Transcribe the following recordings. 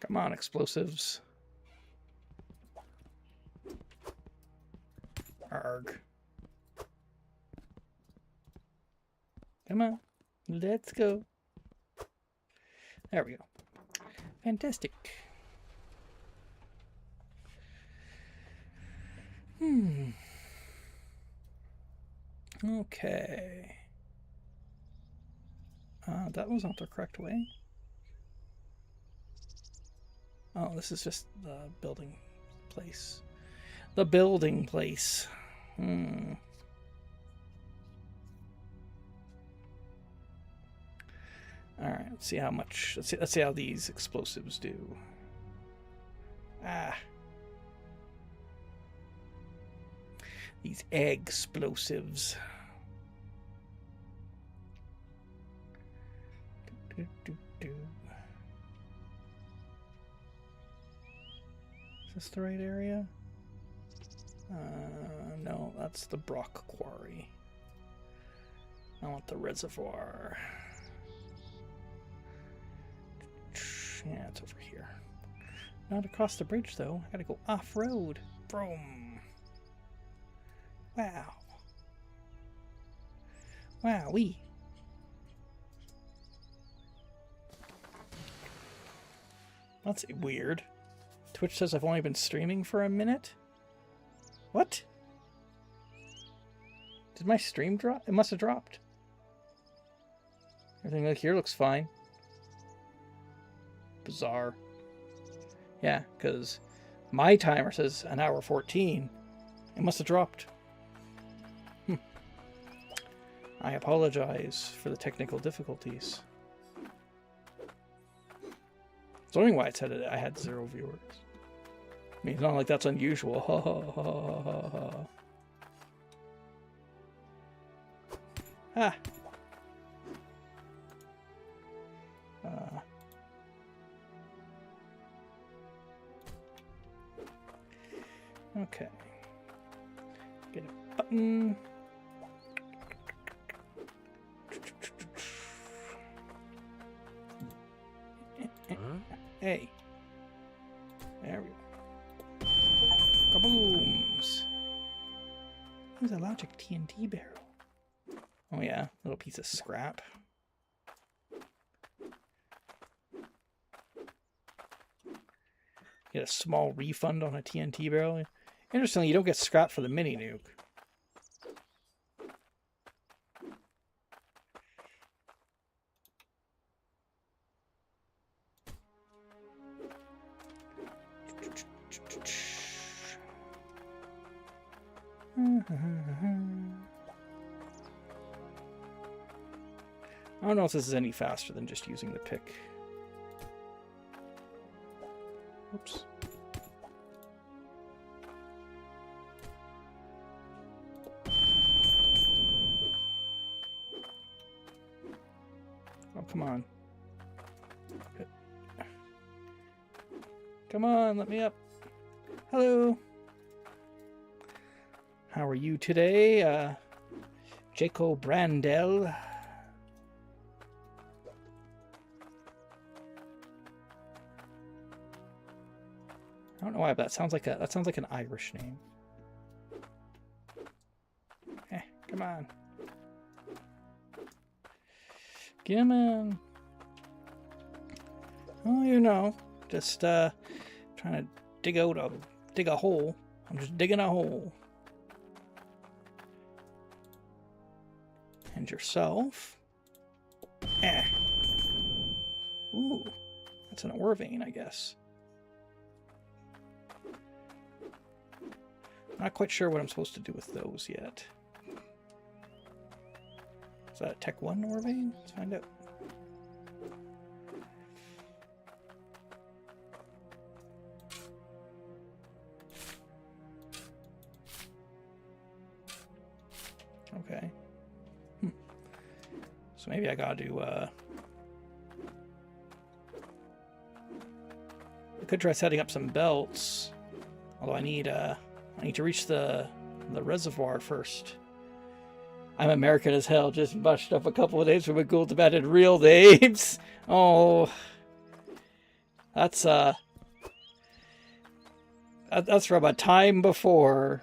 Come on, explosives. Arg. Come on. Let's go. There we go. Fantastic. Okay. That was not the correct way. Oh, this is just the building place. The building place. Alright, let's see how much. Let's see how these explosives do. These egg explosives. Is this the right area? No, that's the Brock Quarry. I want the reservoir. Yeah, it's over here. Not across the bridge, though. I gotta go off-road. Vroom. Wow. Wowee. That's weird. Twitch says I've only been streaming for a minute? What? Did my stream drop? It must have dropped. Everything like here looks fine. Bizarre. Yeah, because my timer says an hour 14. It must have dropped. I apologize for the technical difficulties. It's wondering why it said I had 0 viewers. I mean, it's not like that's unusual. Ha ha ha ha ha. Ah. Okay. Get a button. Hey. There we go. Kabooms. Who's a logic TNT barrel? Oh yeah, little piece of scrap. Get a small refund on a TNT barrel. Interestingly, you don't get scrap for the mini nuke. I don't know if this is any faster than just using the pick. Oops. Oh, come on. Come on, let me up. Hello. How are you today, Jaco Brandel? I don't know why, but that sounds like an Irish name. Come on. Come on. Oh, you know, just trying to dig a hole. I'm just digging a hole. And yourself. Ooh, that's an ore vein, I guess. Not quite sure what I'm supposed to do with those yet. Is that a Tech 1 ore vein? Let's find out. Okay. So maybe I gotta do, I could try setting up some belts. Although I need to reach the reservoir first. I'm American as hell, just mushed up a couple of days from a Gould to bed in real names. Oh. That's from a time before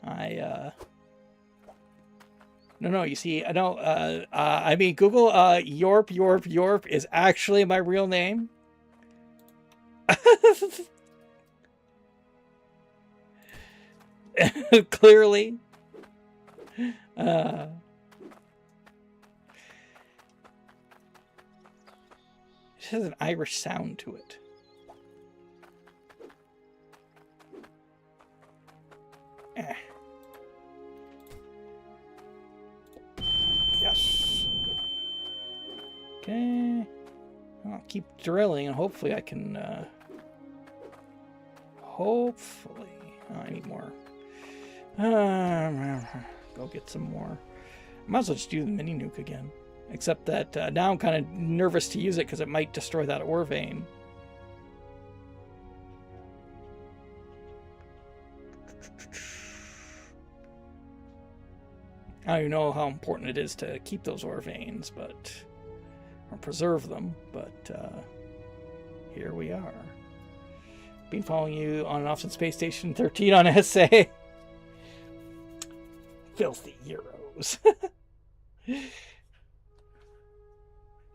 I no, you see, I don't I mean Google Yorp is actually my real name. Clearly. It has an Irish sound to it. Yes. Okay. I'll keep drilling and hopefully I can hopefully I need more. Go get some more. Might as well just do the mini nuke again. Except that now I'm kind of nervous to use it because it might destroy that ore vein. I don't even know how important it is to keep those ore veins, or preserve them, but here we are. Been following you on and off since Space Station 13 on SA. Filthy Euros.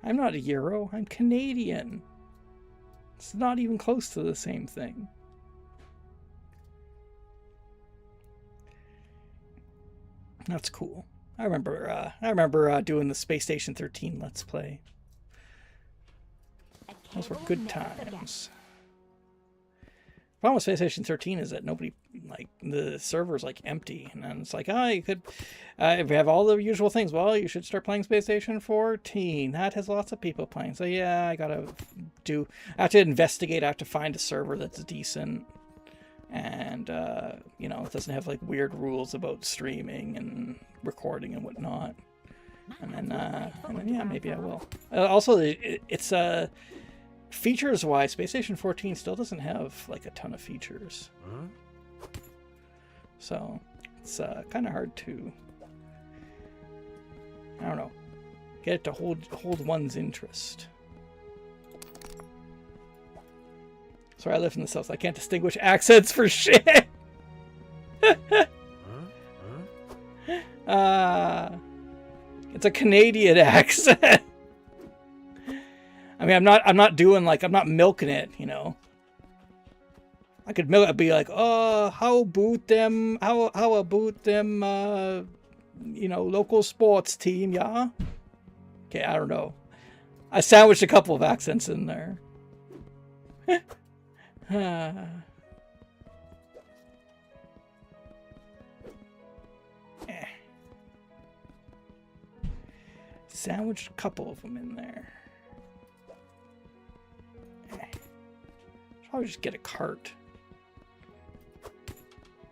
I'm not a Euro, I'm Canadian. It's not even close to the same thing. That's cool. I remember doing the Space Station 13 Let's Play. Those were good times. The problem with Space Station 13 is that nobody, like, the server's like empty, and then it's like, oh, you could, if you have all the usual things, well, you should start playing Space Station 14. That has lots of people playing. So yeah, I have to investigate, I have to find a server that's decent. And, you know, it doesn't have like weird rules about streaming and recording and whatnot. And then yeah, maybe I will. Also, it's features wise, Space Station 14 still doesn't have like a ton of features. So it's kind of hard to, I don't know, get it to hold one's interest. Sorry, I live in the South. I can't distinguish accents for shit. It's a Canadian accent. I mean, I'm not doing like, I'm not milking it, you know. I could milk it, be like, oh, how about them, you know, local sports team, yeah? Okay, I don't know. I sandwiched a couple of accents in there. Sandwiched a couple of them in there. Probably just get a cart.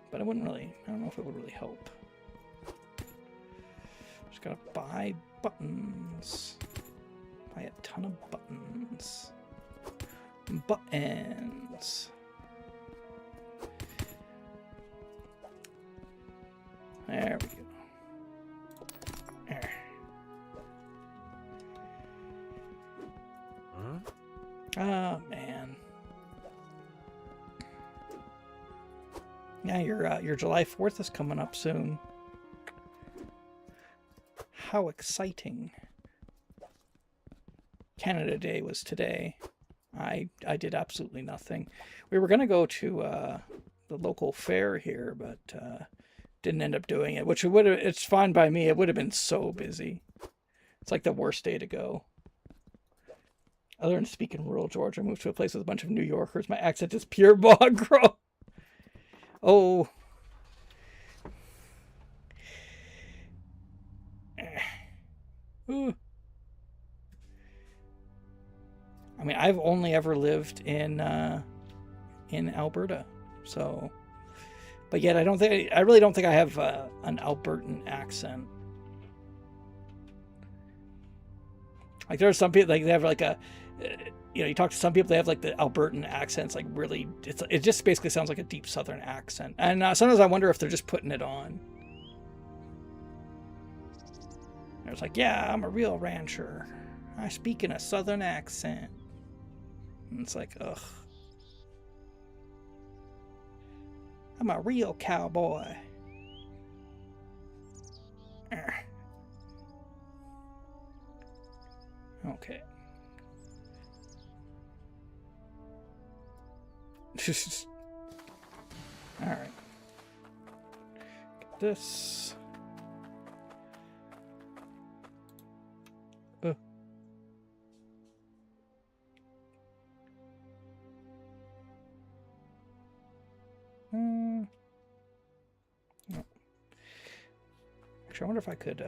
But it wouldn't really, I don't know if it would really help. Just gotta buy buttons. Buy a ton of buttons. Buttons. There we go. There. Oh man. Yeah, your July 4th is coming up soon. How exciting. Canada Day was today. I did absolutely nothing. We were going to go to the local fair here, but didn't end up doing it, which would have, it's fine by me. It would have been so busy. It's like the worst day to go. Other than speaking rural Georgia, I moved to a place with a bunch of New Yorkers. My accent is pure bogro. Oh. Ooh. I mean, I've only ever lived in Alberta, so, but yet I really don't think I have an Albertan accent. Like there are some people, like they have like a, you know, you talk to some people, they have like the Albertan accents, like really, it just basically sounds like a deep Southern accent. And sometimes I wonder if they're just putting it on. It's like, yeah, I'm a real rancher. I speak in a Southern accent. And it's like, ugh. I'm a real cowboy. Okay. Alright. Get this. No. Actually, I wonder if I could,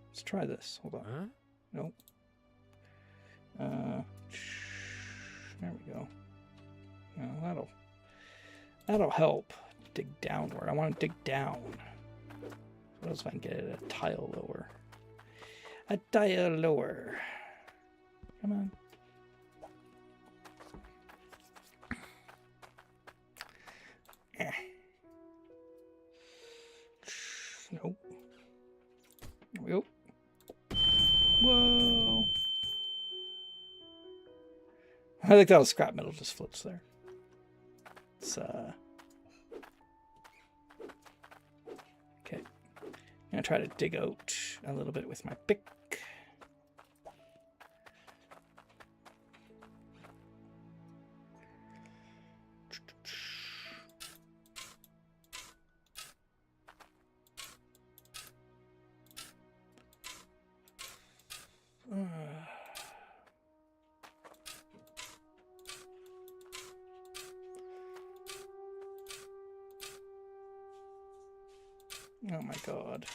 let's try this. Hold on. Huh? Nope. There we go. Well, that'll help. Dig downward. I want to dig down. What else if I can get it a tile lower? A tile lower. Come on. Nope. There we go. Whoa. I think that was scrap metal just floats there. It's okay. I'm gonna try to dig out a little bit with my pick. Oh my god.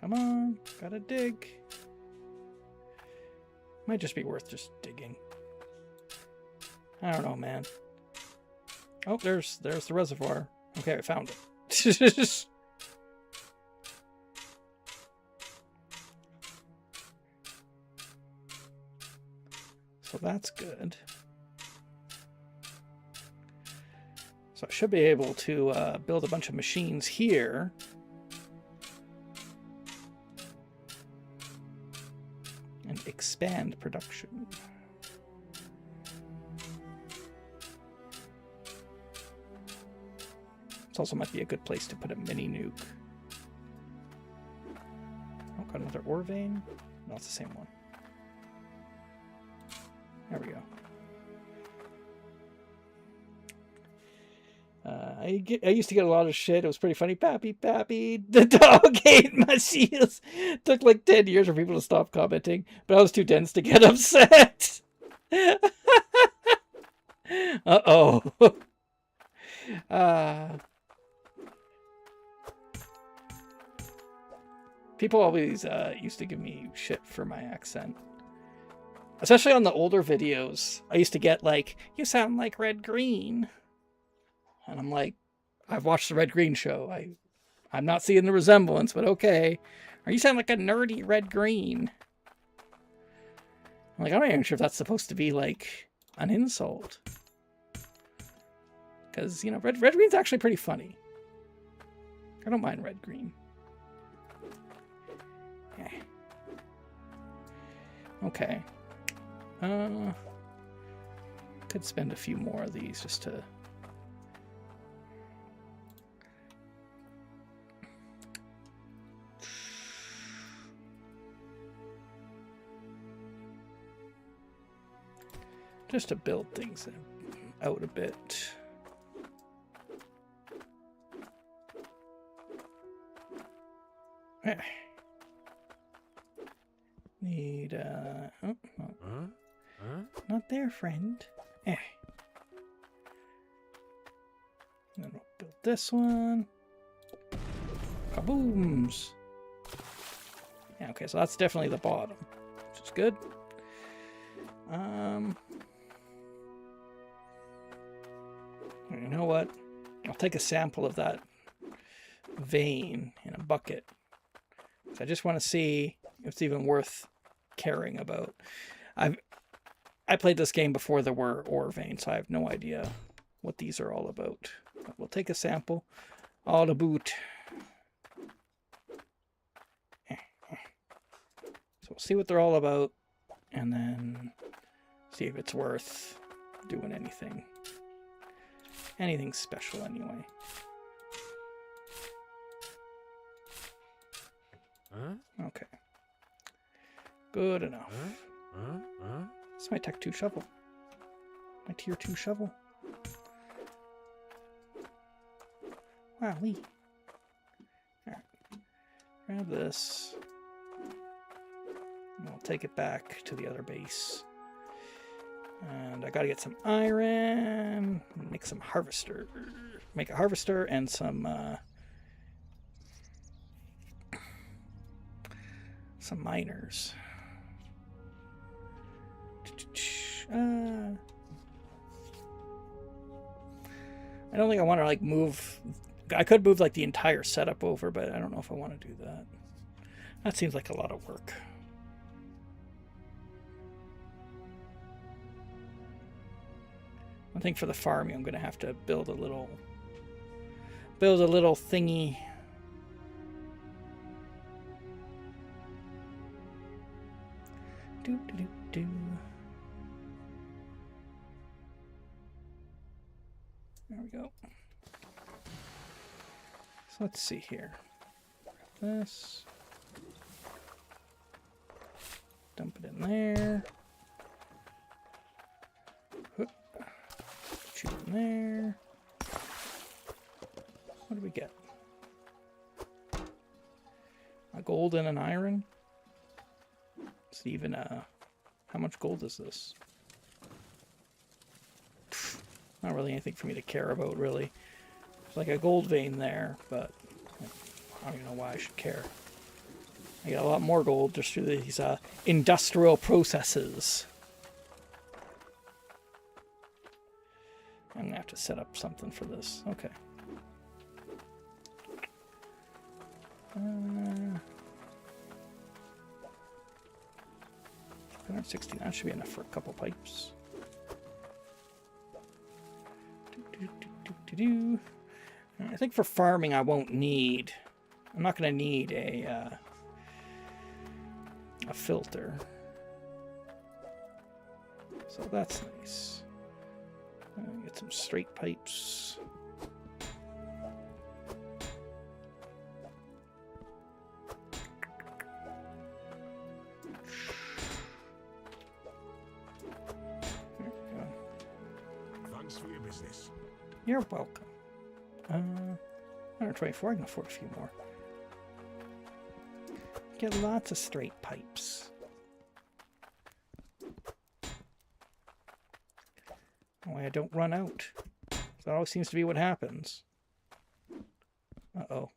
Come on, gotta dig. Might just be worth just digging. I don't know, man. Oh, there's the reservoir. Okay, I found it. So that's good. So I should be able to build a bunch of machines here. And expand production. This also might be a good place to put a mini nuke. Oh, got another ore vein? No, it's the same one. There we go. I used to get a lot of shit. It was pretty funny. Pappy, Pappy, the dog ate my seals. It took like 10 years for people to stop commenting, but I was too dense to get upset. Uh-oh. People always used to give me shit for my accent. Especially on the older videos. I used to get like, you sound like Red Green. And I'm like, I've watched the Red Green show. I'm not seeing the resemblance, but okay. Or you sound like a nerdy Red Green. I'm like, I'm not even sure if that's supposed to be like an insult. Because, you know, Red Green's actually pretty funny. I don't mind Red Green. Okay. Could spend a few more of these just to... just to build things out a bit. Need oh, not there, friend. Then we'll build this one. Kabooms. Yeah, okay, so that's definitely the bottom, which is good. You know what? I'll take a sample of that vein in a bucket. So I just want to see if it's even worth caring about. I played this game before there were ore veins, so I have no idea what these are all about. But we'll take a sample. All about. So we'll see what they're all about. and then see if it's worth doing anything. Anything special anyway. Okay. Good enough. It's my Tech 2 shovel. My Tier 2 shovel. Wow, Lee. Alright. Grab this. And I'll take it back to the other base. And I gotta get some iron. Make some harvester. Make a harvester and some miners. I don't think I want to like move. I could move like the entire setup over, but I don't know if I want to do that. That seems like a lot of work. I think for the farming, I'm going to have to build a little thingy. Do. There we go. So let's see here. Grab this. Dump it in there. Shoot in there. What do we get? A gold and an iron? It's even how much gold is this? Not really anything for me to care about, really. There's like a gold vein there, but I don't even know why I should care. I get a lot more gold just through these industrial processes. I'm going to have to set up something for this. Okay. 160. That should be enough for a couple pipes. I think for farming I won't need. I'm not going to need a filter. So that's nice. Get some straight pipes. There we go. Thanks for your business. You're welcome. 124, I can afford a few more. Get lots of straight pipes. That way I don't run out. That always seems to be what happens. Uh-oh.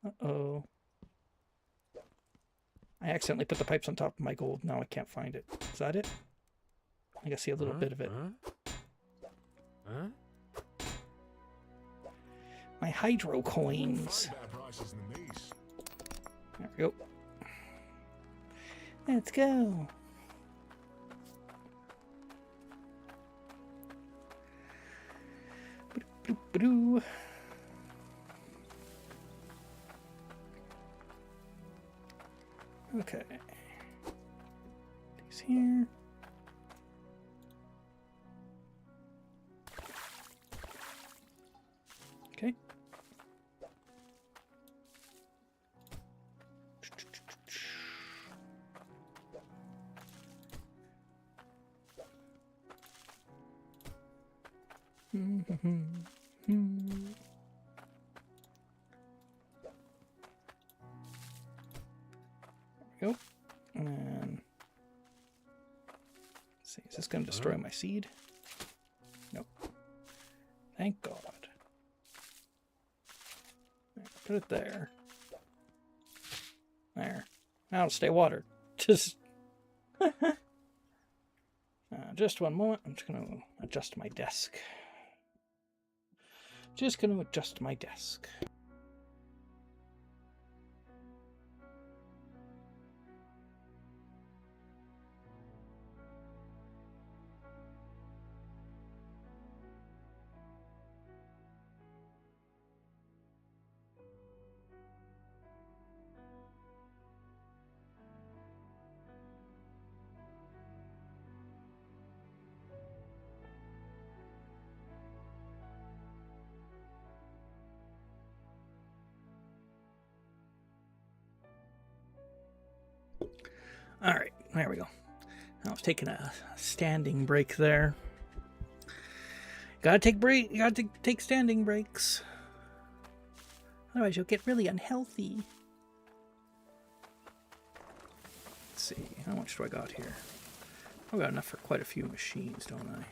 Uh-oh. I accidentally put the pipes on top of my gold. Now I can't find it. Is that it? I think I see a little bit of it. My hydro coins. There we go. Let's go. Ba-doo. Okay. These here. Okay. There we go. And then, let's see, is this going to destroy my seed? Nope. Thank God. Put it there. There. Now it'll stay watered. Just one moment. I'm just going to adjust my desk. Just going to adjust my desk. All right, there we go. I was taking a standing break there. Gotta take standing breaks. Otherwise, you'll get really unhealthy. Let's see, how much do I got here? I've got enough for quite a few machines, don't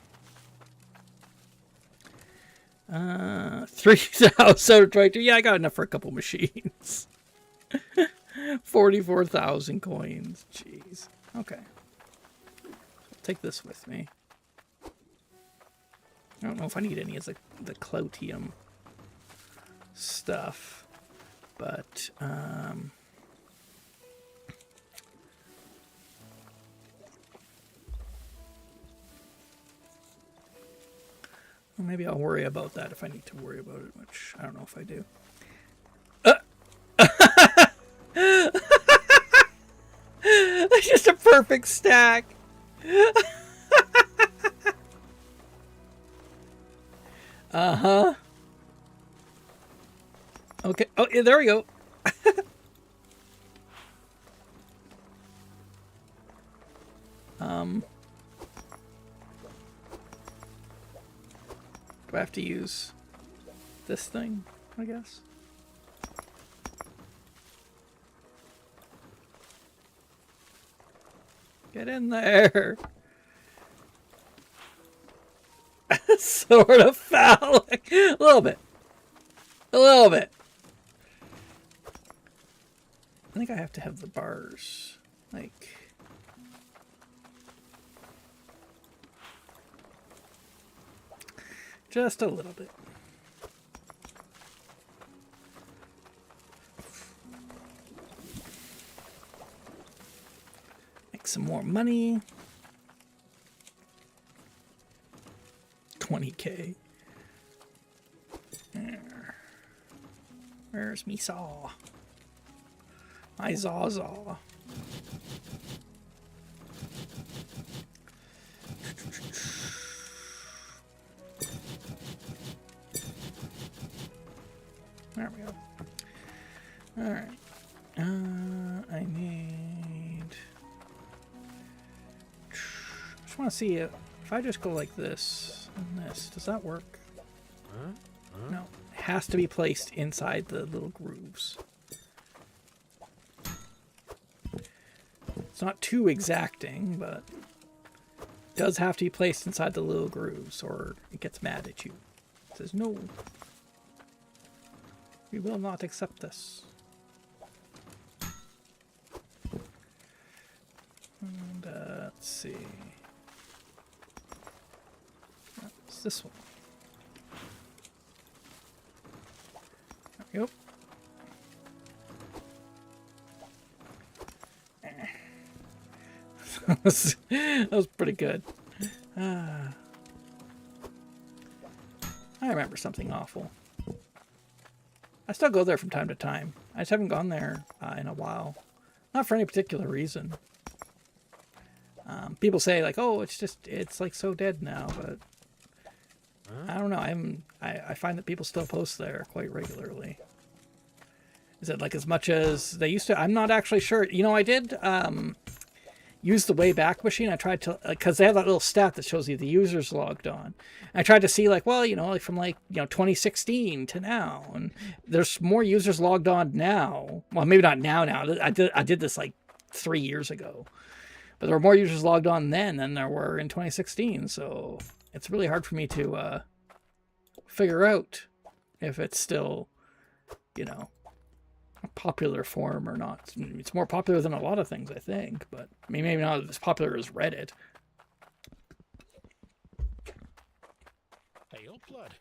I? 3,022. Yeah, I got enough for a couple machines. 44,000 coins. Jeez. Okay. I'll take this with me. I don't know if I need any of the cloutium stuff, but well, maybe I'll worry about that if I need to worry about it, which I don't know if I do. That's just a perfect stack. Uh-huh. Okay. Oh, yeah, there we go. Do I have to use this thing, I guess? Get in there. Sort of phallic. A little bit. A little bit. I think I have to have the bars. Like... just a little bit. Make some more money. 20K. There. Where's me saw? My Zawzaw. There we go. Alright. I need... just want to see if I just go like this and this, does that work? No. It has to be placed inside the little grooves. It's not too exacting, but it does have to be placed inside the little grooves or it gets mad at you. It says, no. We will not accept this. And let's see. What's this one? There we go. That was pretty good. I remember something awful. I still go there from time to time. I just haven't gone there in a while. Not for any particular reason. People say like, "Oh, it's like so dead now," but I don't know. I find that people still post there quite regularly. Is it like as much as they used to? I'm not actually sure. You know, I did use the Wayback Machine. I tried to, because they have that little stat that shows you the users logged on. I tried to see like, well, you know, like from like, you know, 2016 to now, and there's more users logged on now. Well, maybe not now. I did this like 3 years ago, but there were more users logged on then than there were in 2016. So it's really hard for me to figure out if it's still, you know, a popular forum or not. It's more popular than a lot of things, I think, but I mean, maybe not as popular as Reddit. Hail blood.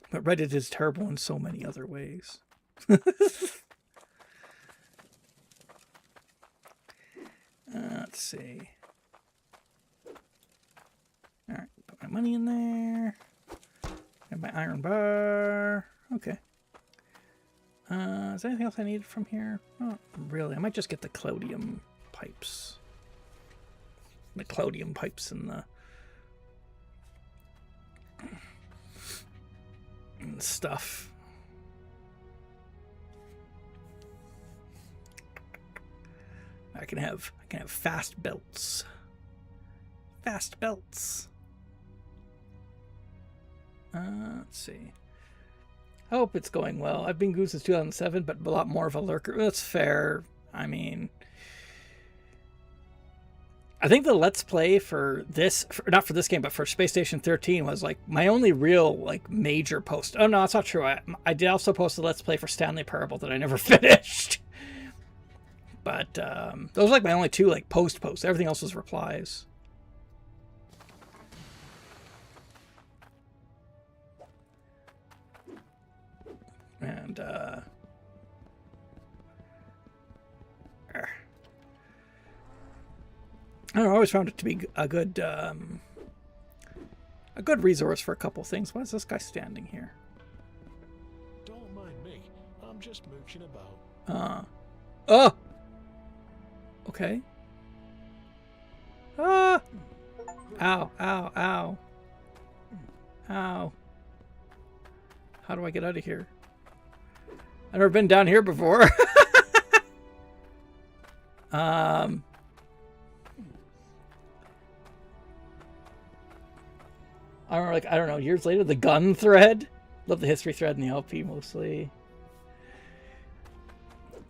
But Reddit is terrible in so many other ways. Let's see. All right, put my money in there. Have my iron bar. Okay. Is there anything else I need from here? Not really. I might just get the cloudium pipes. The cloudium pipes and the stuff. I can have fast belts. Fast belts. Let's see. I hope it's going well. I've been Goose since 2007, but a lot more of a lurker. That's fair. I mean, I think the Let's Play for this, not for this game, but for Space Station 13 was like my only real like major post. Oh no, that's not true. I did also post a Let's Play for Stanley Parable that I never finished. But those were like my only two like posts. Everything else was replies. And I don't know, I always found it to be a good resource for a couple things. Why is this guy standing here? Don't mind me. I'm just mooching about. Oh! Okay. Ah! Ow, ow, ow. Ow. How do I get out of here? I've never been down here before. I don't know, years later, the gun thread. Love the history thread and the LP mostly.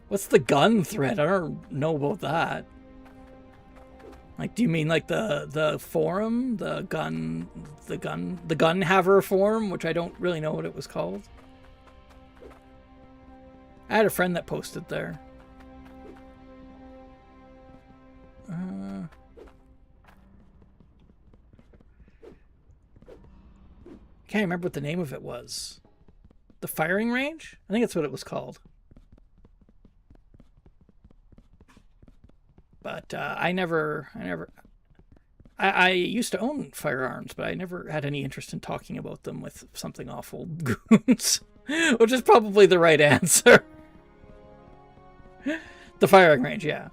What's the gun thread? I don't know about that. Like, do you mean like the forum, the gun haver forum, which I don't really know what it was called. I had a friend that posted there. Can't remember what the name of it was. The firing range? I think that's what it was called. But I used to own firearms, but I never had any interest in talking about them with something awful goons, which is probably the right answer. The firing range, yeah.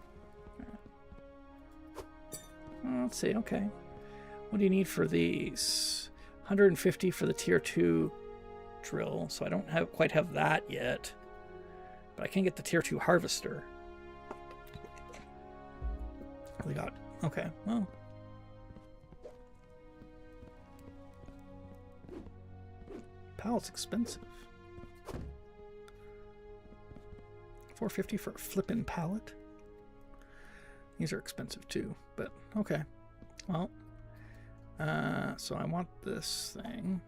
Let's see, okay. What do you need for these? 150 for the tier 2 drill, so I don't quite have that yet. But I can get the tier 2 harvester. We got, okay, well. Pallet's expensive. $450 for a flippin' pallet. These are expensive too, but okay. Well, so I want this thing.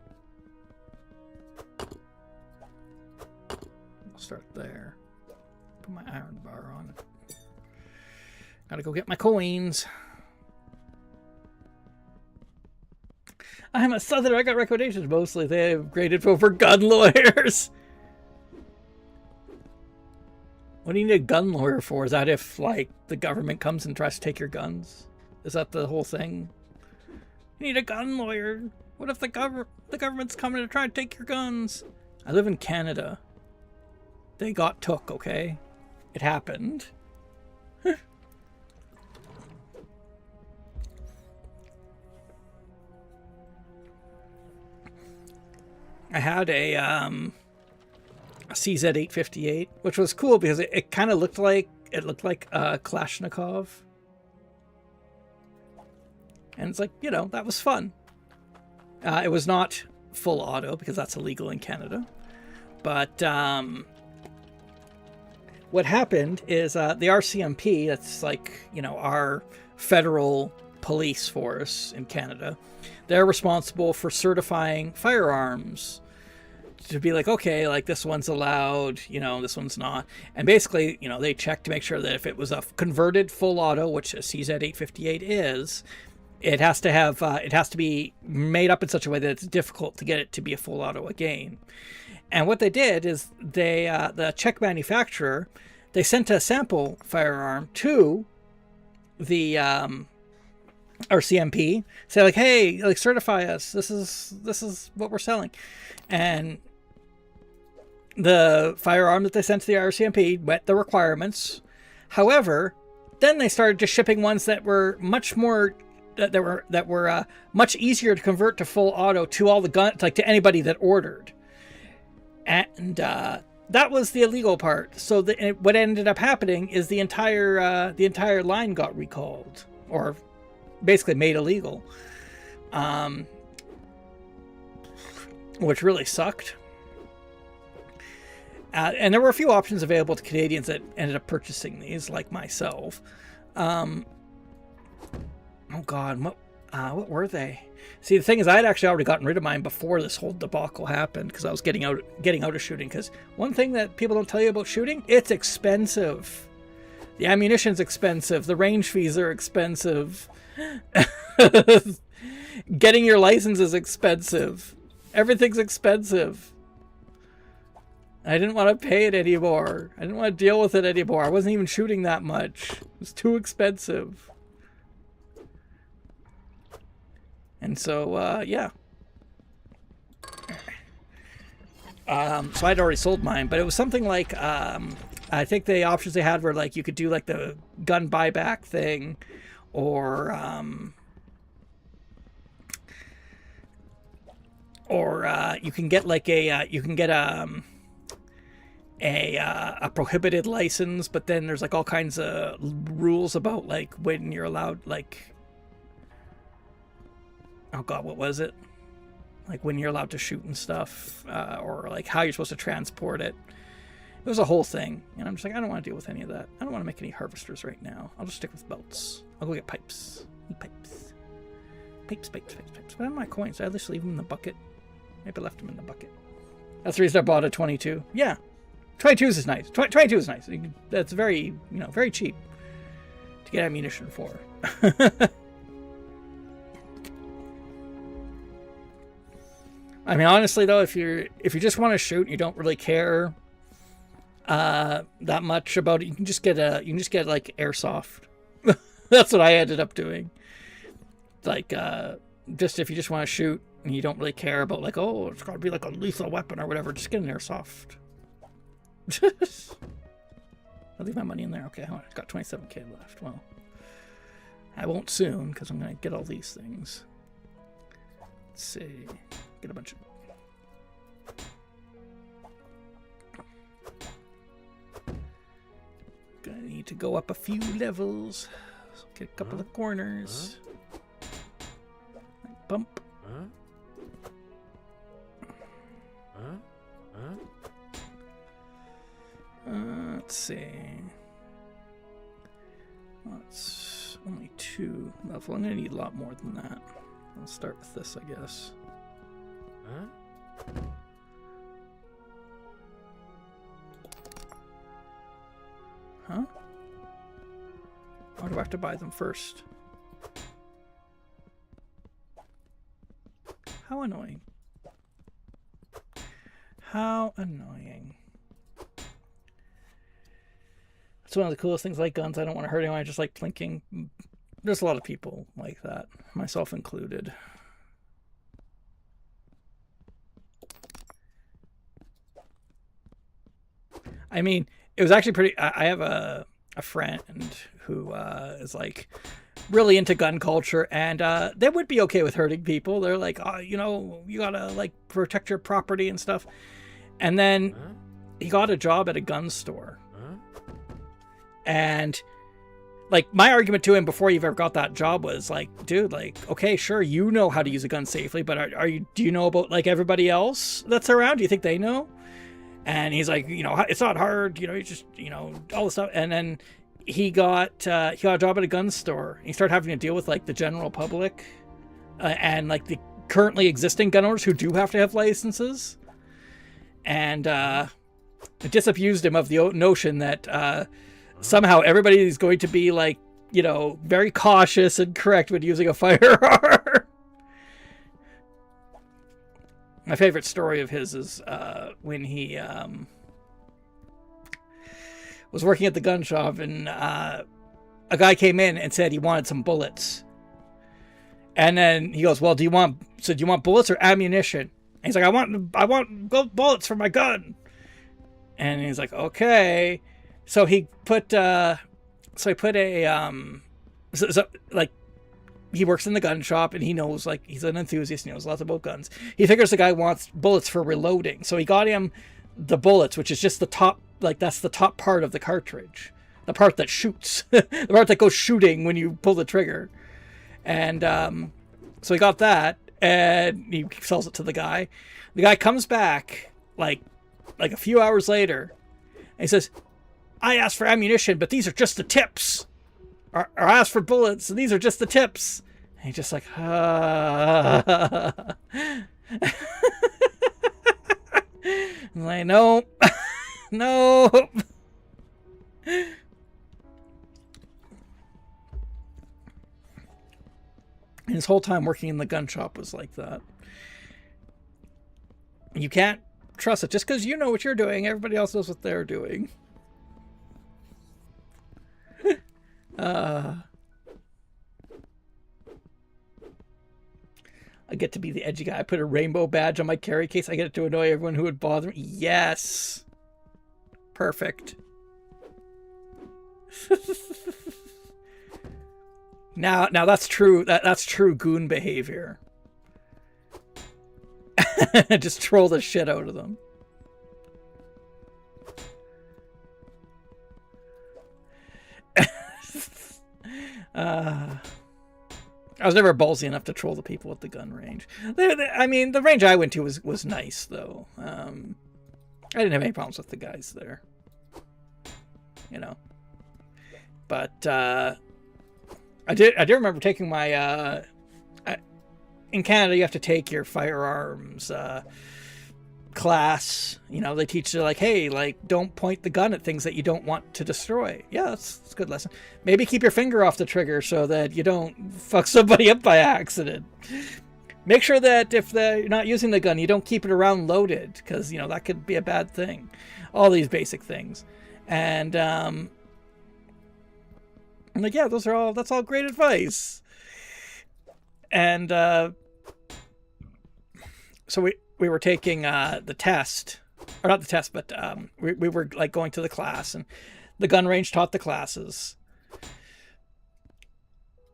I'll start there. Put my iron bar on it. Gotta go get my coins. I'm a southerner. I got recommendations mostly. They have great info for gun lawyers. What do you need a gun lawyer for? Is that if, like, the government comes and tries to take your guns? Is that the whole thing? You need a gun lawyer. What if the government's coming to try to take your guns? I live in Canada. They got took, okay? It happened. I had a CZ858, which was cool because it kind of looked like a Kalashnikov, and it's like, you know, that was fun. It was not full auto because that's illegal in Canada, but what happened is the RCMP, that's like, you know, our federal police force in Canada, they're responsible for certifying firearms to be like, okay, like this one's allowed, you know, this one's not. And basically, you know, they check to make sure that if it was a converted full auto, which a CZ858 is, it has to be made up in such a way that it's difficult to get it to be a full auto again. And what they did is the Czech manufacturer, they sent a sample firearm to the RCMP, say like, hey, like certify us. This is what we're selling. And the firearm that they sent to the RCMP met the requirements. However, then they started just shipping ones that were much more that were much easier to convert to full auto to all the guns, like to anybody that ordered. And that was the illegal part. So what ended up happening is the entire line got recalled, or basically made illegal, which really sucked. And there were a few options available to Canadians that ended up purchasing these, like myself. Oh God, what were they? See, the thing is, I had actually already gotten rid of mine before this whole debacle happened, because I was getting out of shooting. Because one thing that people don't tell you about shooting, it's expensive. The ammunition's expensive. The range fees are expensive. Getting your license is expensive. Everything's expensive. I didn't want to pay it anymore. I didn't want to deal with it anymore. I wasn't even shooting that much. It was too expensive. And so, yeah. So I'd already sold mine, but it was something like, I think the options they had were like, you could do like the gun buyback thing, or you can get like a prohibited license, but then there's like all kinds of rules about like when you're allowed, like, oh God, what was it? Like when you're allowed to shoot and stuff, or like how you're supposed to transport it. It was a whole thing. And I'm just like, I don't want to deal with any of that. I don't want to make any harvesters right now. I'll just stick with belts. I'll go get pipes. Pipes. Pipes. What are my coins? Did I just leave them in the bucket? Maybe I left them in the bucket. That's the reason I bought a 22. Yeah. 22 is nice. 22 is nice. That's very, very cheap to get ammunition for. I mean, honestly though, if you just want to shoot and you don't really care that much about it, you can just get like airsoft. That's what I ended up doing. Like, just if you just want to shoot and you don't really care about like, oh, it's got to be like a lethal weapon or whatever, just get an airsoft. I'll leave my money in there. Okay, I've got 27k left. Well, I won't soon because I'm going to get all these things. Let's see. Get a bunch of... Gonna need to go up a few levels. So get a couple of corners. Bump. Let's see. That's only 2 level. I'm gonna need a lot more than that. I'll start with this, I guess. Huh? Why do I have to buy them first? How annoying. How annoying. It's one of the coolest things like guns. I don't want to hurt anyone. I just like plinking. There's a lot of people like that, myself included. I mean, it was actually pretty... I have a friend who is like really into gun culture, and they would be okay with hurting people. They're like, oh, you gotta like protect your property and stuff. And then he got a job at a gun store. And like my argument to him before he ever got that job was like, dude, like, okay, sure, you know how to use a gun safely, but do you know about like everybody else that's around? Do you think they know? And he's like, it's not hard, you just, all this stuff. And then he got a job at a gun store. He started having to deal with like the general public and like the currently existing gun owners who do have to have licenses. And it disabused him of the notion that somehow everybody is going to be like, very cautious and correct when using a firearm. My favorite story of his is when he was working at the gun shop, and a guy came in and said he wanted some bullets. And then he goes, well, do you want bullets or ammunition? And he's like, I want bullets for my gun. And he's like, okay. So he put he works in the gun shop, and he knows, like, he's an enthusiast, he knows lots about guns. He figures the guy wants bullets for reloading. So he got him the bullets, which is just the top, like that's the top part of the cartridge, the part that shoots, the part that goes shooting when you pull the trigger. And so he got that, and he sells it to the guy. The guy comes back like a few hours later, and he says, I asked for ammunition, but these are just the tips. Or I asked for bullets, and these are just the tips. And he's just like, I'm like, no, no. And his whole time working in the gun shop was like that. You can't trust it. Just because you know what you're doing, everybody else knows what they're doing. I get to be the edgy guy. I put a rainbow badge on my carry case. I get it to annoy everyone who would bother me. Yes. Perfect. Now that's true. That's true goon behavior. Just troll the shit out of them. I was never ballsy enough to troll the people at the gun range. I mean, the range I went to was nice though. I didn't have any problems with the guys there. You know. But I did remember taking my in Canada you have to take your firearms class. You know, they teach you like, hey, like don't point the gun at things that you don't want to destroy. Yeah, that's a good lesson. Maybe keep your finger off the trigger so that you don't fuck somebody up by accident. Make sure that if you're not using the gun, you don't keep it around loaded, because you know that could be a bad thing. All these basic things. And I'm like, yeah, that's all great advice. And so we were taking the test, or not the test, but we were like going to the class, and the gun range taught the classes.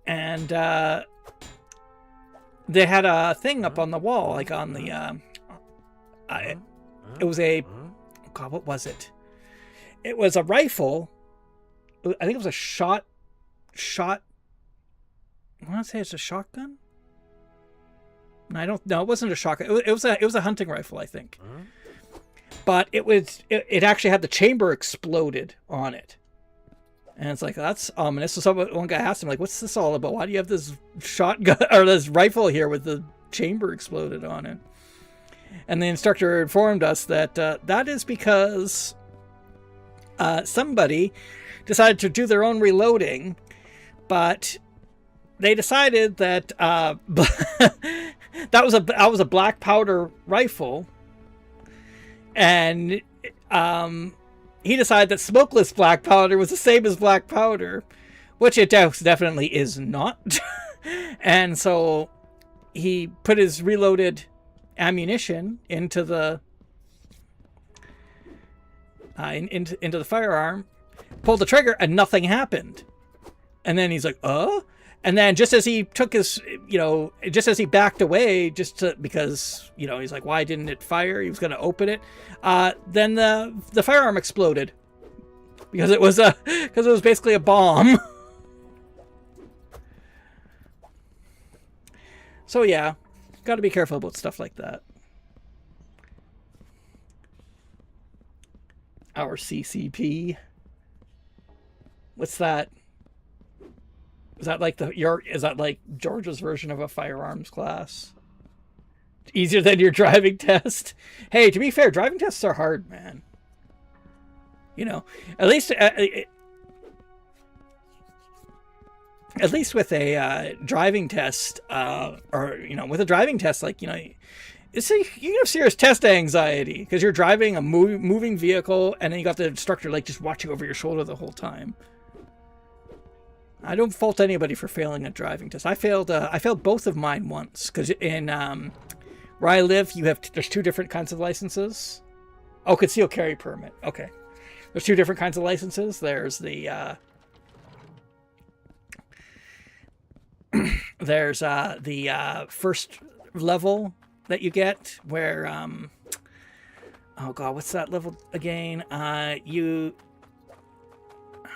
And they had a thing up on the wall, like on the it was a, oh God, what was it? It was a rifle. I think it was a shot. I want to say it's a shotgun. No, I don't. No, it wasn't a shotgun. It was a hunting rifle, I think. But it actually had the chamber exploded on it, and it's like, that's ominous. So one guy asked him, like, "What's this all about? Why do you have this shotgun or this rifle here with the chamber exploded on it?" And the instructor informed us that that is because somebody decided to do their own reloading, but they decided that that was a black powder rifle, and he decided that smokeless black powder was the same as black powder, which it definitely is not. And so he put his reloaded ammunition into the into the firearm, pulled the trigger, and nothing happened. And then he's like, and then just as he took his, just as he backed away, because, he's like, why didn't it fire? He was going to open it. Then the firearm exploded because it was basically a bomb. So yeah, got to be careful about stuff like that. Our CCP. What's that? Is that like Georgia's version of a firearms class? Easier than your driving test? Hey, to be fair, driving tests are hard, man. At least with a driving test, with a driving test, like, you have serious test anxiety because you're driving a moving vehicle, and then you got the instructor like just watching over your shoulder the whole time. I don't fault anybody for failing a driving test. I failed both of mine once, because in where I live, there's two different kinds of licenses. Oh, concealed carry permit. Okay, there's two different kinds of licenses. There's the first level that you get, where Oh god, what's that level again? How do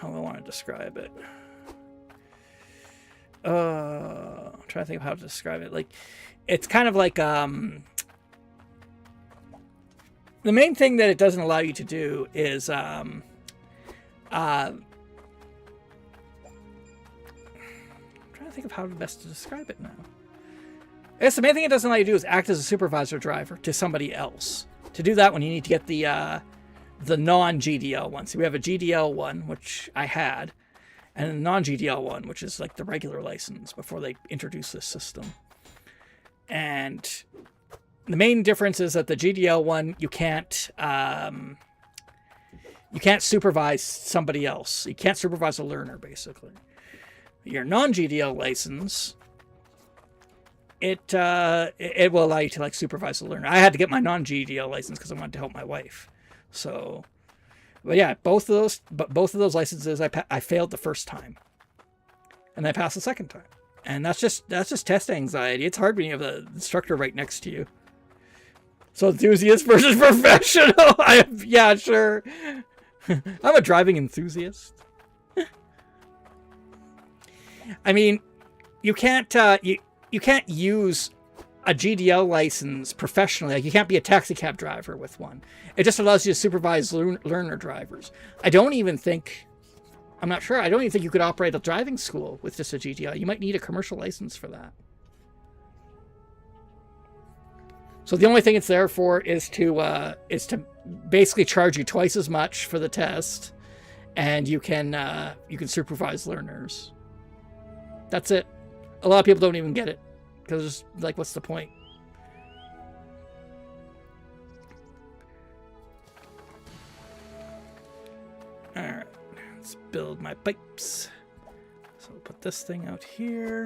I want to describe it? I'm trying to think of how to describe it. Like, it's kind of like the main thing that it doesn't allow you to do is trying to think of how best to describe it now. I guess the main thing it doesn't allow you to do is act as a supervisor driver to somebody else. To do that one, you need to get the non-GDL one. So we have a GDL one, which I had, and a non-GDL one, which is like the regular license before they introduced this system. And the main difference is that the GDL one, you can't supervise somebody else. You can't supervise a learner, basically. Your non-GDL license, it will allow you to like supervise a learner. I had to get my non-GDL license because I wanted to help my wife. So, but yeah, both of those licenses I failed the first time, and I passed the second time. And that's just test anxiety. It's hard when you have the instructor right next to you. So enthusiast versus professional. Yeah, sure. I'm a driving enthusiast. I mean, you can't use a GDL license professionally. Like, you can't be a taxi cab driver with one. It just allows you to supervise learner drivers. I'm not sure. I don't even think you could operate a driving school with just a GDL. You might need a commercial license for that. So the only thing it's there for is to basically charge you twice as much for the test, and you can supervise learners. That's it. A lot of people don't even get it because it's like, what's the point? All right, let's build my pipes. So we'll put this thing out here.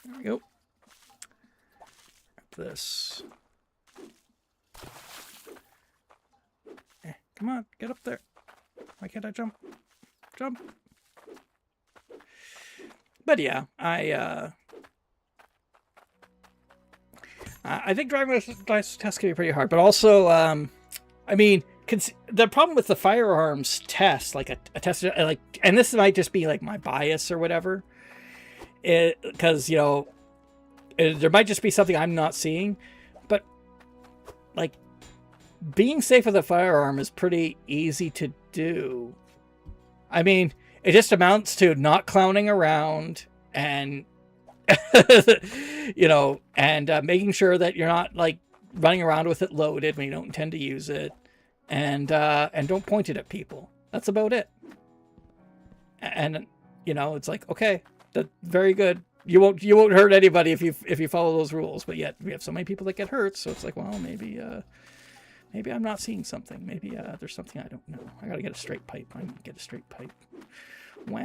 There we go. Grab this. Come on, get up there. Why can't I jump? Jump. But yeah, I think driving license tests can be pretty hard. But also, I mean, the problem with the firearms test, like a test, like, and this might just be like my bias or whatever, because there might just be something I'm not seeing, but like, being safe with a firearm is pretty easy to do. I mean, it just amounts to not clowning around and, and making sure that you're not like running around with it loaded when you don't intend to use it, and don't point it at people. That's about it. And it's like, okay, that's very good. You won't hurt anybody if you follow those rules. But yet we have so many people that get hurt, so it's like, well, maybe I'm not seeing something. Maybe there's something I don't know. I gotta get a straight pipe. I need to get a straight pipe. Wah.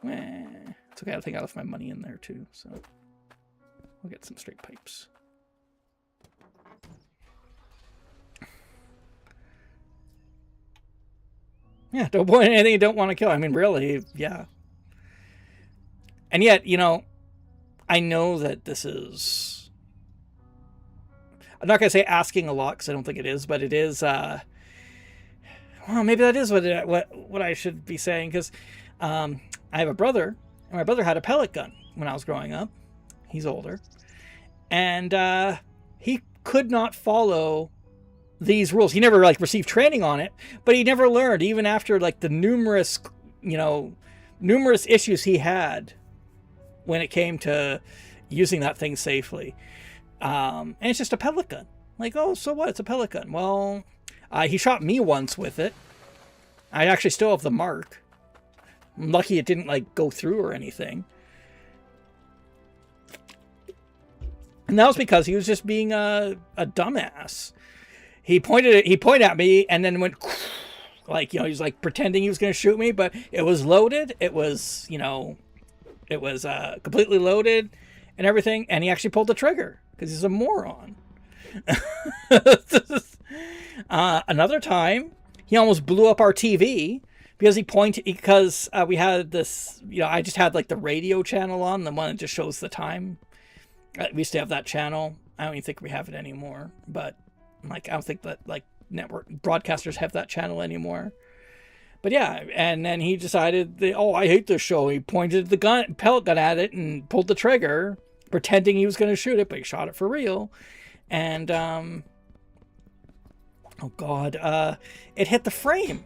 It's okay. I think I left my money in there too, so we'll get some straight pipes. Yeah, don't point at anything you don't want to kill. I mean, really, yeah. And yet, I know that this is... I'm not going to say asking a lot, because I don't think it is, but it is... well, maybe that is what I should be saying, because I have a brother, and my brother had a pellet gun when I was growing up. He's older. And he could not follow these rules. He never received training on it, but he never learned, even after the numerous issues he had when it came to using that thing safely. And it's just a pellet gun. Like, oh, so what? It's a pellet gun. Well, he shot me once with it. I actually still have the mark. I'm lucky it didn't go through or anything. And that was because he was just being a dumbass. He pointed at me and then went he was pretending he was going to shoot me, but it was loaded. It was, it was completely loaded and everything. And he actually pulled the trigger because he's a moron. Another time, he almost blew up our TV because we had this, I just had like the radio channel on, the one that just shows the time. We used to have that channel. I don't even think we have it anymore, but like, I don't think that like network broadcasters have that channel anymore. But yeah, and then he decided, I hate this show. He pointed the pellet gun at it and pulled the trigger, pretending he was going to shoot it, but he shot it for real. And, oh God, it hit the frame.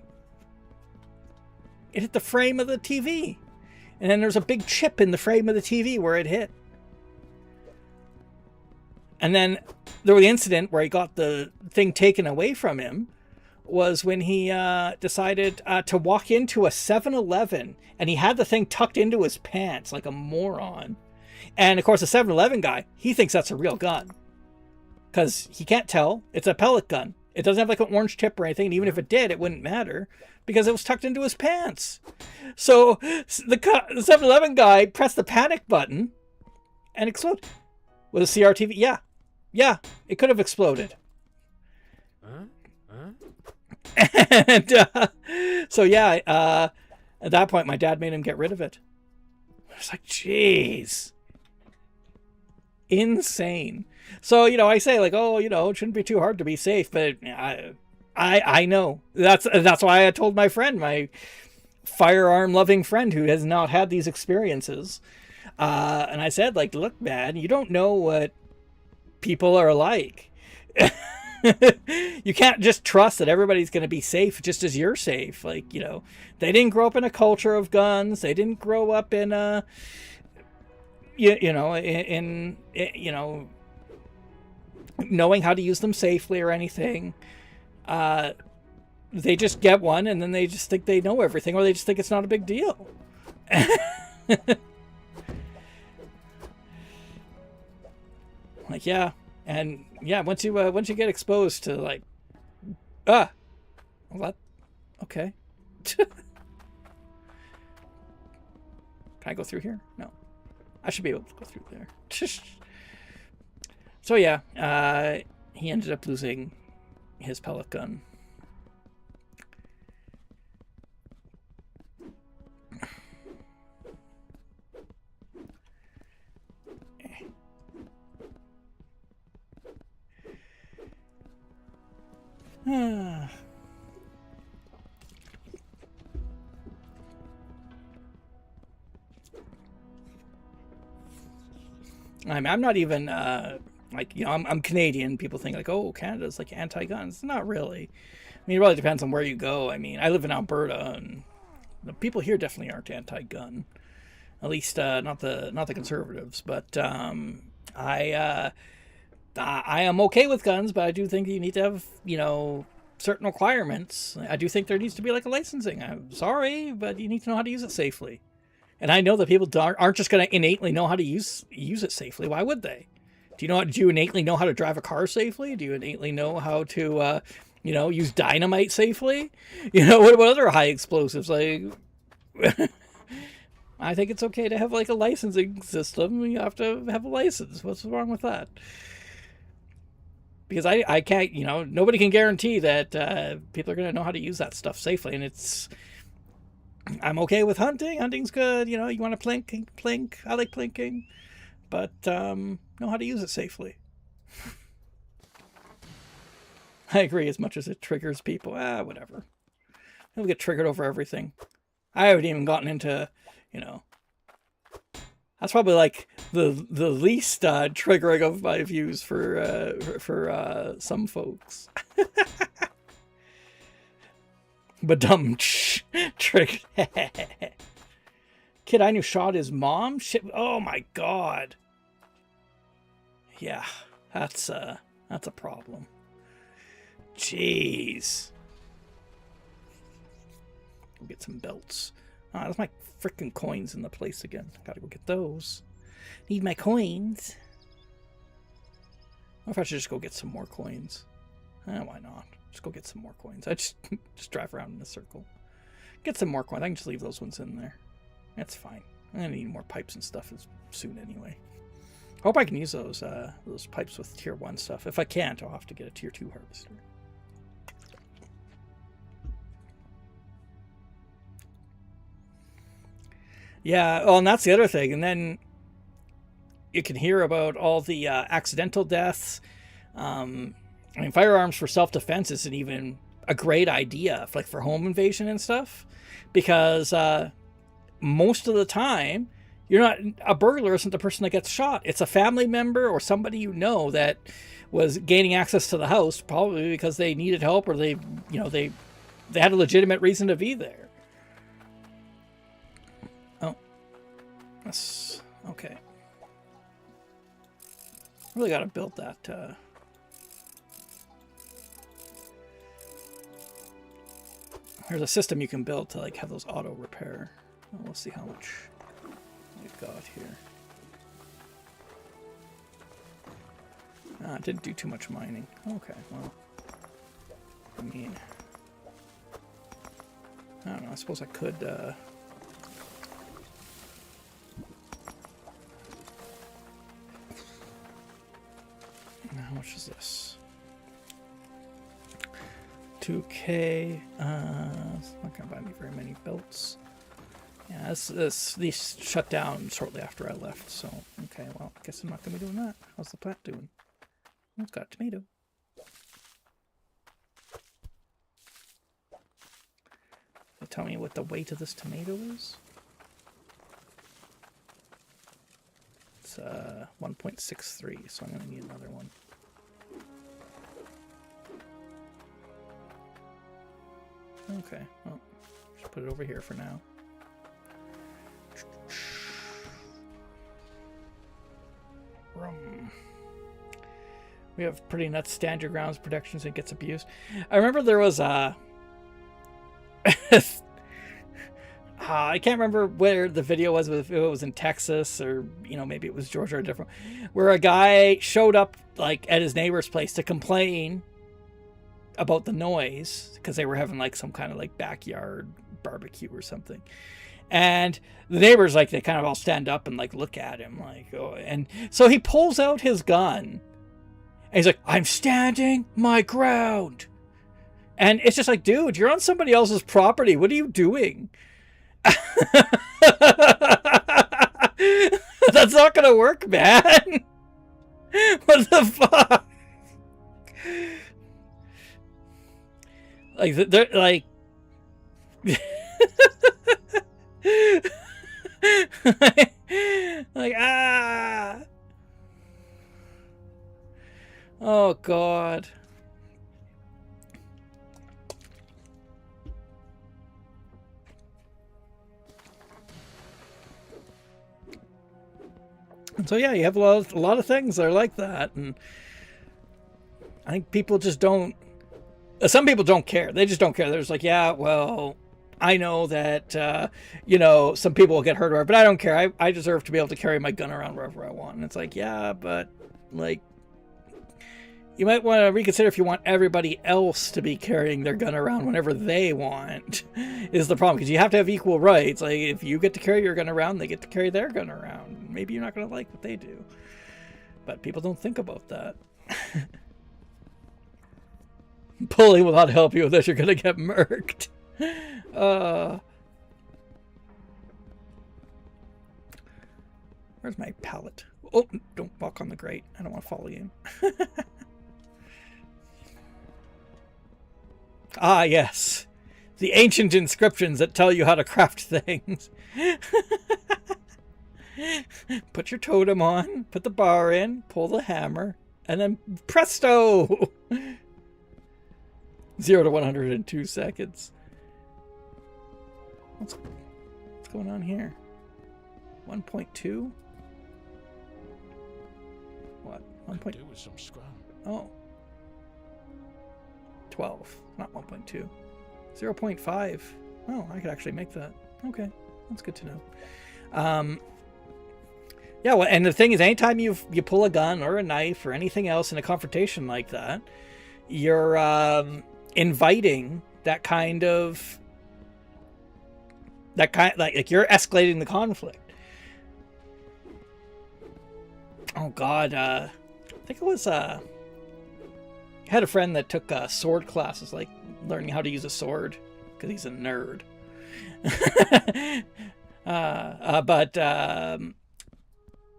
It hit the frame of the TV. And then there's a big chip in the frame of the TV where it hit. And then there was the incident where he got the thing taken away from him, was when he decided to walk into a 7-Eleven, and he had the thing tucked into his pants like a moron. And of course, the 7-Eleven guy, he thinks that's a real gun, because he can't tell. It's a pellet gun. It doesn't have like an orange tip or anything. And even if it did, it wouldn't matter because it was tucked into his pants. So the 7-Eleven guy pressed the panic button and exploded. With a CRTV, yeah, it could have exploded. And so yeah, at that point, my dad made him get rid of it. I was like, jeez, insane. So I say like, it shouldn't be too hard to be safe, but I know that's why I told my friend, my firearm loving friend who has not had these experiences, and I said like, look, man, you don't know what people are like. You can't just trust that everybody's going to be safe just as you're safe. Like, they didn't grow up in a culture of guns. They didn't grow up in knowing how to use them safely or anything. They just get one and then they just think they know everything, or they just think it's not a big deal. Like, yeah. And yeah, once you get exposed to like, what? Okay. Can I go through here? No, I should be able to go through there. So yeah, he ended up losing his pellet gun. I'm not even I'm Canadian. People think like, oh, Canada's like anti-guns. Not really. I mean, it really depends on where you go. I mean, I live in Alberta, and the people here definitely aren't anti-gun. At least not the conservatives. But I am okay with guns, but I do think you need to have certain requirements. I do think there needs to be like a licensing. I'm sorry, but you need to know how to use it safely. And I know that people aren't just going to innately know how to use it safely. Why would they? Do you innately know how to drive a car safely? Do you innately know how to use dynamite safely? What about other high explosives? Like, I think it's okay to have like a licensing system. You have to have a license. What's wrong with that? Because I can't, nobody can guarantee that people are going to know how to use that stuff safely. And I'm okay with hunting. Hunting's good. You want to plink. I like plinking. But know how to use it safely. I agree, as much as it triggers people. Whatever. They'll get triggered over everything. I haven't even gotten into, that's probably like the least triggering of my views for some folks. But dumb trick. Kid I knew shot his mom. Shit. Oh my God. Yeah, that's a problem. Jeez. Go get some belts. That's my freaking coins in the place again. Gotta go get those. Need my coins. Or if I should just go get some more coins. Why not? Just go get some more coins. I just drive around in a circle. Get some more coins. I can just leave those ones in there. That's fine. I'm gonna need more pipes and stuff soon anyway. Hope I can use those pipes with tier 1 stuff. If I can't, I'll have to get a tier 2 harvester. Yeah, well, and that's the other thing. And then you can hear about all the accidental deaths. I mean, firearms for self-defense isn't even a great idea, like for home invasion and stuff, because most of the time, you're not a burglar isn't the person that gets shot. It's a family member or somebody you know that was gaining access to the house, probably because they needed help or they had a legitimate reason to be there. Oh, that's okay. Really got to build that. There's a system you can build to like have those auto repair. Well, let's see how much we've got here. It didn't do too much mining. Okay, well, I mean, I don't know. I suppose I could. How much is this? 2K. It's not gonna buy me very many belts. Yeah, these shut down shortly after I left. So okay, well, I guess I'm not gonna be doing that. How's the plant doing? Oh, it's got a tomato. Tell me what the weight of this tomato is. It's 1.63, so I'm gonna need another one. Okay, well, just put it over here for now. We have pretty nuts stand your grounds protections and gets abused. I remember there was a I can't remember where the video was, if it was in Texas or, maybe it was Georgia or different, where a guy showed up like at his neighbor's place to complain about the noise because they were having like some kind of like backyard barbecue or something. And the neighbors, like, they kind of all stand up and like look at him like, oh, and so he pulls out his gun and he's like, I'm standing my ground. And it's just like, dude, you're on somebody else's property. What are you doing? That's not gonna work, man. What the fuck? Like, they're like like, ah. Oh God. And so yeah, you have a lot of things that are like that, and I think people just don't. Some people don't care. They just don't care. They're just like, yeah, well, I know that some people will get hurt or whatever, but I don't care. I deserve to be able to carry my gun around wherever I want. And it's like, yeah, but like, you might want to reconsider if you want everybody else to be carrying their gun around whenever they want. Is the problem, because you have to have equal rights. Like, if you get to carry your gun around, they get to carry their gun around. Maybe you're not going to like what they do, but people don't think about that. Pulling will not help you with this. You're going to get murked. Where's my pallet? Oh, don't walk on the grate. I don't want to follow you. Ah, yes. The ancient inscriptions that tell you how to craft things. Put your totem on, put the bar in, pull the hammer, and then presto! 0 to 100 in 2 seconds. What's going on here? 1.2? What? 1. Could do with some scrum. Oh. 12, not 1.2. 0.5. Oh, I could actually make that. Okay, that's good to know. Yeah, well, and the thing is, anytime you pull a gun or a knife or anything else in a confrontation like that, you're inviting that kind like you're escalating the conflict. Oh God, I think it was I had a friend that took sword classes, like learning how to use a sword, because he's a nerd. But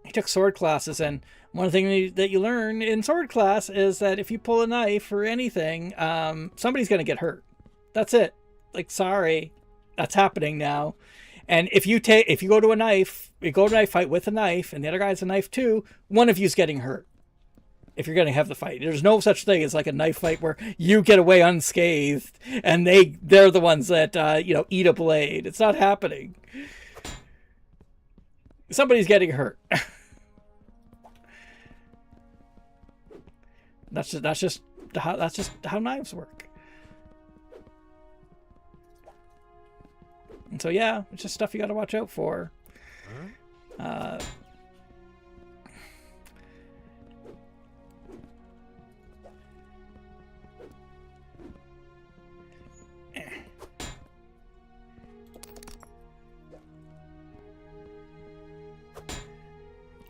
he took sword classes, and one thing that you learn in sword class is that if you pull a knife or anything, somebody's going to get hurt. That's it. Like, sorry, that's happening now. And if you go to a knife fight with a knife, and the other guy has a knife too, one of you's getting hurt. If you're going to have the fight, there's no such thing as like a knife fight where you get away unscathed and they're the ones that eat a blade. It's not happening. Somebody's getting hurt. That's just how knives work. And so yeah, it's just stuff you got to watch out for.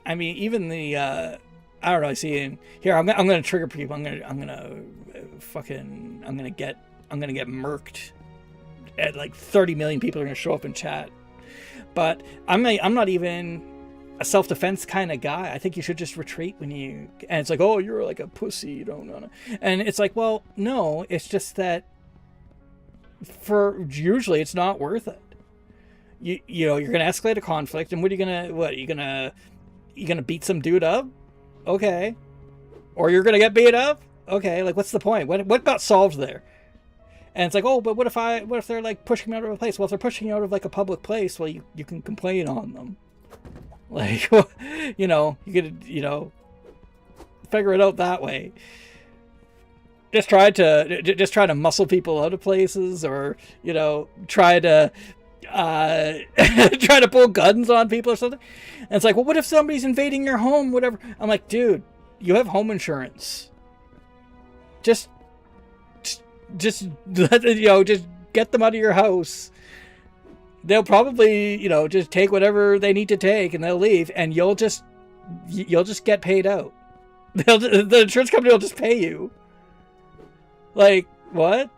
I mean, even the I don't know. I see in here. I'm gonna trigger people. I'm gonna get murked. At like 30 million people are gonna show up in chat. But I'm not even a self-defense kind of guy. I think you should just retreat when you. And it's like, oh, you're like a pussy. You don't know. And it's like, well, no. It's just that. Usually it's not worth it. You're gonna escalate a conflict, and what are you gonna beat some dude up? Okay. Or you're gonna get beat up? Okay, like what's the point? What got solved there? And it's like, oh, but what if they're like pushing me out of a place? Well, if they're pushing you out of like a public place, well, you can complain on them. Like, you could, figure it out that way. Just try to muscle people out of places, or try to try to pull guns on people or something. And it's like, well, what if somebody's invading your home, whatever? I'm like, dude, you have home insurance. Just just get them out of your house. They'll probably, just take whatever they need to take, and they'll leave, and you'll just get paid out. The insurance company will just pay you. Like, what?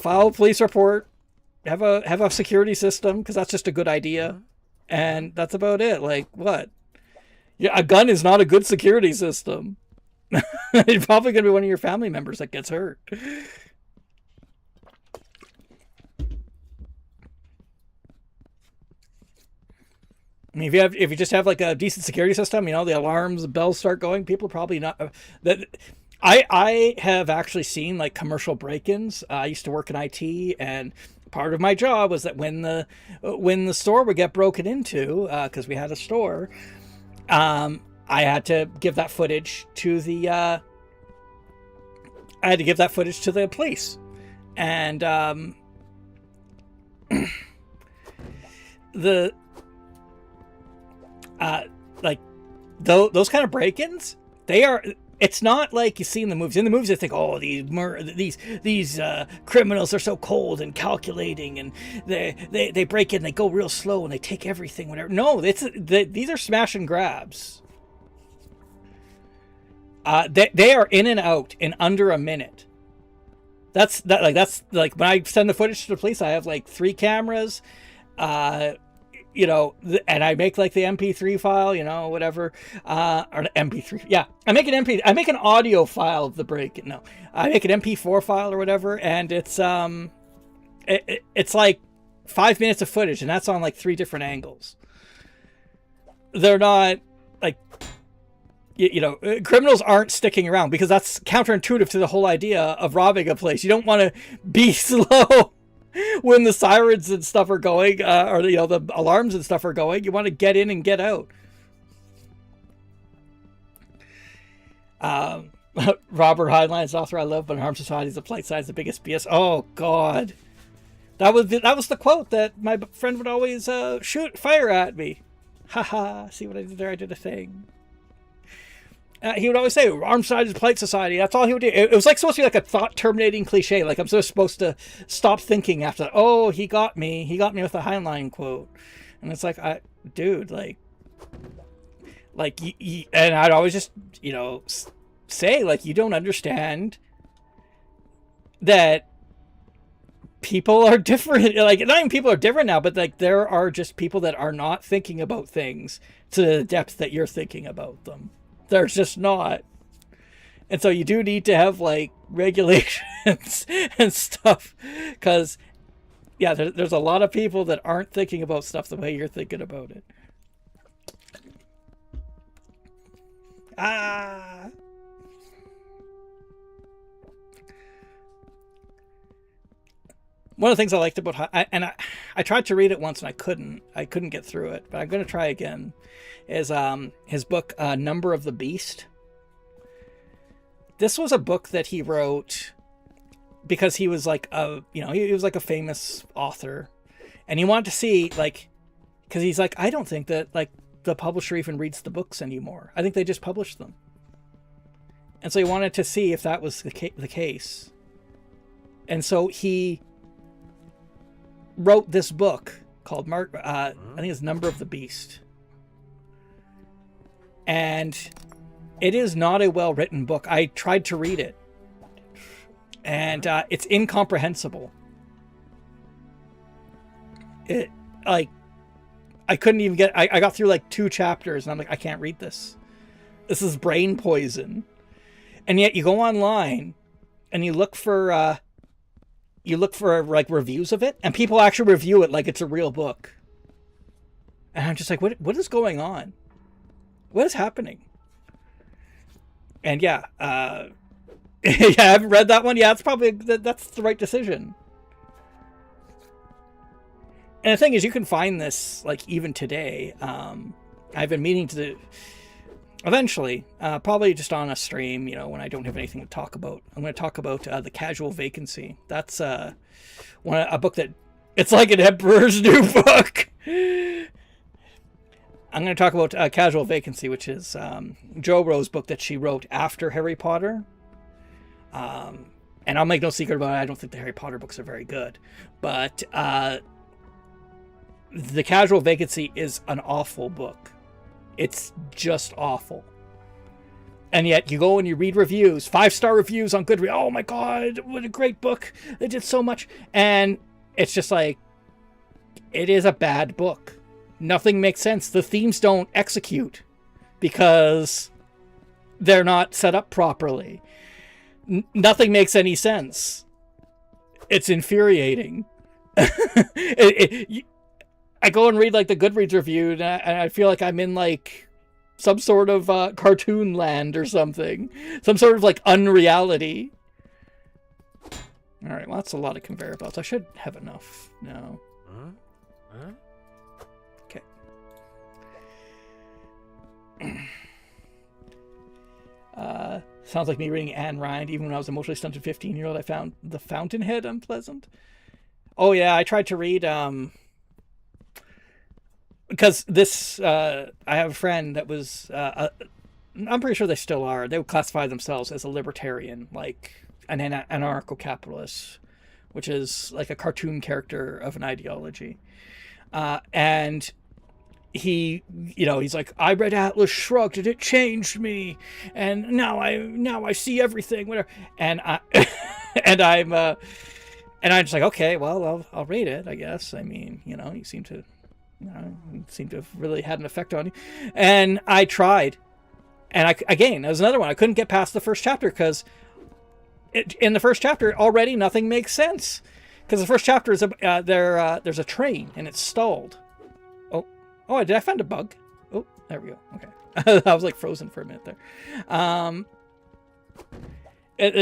File a police report, have a security system, because that's just a good idea, and that's about it. Like, what? Yeah, a gun is not a good security system. It's probably going to be one of your family members that gets hurt. I mean, if you just have like a decent security system, the alarms, the bells start going, people are probably not. I have actually seen like commercial break-ins. I used to work in IT, and part of my job was that when the store would get broken into, because we had a store, I had to give that footage to the police, and those kind of break-ins, it's not like you see in the movies. In the movies, I think, oh, these criminals are so cold and calculating, and they break in, they go real slow, and they take everything, whatever. No, these are smash and grabs. They are in and out in under a minute. That's like when I send the footage to the police, I have like 3 cameras, and I make like the MP3 file, whatever, or MP3. Yeah, I make an audio file of the break. No, I make an MP4 file or whatever, and it's like 5 minutes of footage, and that's on like 3 different angles. They're not like, criminals aren't sticking around, because that's counterintuitive to the whole idea of robbing a place. You don't want to be slow when the sirens and stuff are going, or the alarms and stuff are going. You want to get in and get out. Robert Heinlein's author I love, but Harm Society is the polite side is the biggest BS. Oh God, that was the quote that my friend would always fire at me. Haha! See what I did there? I did a thing. He would always say, armed society is a polite society. That's all he would do. It was like supposed to be like a thought-terminating cliche. Like I'm supposed to stop thinking after that. Oh, he got me. He got me with a Heinlein quote. And it's like, dude, and I'd always just, say, like, you don't understand that people are different. Like, not even people are different now, but like there are just people that are not thinking about things to the depth that you're thinking about them. There's just not. And so you do need to have like regulations and stuff, because yeah, there's a lot of people that aren't thinking about stuff the way you're thinking about it. Ah. One of the things I liked about I tried to read it once and I couldn't get through it, but I'm going to try again, is his book Number of the Beast. This was a book that he wrote because he was like he was like a famous author, and he wanted to see, like, because he's like, I don't think that like the publisher even reads the books anymore. I think they just publish them. And so he wanted to see if that was the case. And so he wrote this book called I think it's Number of the Beast. And it is not a well-written book. I tried to read it, and it's incomprehensible. It, like, I couldn't even get... I got through like 2 chapters, and I'm like, I can't read this. This is brain poison. And yet you go online, and you look for like reviews of it, and people actually review it like it's a real book. And I'm just like, what is going on? What is happening? And yeah, yeah, I haven't read that one. Yeah, it's probably that's the right decision. And the thing is, you can find this like even today. I've been meaning to eventually, probably just on a stream, when I don't have anything to talk about. I'm going to talk about The Casual Vacancy. That's a book that it's like an Emperor's New Book. I'm going to talk about Casual Vacancy, which is Jo Rowe's book that she wrote after Harry Potter. And I'll make no secret about it, I don't think the Harry Potter books are very good. But The Casual Vacancy is an awful book. It's just awful. And yet you go and you read reviews, 5-star reviews on Goodreads. Oh my God, what a great book. They did so much. And it's just like, it is a bad book. Nothing makes sense. The themes don't execute because they're not set up properly. Nothing makes any sense. It's infuriating. I go and read like the Goodreads review, and I feel like I'm in like some sort of cartoon land or something. Some sort of like unreality. All right, well, that's a lot of conveyor belts. I should have enough now. Okay. Sounds like me reading Anne Rind. Even when I was emotionally stunted 15-year-old, I found The Fountainhead unpleasant. Oh yeah, I tried to read because this I have a friend that was I'm pretty sure they still are. They would classify themselves as a libertarian, like an anarcho-capitalist, which is like a cartoon character of an ideology. And he, he's like, I read Atlas Shrugged and it changed me, and now I see everything, whatever. And I'm just like, okay, well, I'll read it, I guess. I mean, you seem to have really had an effect on you. And I tried, and again, that was another one. I couldn't get past the first chapter because in the first chapter already nothing makes sense. Because the first chapter is there's a train and it's stalled. Oh, did I find a bug? Oh, there we go. Okay. I was like frozen for a minute there.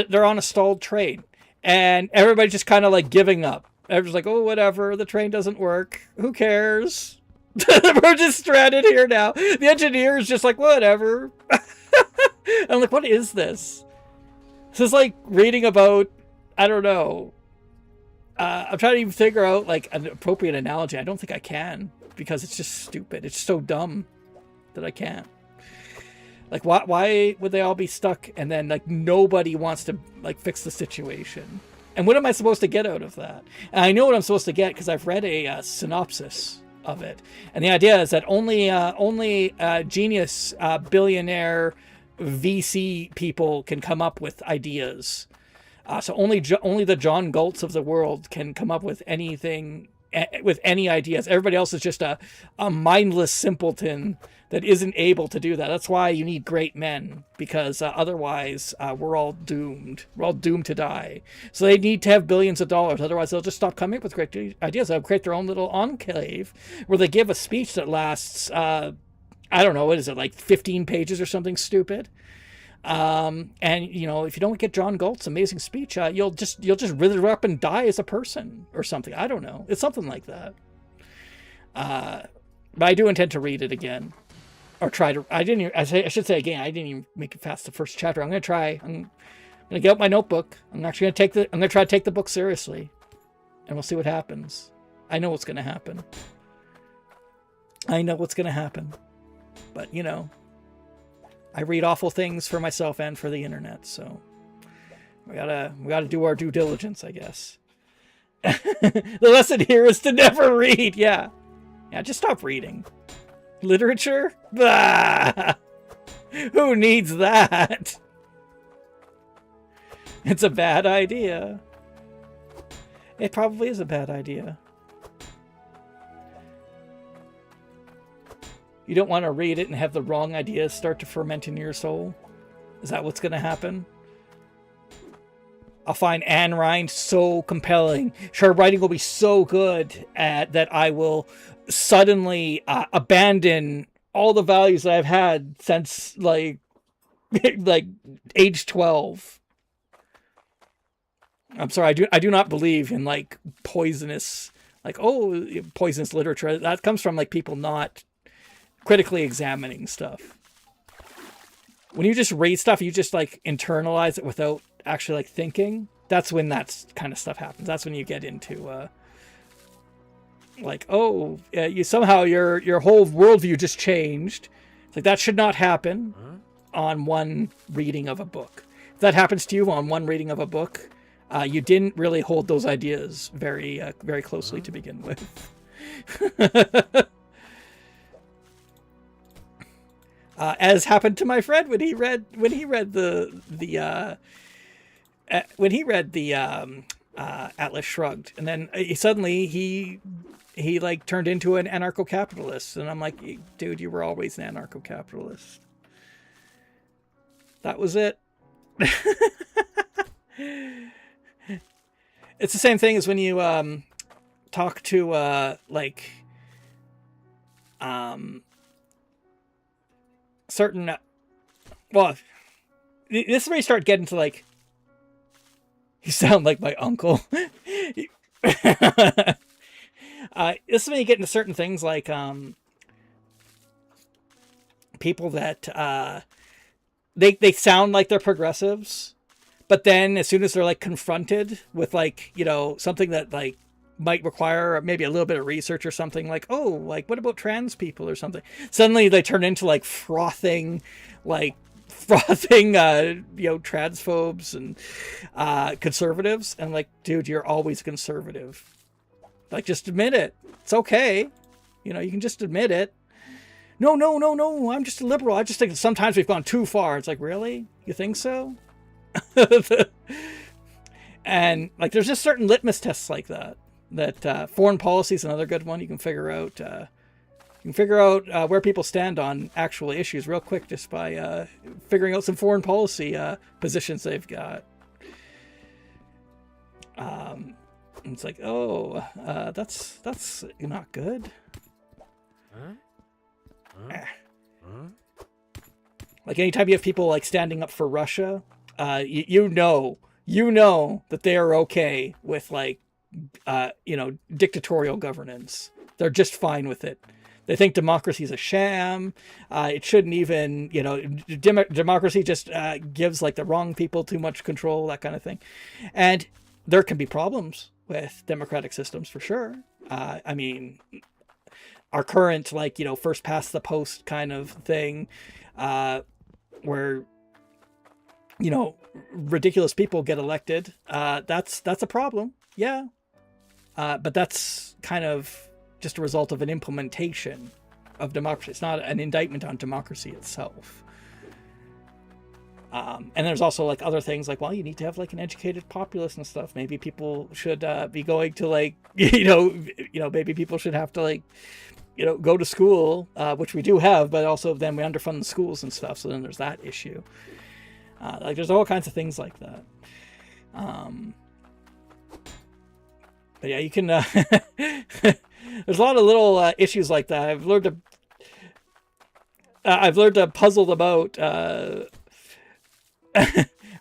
They're on a stalled train, and everybody's just kind of like giving up. Everyone's like, oh, whatever, the train doesn't work. Who cares? We're just stranded here now. The engineer is just like, whatever. I'm like, what is this? This is like reading about, I don't know. I'm trying to even figure out like an appropriate analogy. I don't think I can, because it's just stupid. It's so dumb that I can't. Like, why would they all be stuck and then like nobody wants to like fix the situation? And what am I supposed to get out of that? And I know what I'm supposed to get because I've read a synopsis of it. And the idea is that only genius billionaire VC people can come up with ideas. So only the John Galts of the world can come up with anything, with any ideas. Everybody else is just a mindless simpleton that isn't able to do that. That's why you need great men, because otherwise we're all doomed. We're all doomed to die. So they need to have billions of dollars. Otherwise they'll just stop coming up with great ideas. They'll create their own little enclave where they give a speech that lasts, I don't know, what is it, like 15 pages or something stupid. And if you don't get John Galt's amazing speech, you'll just wither up and die as a person or something. I don't know. It's something like that. But I do intend to read it again, or try to. I should say again. I didn't even make it past the first chapter. I'm gonna try. I'm gonna get out my notebook. I'm actually gonna try to take the book seriously, and we'll see what happens. I know what's gonna happen. But I read awful things for myself and for the internet, so we gotta do our due diligence, I guess. The lesson here is to never read. Yeah, just stop reading literature. Bah! Who needs that? It's a bad idea. It probably is a bad idea. You don't want to read it and have the wrong ideas start to ferment in your soul? Is that what's going to happen? I'll find Ayn Rand so compelling. Her writing will be so good that I will suddenly abandon all the values that I've had since like age 12. I'm sorry, I do not believe in like poisonous literature. That comes from like people not critically examining stuff. When you just read stuff, you just like internalize it without actually like thinking. That's when that kind of stuff happens. That's when you get into you somehow your whole worldview just changed. It's like that should not happen on one reading of a book. If that happens to you on one reading of a book, you didn't really hold those ideas very very closely to begin with. As happened to my friend when he read the Atlas Shrugged, and then he like turned into an anarcho-capitalist, and I'm like, dude, you were always an anarcho-capitalist. That was it. It's the same thing as when you talk to certain, well, this is where you start getting to like, you sound like my uncle. This is when you get into certain things like people that they sound like they're progressives, but then as soon as they're like confronted with like something that like might require maybe a little bit of research or something, like, oh, like what about trans people or something, suddenly they turn into like frothing transphobes and conservatives, and like, dude, you're always conservative. Like, just admit it. It's okay. You can just admit it. No, I'm just a liberal. I just think that sometimes we've gone too far. It's like, really? You think so? And like, there's just certain litmus tests like that foreign policy is another good one. You can figure out where people stand on actual issues real quick just by figuring out some foreign policy positions they've got. It's like, oh, that's not good. Like, anytime you have people like standing up for Russia, you know that they are okay with like dictatorial governance. They're just fine with it. They think democracy is a sham. It shouldn't even, democracy just gives like the wrong people too much control, that kind of thing. And there can be problems with democratic systems for sure. I mean, our current like, first past the post kind of thing, where, ridiculous people get elected. That's a problem. Yeah. But that's kind of just a result of an implementation of democracy. It's not an indictment on democracy itself. And there's also like other things like, well, you need to have like an educated populace and stuff. Maybe people should be going to like, maybe people should have to like, go to school, which we do have, but also then we underfund the schools and stuff. So then there's that issue. Like there's all kinds of things like that. But yeah, you can, there's a lot of little issues like that. I've learned to puzzle them out,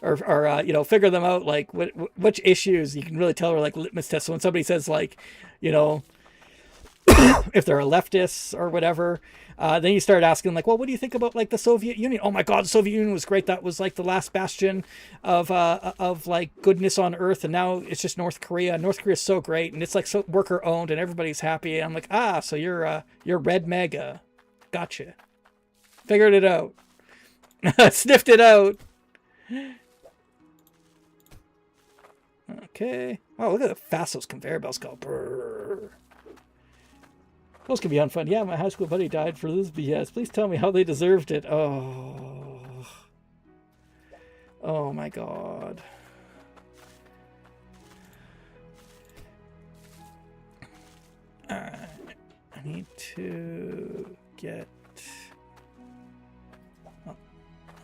or figure them out, like which issues you can really tell are like litmus tests. So when somebody says like, if they're a leftist or whatever, then you start asking like, well, what do you think about like the Soviet Union? Oh my God, the Soviet Union was great. That was like the last bastion of like goodness on earth. And now it's just North Korea. North Korea is so great. And it's like so worker owned and everybody's happy. And I'm like, so you're red mega. Gotcha. Figured it out. Sniffed it out. Okay. Oh, look at how fast those conveyor belts go. Brrr. Those can be unfun. Yeah, my high school buddy died for this BS. Please tell me how they deserved it. Oh. Oh my God. Alright. I need to get...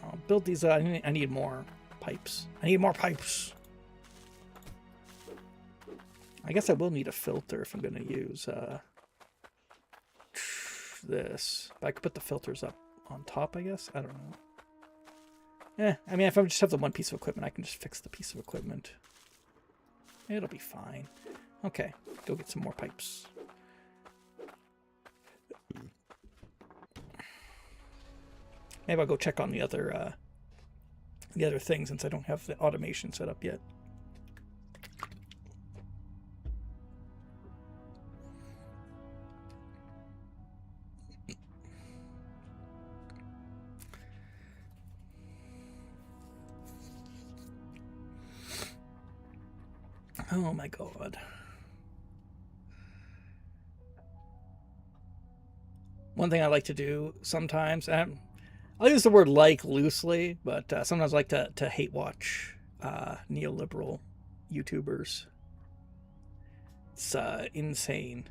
I'll build these. I need more pipes. I need more pipes. I guess I will need a filter if I'm going to use this. But I could put the filters up on top, I guess. I don't know. I mean, if I just have the one piece of equipment, I can just fix the piece of equipment. It'll be fine. Okay, go get some more pipes. Maybe I'll go check on the other things since I don't have the automation set up yet. Oh my God. One thing I like to do sometimes, and I'll use the word like loosely, but sometimes I like to hate watch neoliberal YouTubers. It's insane.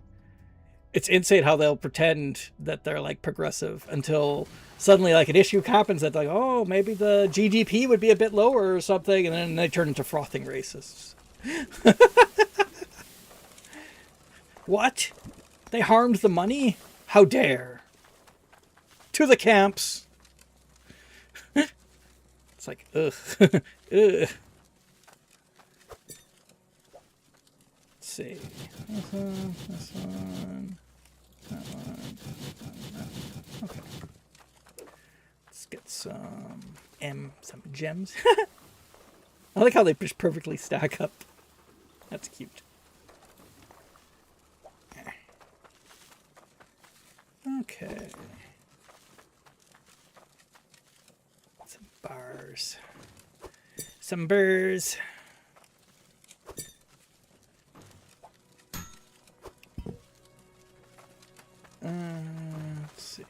It's insane how they'll pretend that they're like progressive until suddenly like an issue happens that like, oh, maybe the GDP would be a bit lower or something, and then they turn into frothing racists. What? They harmed the money? How dare? To the camps. It's like, ugh. Ugh. Let's see. This one. That one. Okay. Let's get some gems. I like how they just perfectly stack up. That's cute. Okay. Some bars. Some burrs. Let's see.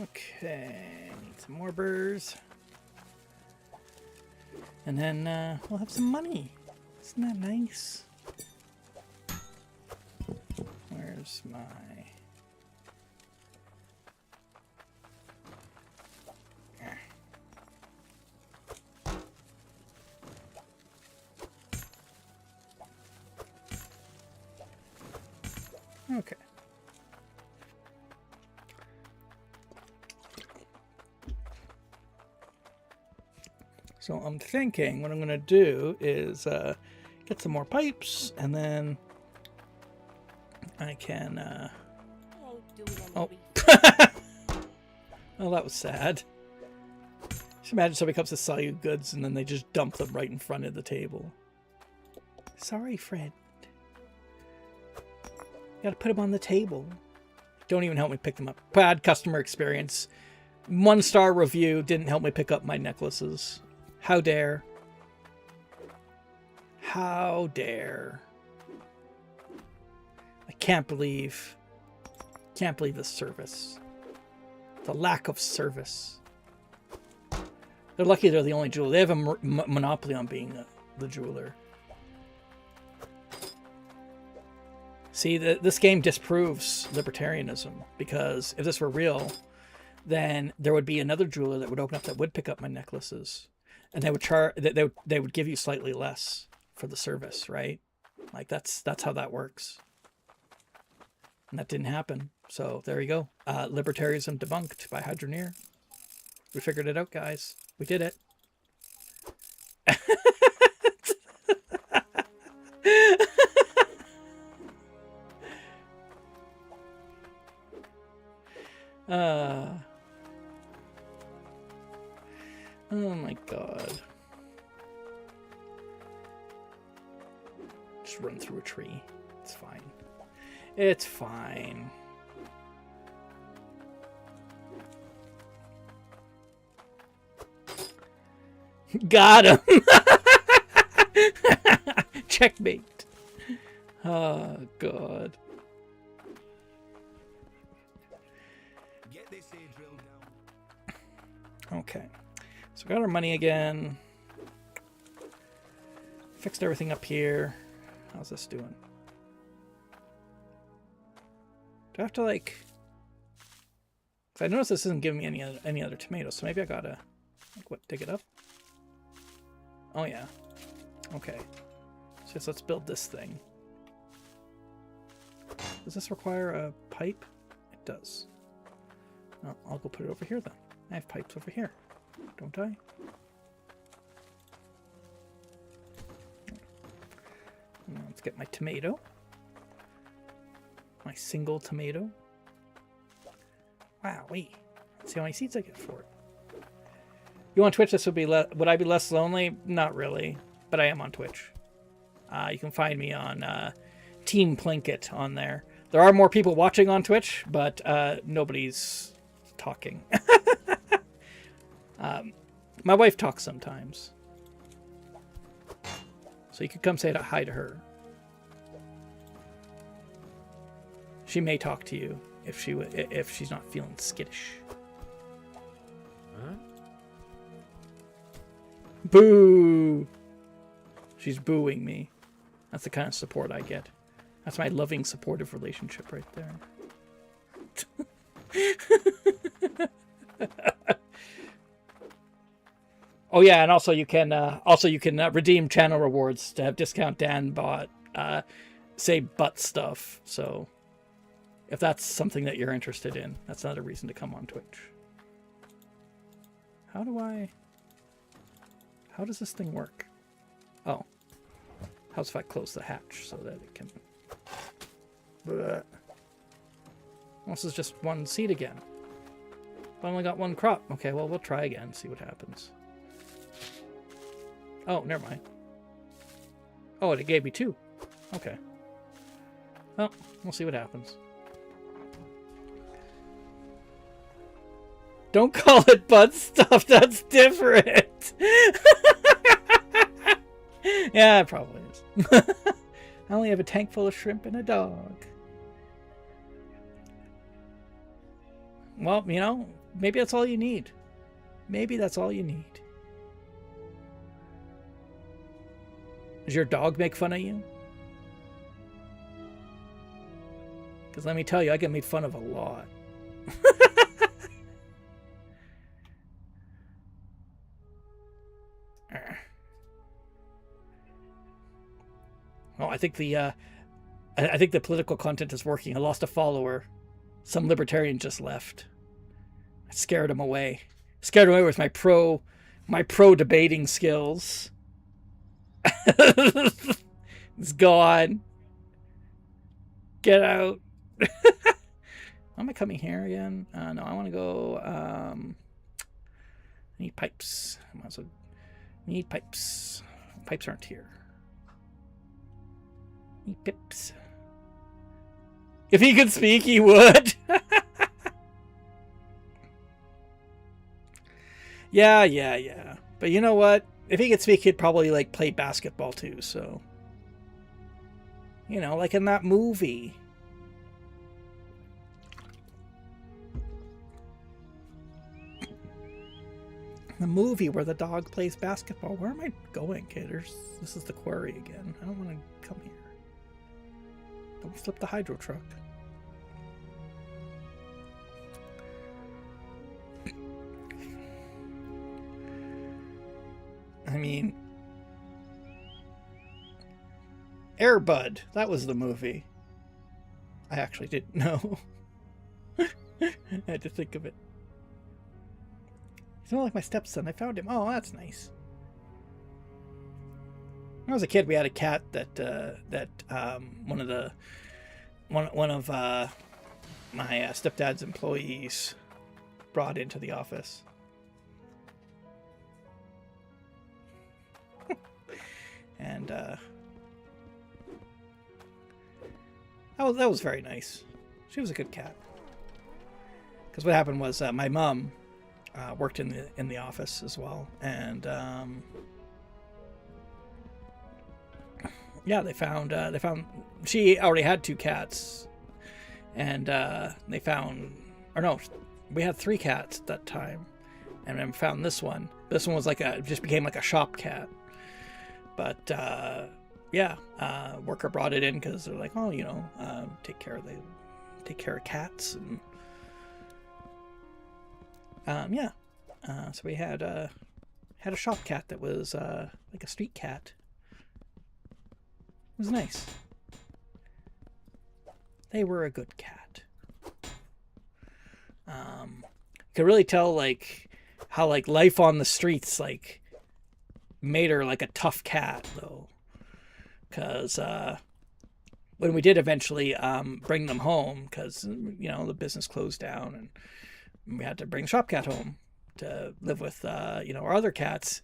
Okay, need some more burrs. And then we'll have some money. Isn't that nice? Where's my... Okay. So I'm thinking what I'm going to do is get some more pipes, and then I can... Oh. Oh, that was sad. Just imagine somebody comes to sell you goods and then they just dump them right in front of the table. Sorry, friend. Gotta put them on the table. Don't even help me pick them up. Bad customer experience. 1-star review. Didn't help me pick up my necklaces. How dare. How dare. I can't believe the service. The lack of service. They're lucky they're the only jeweler. They have a monopoly on being the jeweler. See, this game disproves libertarianism, because if this were real, then there would be another jeweler that would open up that would pick up my necklaces, and they would they would give you slightly less for the service, right? Like that's how that works. And that didn't happen. So there you go. Libertarianism debunked by Hydroneer. We figured it out, guys. We did it. Oh my god. Just run through a tree. It's fine. It's fine. Got him! Checkmate. Oh god. Get this here drilled down. Okay. So we got our money again. Fixed everything up here. How's this doing? Do I have to like... Cause I noticed this isn't giving me any other tomatoes, so maybe I gotta like what, dig it up? Oh yeah. Okay. So let's build this thing. Does this require a pipe? It does. Well, I'll go put it over here then. I have pipes over here, don't I? Now let's get my tomato. My single tomato. Wow, wait. Let's see how many seeds I get for it. You on Twitch? This would be would I be less lonely? Not really, but I am on Twitch. You can find me on Team Plinkett on there. There are more people watching on Twitch, but nobody's talking. My wife talks sometimes, so you could come say hi to her. She may talk to you if she's not feeling skittish. Huh? Boo! She's booing me. That's the kind of support I get. That's my loving, supportive relationship right there. Oh yeah, and also you can redeem channel rewards to have discount Dan bought say butt stuff. So if that's something that you're interested in, that's another reason to come on Twitch. How does this thing work? Oh. How's if I close the hatch so that it can... Blech. This is just one seed again. I only got one crop. Okay, well, we'll try again, see what happens. Oh, never mind. Oh, it gave me 2. Okay. Well, we'll see what happens. Don't call it butt stuff, that's different! Yeah, it probably is. I only have a tank full of shrimp and a dog. Well, you know, maybe that's all you need. Maybe that's all you need. Does your dog make fun of you? Because let me tell you, I get made fun of a lot. Oh, I think the political content is working. I lost a follower. Some libertarian just left. I scared him away. Scared him away with my pro debating skills. It's gone. Get out. Am I coming here again? No, I want to go. I need pipes. I might as well need pipes. Pipes aren't here. Need pips. If he could speak, he would. Yeah. But you know what? If he could speak, he'd probably like play basketball too. So, you know, like in that movie. The movie where the dog plays basketball. Where am I going, kidders? This is the quarry again. I don't want to come here. Don't slip the hydro truck. I mean, Air Bud. That was the movie. I actually didn't know. I had to think of it. He's not like my stepson. I found him. Oh, that's nice. When I was a kid, we had a cat that one of my stepdad's employees brought into the office. And that was very nice. She was a good cat. Because what happened was my mom worked in the office as well, and yeah, they found she already had 2 cats, and they found, or no, we had 3 cats at that time, and then found this one. This one was just became like a shop cat, but yeah, worker brought it in because they're like, oh, you know, take care of cats, and yeah, so we had a shop cat that was like a street cat. It was nice. They were a good cat. Could really tell like how like life on the streets like made her like a tough cat though, because when we did eventually bring them home, because you know the business closed down and we had to bring shop cat home to live with you know, our other cats.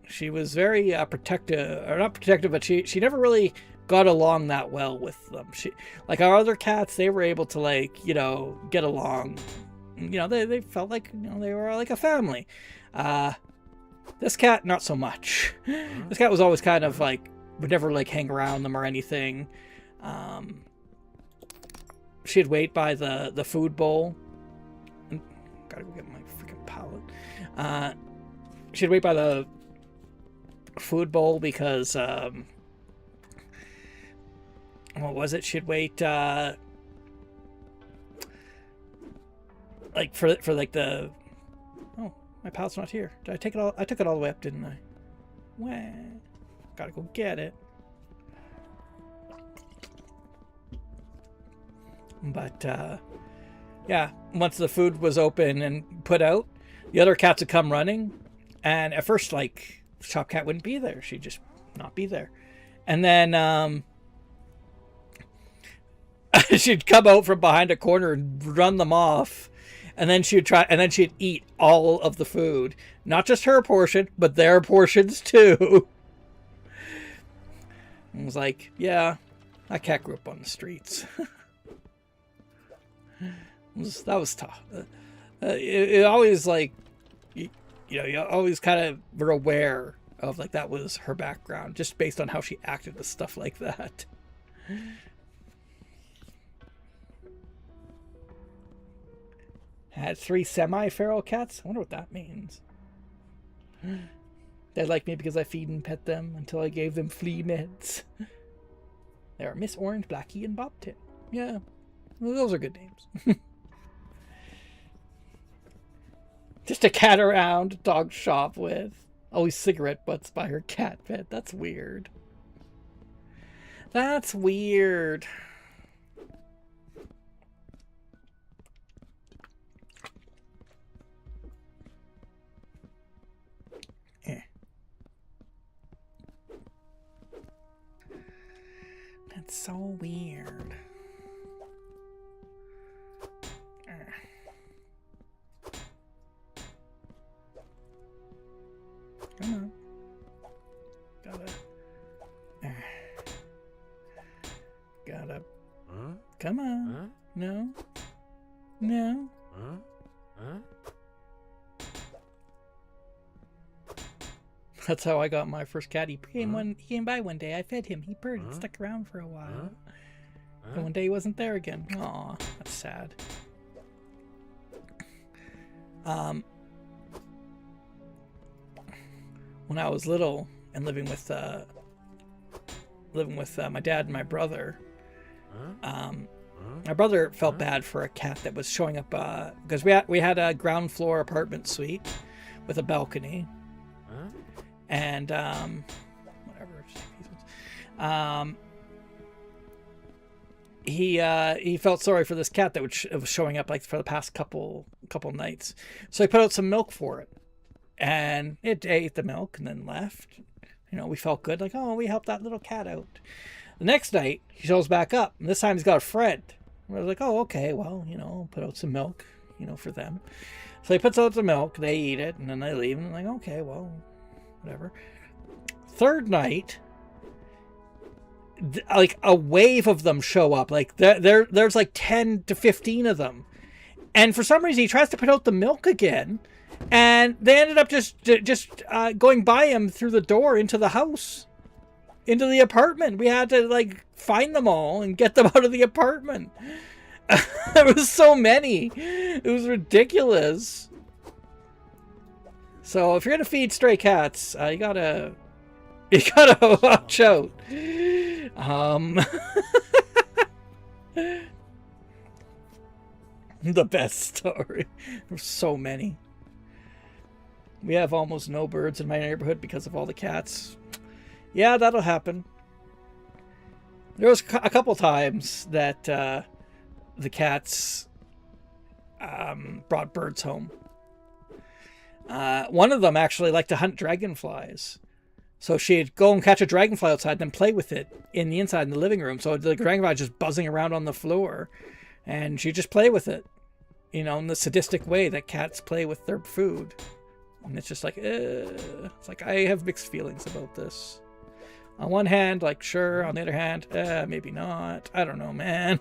She was very protective, or not protective, but she never really got along that well with them. She, like our other cats, they were able to like, you know, get along. You know, they felt like, you know, they were like a family. This cat, not so much. This cat was always kind of like, would never like hang around them or anything. She'd wait by the food bowl. Gotta go get my freaking pallet. She'd wait by the food bowl because what was it? She'd wait like for like the, oh, my pallet's not here. Did I take it all? I took it all the way up, didn't I? Well, gotta go get it. But yeah, once the food was open and put out, the other cats would come running, and at first like shop cat wouldn't be there. She'd just not be there. And then she'd come out from behind a corner and run them off. And then she'd eat all of the food. Not just her portion, but their portions too. I was like, yeah, that cat grew up on the streets. That was tough. It always like, you know, you always kind of were aware of like that was her background just based on how she acted with stuff like that. Had 3 semi-feral cats. I wonder what that means. They like me because I feed and pet them until I gave them flea meds. They are Miss Orange, Blackie, and Bobtail. Yeah, well, those are good names. Just a cat around, dog shop with. Always cigarette butts by her cat bed. That's weird. That's weird. That's so weird. Come on. No. No. That's how I got my first cat. He came by one day. I fed him. He purred and stuck around for a while. And one day he wasn't there again. Aw, that's sad. When I was little and living with my dad and my brother, my brother felt bad for a cat that was showing up because we had a ground floor apartment suite with a balcony, and whatever. He felt sorry for this cat that was showing up like for the past couple nights, so he put out some milk for it, and it ate the milk and then left. You know, we felt good, like, oh, we helped that little cat out. The next night, he shows back up, and this time he's got a friend. I was like, oh, okay, well, you know, put out some milk, you know, for them. So he puts out the milk, they eat it, and then they leave, and I'm like, okay, well, whatever. Third night, like a wave of them show up. Like there's like 10 to 15 of them, and for some reason he tries to put out the milk again, and they ended up just going by him through the door into the house, into the apartment. We had to like find them all and get them out of the apartment. There was so many, it was ridiculous. So if you're gonna feed stray cats, you gotta watch out. The best story. There's so many. We have almost no birds in my neighborhood because of all the cats. Yeah, that'll happen. There was a couple times that the cats brought birds home. One of them actually liked to hunt dragonflies. So she'd go and catch a dragonfly outside and then play with it in the inside in the living room. So the dragonfly just buzzing around on the floor, and she'd just play with it, you know, in the sadistic way that cats play with their food. And it's just like, it's like, I have mixed feelings about this. On one hand, like, sure. On the other hand, maybe not. I don't know, man.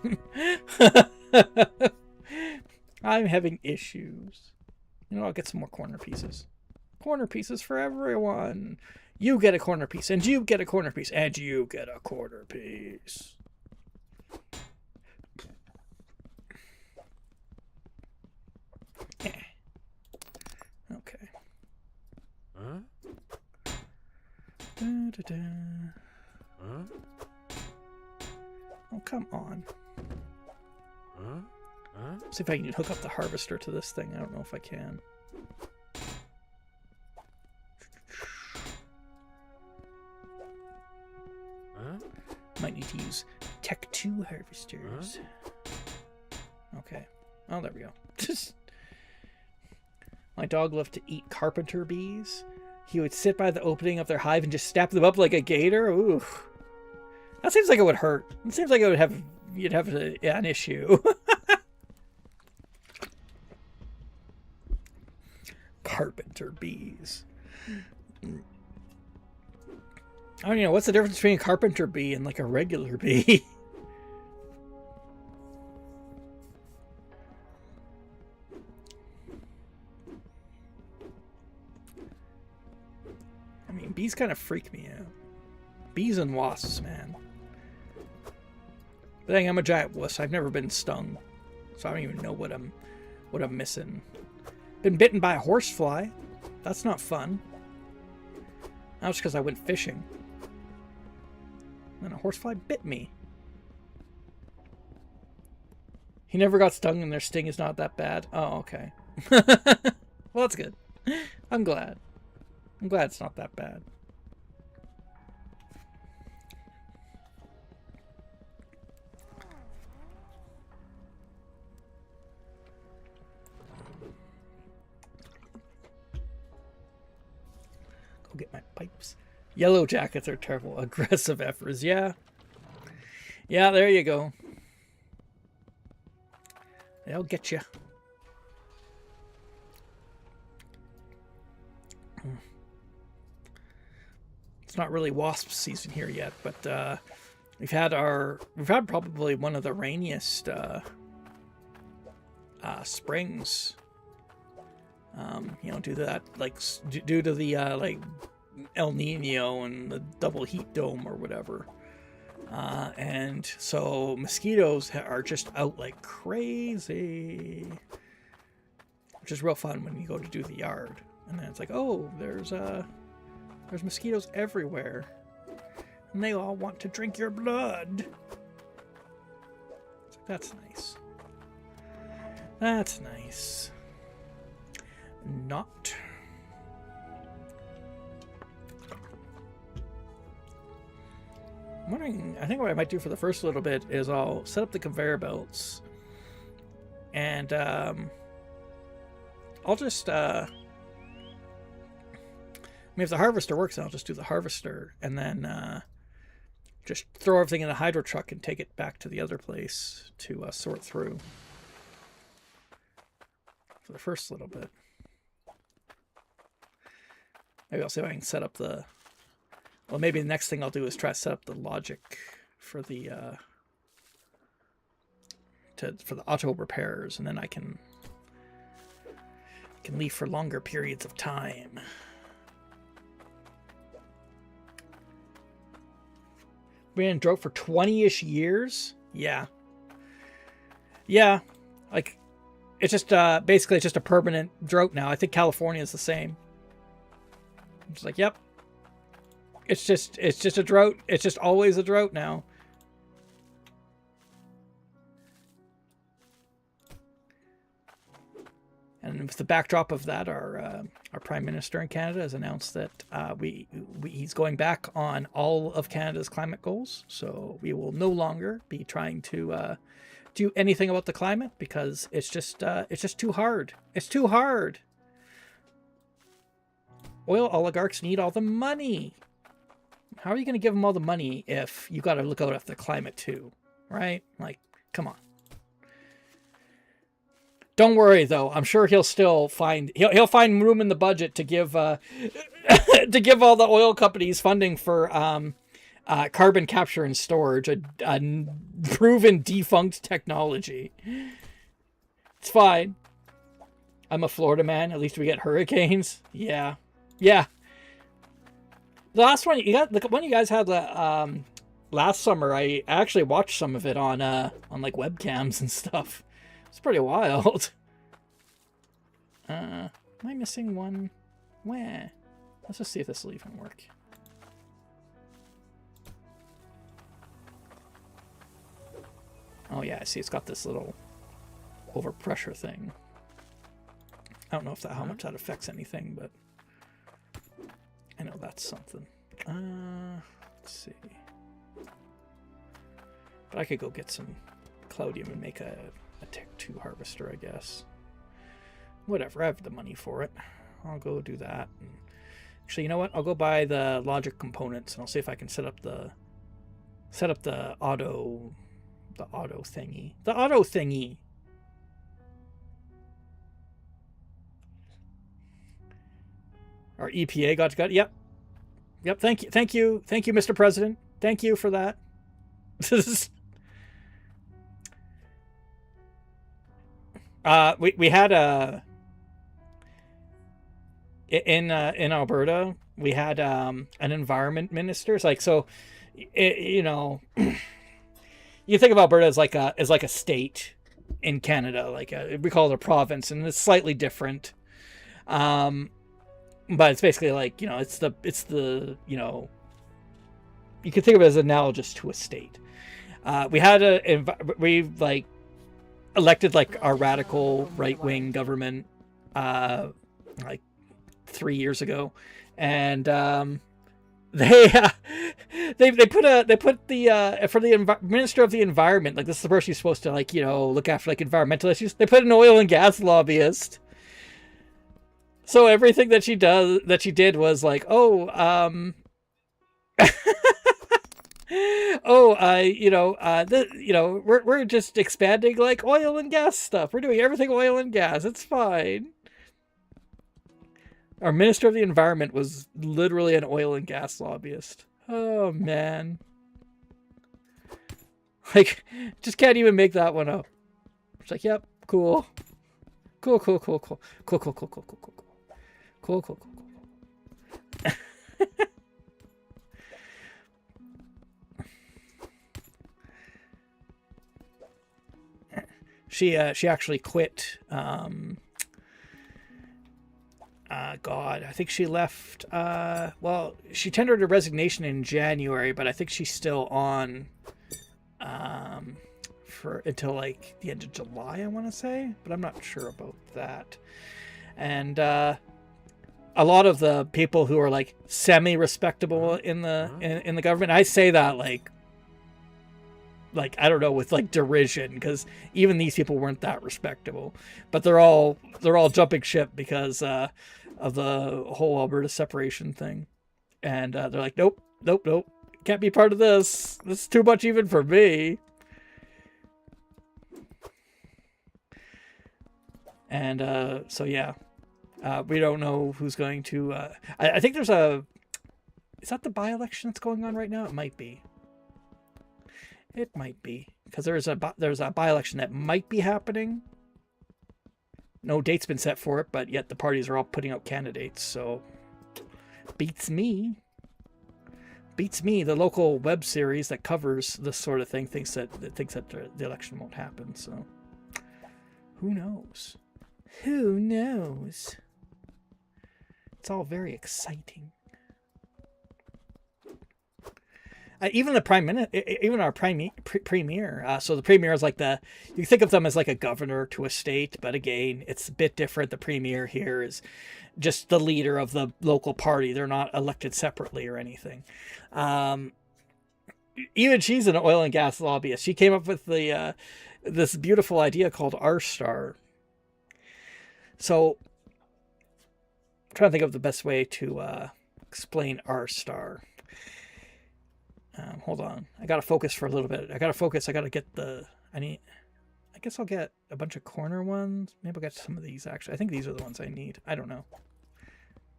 I'm having issues. You know, I'll get some more corner pieces. Corner pieces for everyone. You get a corner piece, and you get a corner piece, and you get a quarter piece. Okay. Da, da, da. Oh, come on. See if I can hook up the harvester to this thing. I don't know if I can. Might need to use Tech 2 harvesters. Okay. Oh, there we go. My dog loved to eat carpenter bees. He would sit by the opening of their hive and just snap them up like a gator. Ooh. That seems like it would hurt. It seems like you'd have an issue. Carpenter bees. I don't know, what's the difference between a carpenter bee and like a regular bee? I mean, bees kind of freak me out. Bees and wasps, man. But dang, I'm a giant wuss. I've never been stung, so I don't even know what I'm missing. Been bitten by a horsefly. That's not fun. That was because I went fishing. And a horsefly bit me. He never got stung and their sting is not that bad. Oh, okay. Well, that's good. I'm glad. I'm glad it's not that bad. Go get my pipes. Yellow jackets are terrible. Aggressive efforts. Yeah. Yeah, there you go. They'll get you. It's not really wasp season here yet, but we've had probably one of the rainiest springs. You know, due to that, like due to the like El Nino and the double heat dome or whatever. And so mosquitoes are just out like crazy, which is real fun when you go to do the yard. And then it's like, oh, there's mosquitoes everywhere, and they all want to drink your blood. It's like, that's nice. That's nice. Not. I'm wondering, I think what I might do for the first little bit is I'll set up the conveyor belts, and I'll just I mean, if the harvester works, I'll just do the harvester, and then just throw everything in the hydro truck and take it back to the other place to sort through for the first little bit. Maybe I'll see if I can set up the... Well, maybe the next thing I'll do is try to set up the logic for the for the auto repairs, and then I can leave for longer periods of time. Been in drought for 20-ish years? Yeah. Yeah. Like, it's just, basically it's just a permanent drought now. I think California is the same. It's like, yep. It's just a drought. It's just always a drought now. And with the backdrop of that, our Prime Minister in Canada has announced that he's going back on all of Canada's climate goals. So we will no longer be trying to do anything about the climate, because it's just too hard. It's too hard. Oil oligarchs need all the money. How are you going to give them all the money if you got to look out after the climate too, right? Like, come on. Don't worry though. I'm sure he'll still find he'll find room in the budget to give to give all the oil companies funding for carbon capture and storage, a proven defunct technology. It's fine. I'm a Florida man. At least we get hurricanes. Yeah, yeah. The last one you got, the one you guys had last summer, I actually watched some of it on like webcams and stuff. It's pretty wild. Am I missing one? Where? Let's just see if this will even work. Oh yeah, I see it's got this little overpressure thing. I don't know if how much that affects anything, but I know that's something. Let's see. But I could go get some Cloudium and make a Tech 2 harvester, I guess. Whatever, I have the money for it. I'll go do that. And actually, you know what? I'll go buy the logic components, and I'll see if I can set up the auto thingy. The auto thingy. Our EPA got. Yep. Thank you, Mr. President. Thank you for that. We had in Alberta, we had an environment minister. It's like, so you know, you think of Alberta as like a state in Canada, like we call it a province, and it's slightly different. But it's basically like, you know, it's the you know, you can think of it as analogous to a state. We like elected like our radical right-wing government like 3 years ago, and they put the for the Minister of the Environment, like this is the person who's supposed to, like, you know, look after like environmental issues. They put an oil and gas lobbyist. So everything that she did was like, we're just expanding like oil and gas stuff. We're doing everything oil and gas. It's fine. Our Minister of the Environment was literally an oil and gas lobbyist. Oh man. Like, just can't even make that one up. It's like, yep, cool. Cool, cool, cool, cool. Cool, cool, cool, cool, cool, cool, cool. Cool, cool, cool, cool. She actually quit. God, I think she left. Well, she tendered her resignation in January, but I think she's still on for until like the end of July, I want to say, but I'm not sure about that. And a lot of the people who are like semi-respectable in the in the government, I say that like I don't know, with like derision, because even these people weren't that respectable, but they're all jumping ship because of the whole Alberta separation thing, and they're like, nope, can't be part of this. This is too much even for me. And so yeah, we don't know who's going to. I think there's a. Is that the by-election that's going on right now? It might be. It might be, because there's a by-election that might be happening. No date's been set for it, but yet the parties are all putting out candidates, so beats me. The local web series that covers this sort of thing thinks that the election won't happen. So who knows? Who knows? It's all very exciting. Even the our premier. So the premier is like you think of them as like a governor to a state, but again, it's a bit different. The premier here is just the leader of the local party. They're not elected separately or anything. Even she's an oil and gas lobbyist. She came up with this beautiful idea called R-Star. So I'm trying to think of the best way to explain R-Star. Hold on. I gotta focus for a little bit. I gotta get I guess I'll get a bunch of corner ones. Maybe I'll get some of these, actually. I think these are the ones I need. I don't know.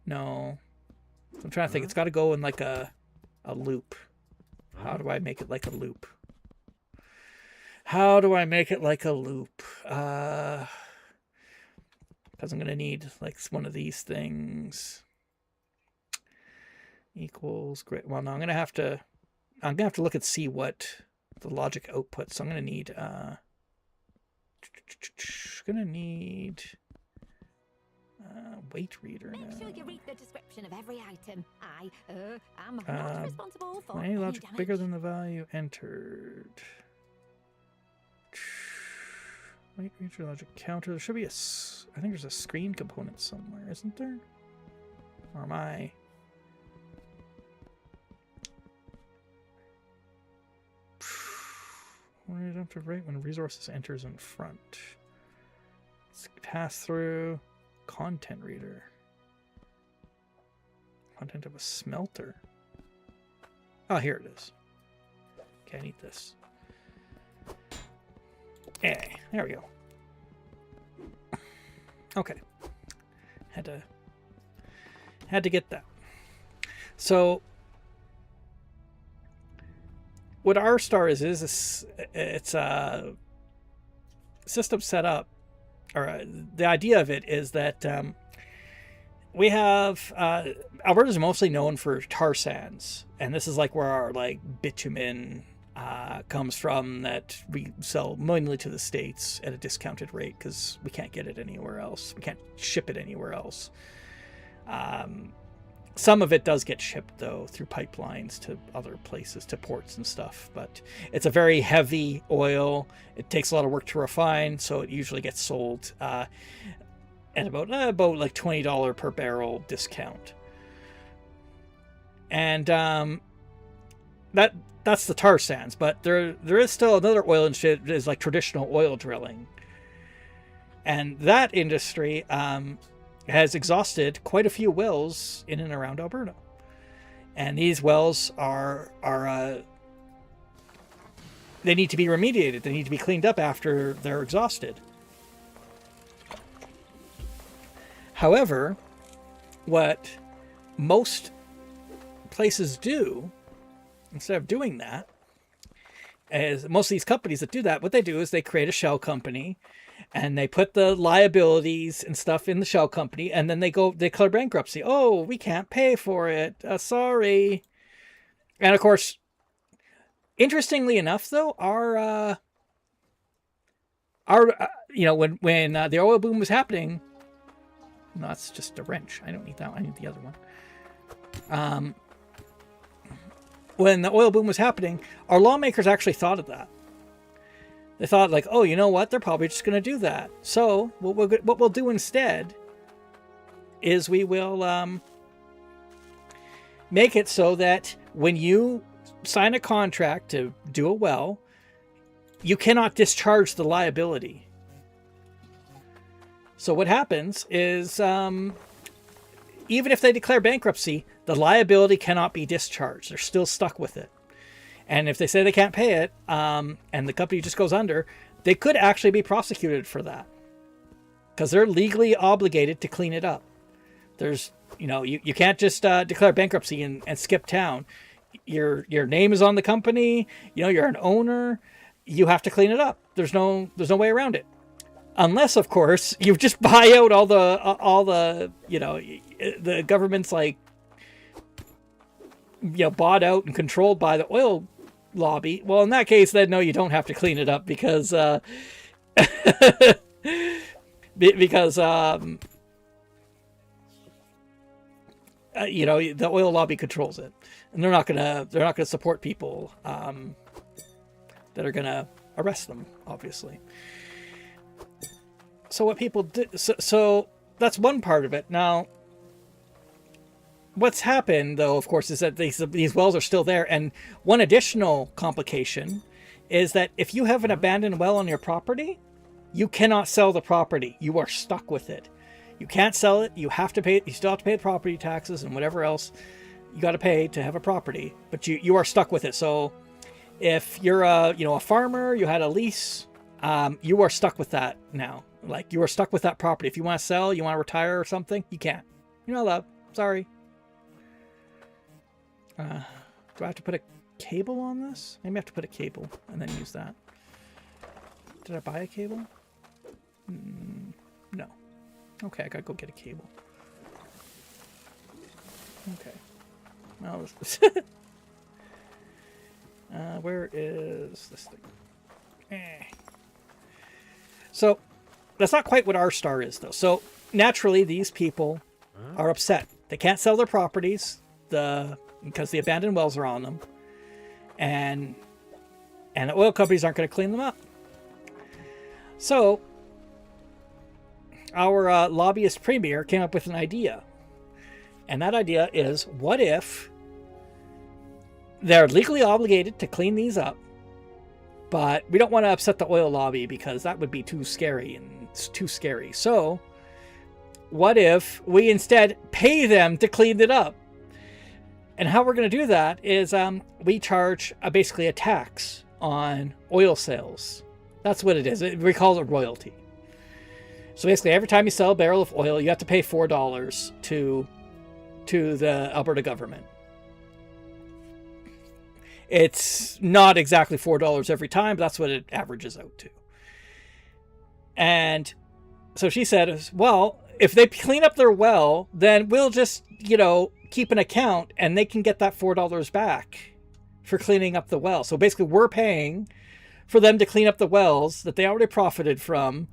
No. I'm trying to think. It's gotta go in like a loop. How do I make it like a loop? Because I'm gonna need like one of these things. Equals great. Well, no, I'm gonna have to look and see what the logic output. So I'm gonna need weight reader. Make sure you read the description of every item. I am not responsible for any logic damage. bigger than the value entered. Weight reader logic counter. There should be I think there's a screen component somewhere, isn't there? Or am I? Right up to right when resources enters in front. Pass through content reader. Content of a smelter. Oh, here it is. Okay, I need this. Hey, there we go. Okay. Had to get that. So what R-Star is it's a system set up, or the idea of it is that we have Alberta's mostly known for tar sands, and this is like where our like bitumen comes from that we sell mainly to the States at a discounted rate because we can't get it anywhere else. We can't ship it anywhere else. Some of it does get shipped, though, through pipelines to other places, to ports and stuff. But it's a very heavy oil. It takes a lot of work to refine, so it usually gets sold at about like $20 per barrel discount. And that's the tar sands. But there is still another oil industry that is like traditional oil drilling. And that industry has exhausted quite a few wells in and around Alberta. And these wells are they need to be remediated. They need to be cleaned up after they're exhausted. However, what most places do, instead of doing that, as most of these companies that do that, what they do is they create a shell company, and they put the liabilities and stuff in the shell company, and then they declare bankruptcy. Oh, we can't pay for it. Sorry. And of course, interestingly enough, though, our when the oil boom was happening, no, that's just a wrench. I don't need that one. I need the other one. When the oil boom was happening, our lawmakers actually thought of that. They thought like, oh, you know what? They're probably just going to do that. So what we'll do instead is we will make it so that when you sign a contract to do a well, you cannot discharge the liability. So what happens is, even if they declare bankruptcy, the liability cannot be discharged. They're still stuck with it. And if they say they can't pay it, and the company just goes under, they could actually be prosecuted for that, because they're legally obligated to clean it up. There's, you can't just declare bankruptcy and skip town. Your name is on the company. You're an owner. You have to clean it up. There's no way around it. Unless, of course, you just buy out all the the government's like, bought out and controlled by the oil lobby. Well, in that case, then no, you don't have to clean it up because the oil lobby controls it, and they're not gonna support people that are gonna arrest them, obviously. So what people do, so that's one part of it. Now, what's happened, though, of course, is that these wells are still there. And one additional complication is that if you have an abandoned well on your property, you cannot sell the property. You are stuck with it. You can't sell it. You have to pay. You still have to pay the property taxes and whatever else you got to pay to have a property. But you are stuck with it. So if you're a farmer, you had a lease, you are stuck with that now. Like, you are stuck with that property. If you want to sell, you want to retire or something, you can't. You're not allowed. Sorry. Do I have to put a cable on this? Maybe I have to put a cable and then use that. Did I buy a cable? No. Okay, I gotta go get a cable. Okay. Well, where is this thing? So, that's not quite what our star is, though. So, naturally, these people are upset. They can't sell their properties because the abandoned wells are on them. And the oil companies aren't going to clean them up. So, our lobbyist premier came up with an idea. And that idea is, what if they're legally obligated to clean these up, but we don't want to upset the oil lobby because that would be too scary, and it's too scary. So what if we instead pay them to clean it up? And how we're going to do that is we charge basically a tax on oil sales. That's what it is. We call it royalty. So basically, every time you sell a barrel of oil, you have to pay $4 to the Alberta government. It's not exactly $4 every time, but that's what it averages out to. And so she said, well, if they clean up their well, then we'll just, keep an account and they can get that $4 back for cleaning up the well. So basically, we're paying for them to clean up the wells that they already profited from,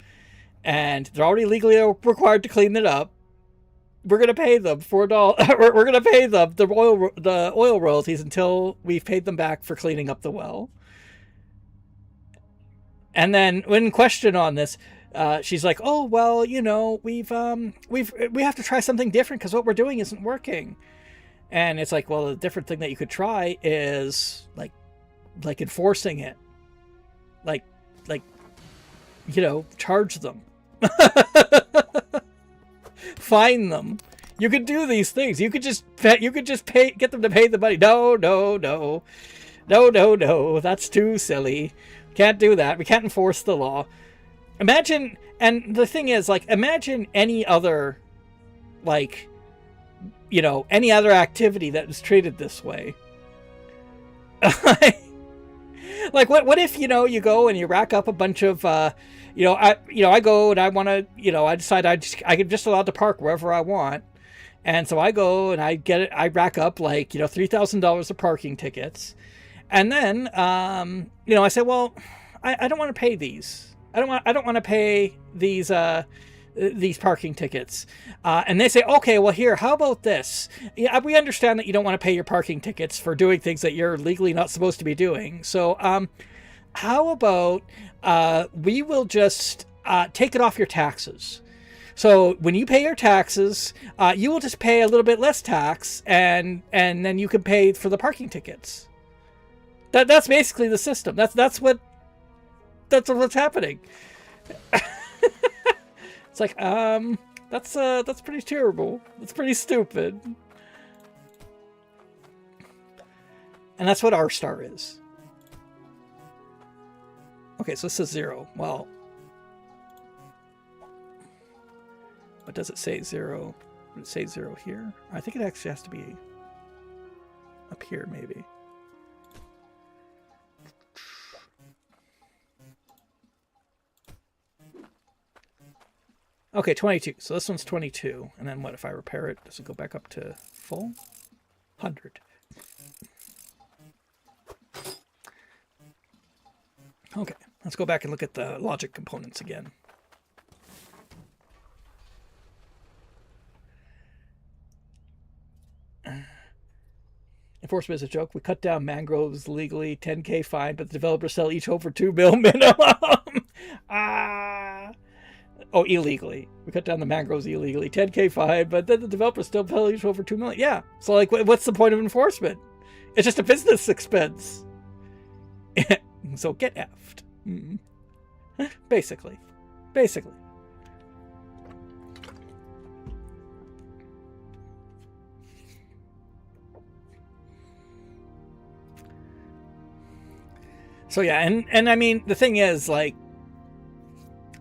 and they're already legally required to clean it up. We're going to pay them $4. We're going to pay them the oil royalties until we've paid them back for cleaning up the well. And then when questioned on this, she's like, "Oh, well, we have to try something different because what we're doing isn't working." And it's like, well, the different thing that you could try is like enforcing it, like charge them. Fine them. You could do these things. You could just pay, get them to pay the money. No. That's too silly. Can't do that. We can't enforce the law. Imagine, and the thing is, imagine any other, any other activity that was treated this way. Like what if, you go and you rack up a bunch of I go and I want to, I decide I'm just allowed to park wherever I want. And so I go and I rack up like, $3,000 of parking tickets. And then I say, well, I don't want to pay these. I don't want to pay these parking tickets. And they say, okay, well, here, how about this? Yeah, we understand that you don't want to pay your parking tickets for doing things that you're legally not supposed to be doing. So how about we will just take it off your taxes. So when you pay your taxes, you will just pay a little bit less tax, and then you can pay for the parking tickets. That's basically the system. That's what's happening. It's like, that's pretty terrible. That's pretty stupid. And that's what R star is. Okay, so this is 0. Well, but does it say 0? Does it say 0 here? I think it actually has to be up here, maybe. Okay, 22. So this one's 22. And then what if I repair it? Does it go back up to full? 100. Okay, let's go back and look at the logic components again. Enforcement is a joke. We cut down mangroves legally, 10K fine, but the developers sell each home for $2 million minimum. Oh, illegally. We cut down the mangroves illegally, 10K fine, but then the developers still sell each home for $2 million. Yeah. So, like, what's the point of enforcement? It's just a business expense. So get effed. Basically. So yeah, and I mean, the thing is, like,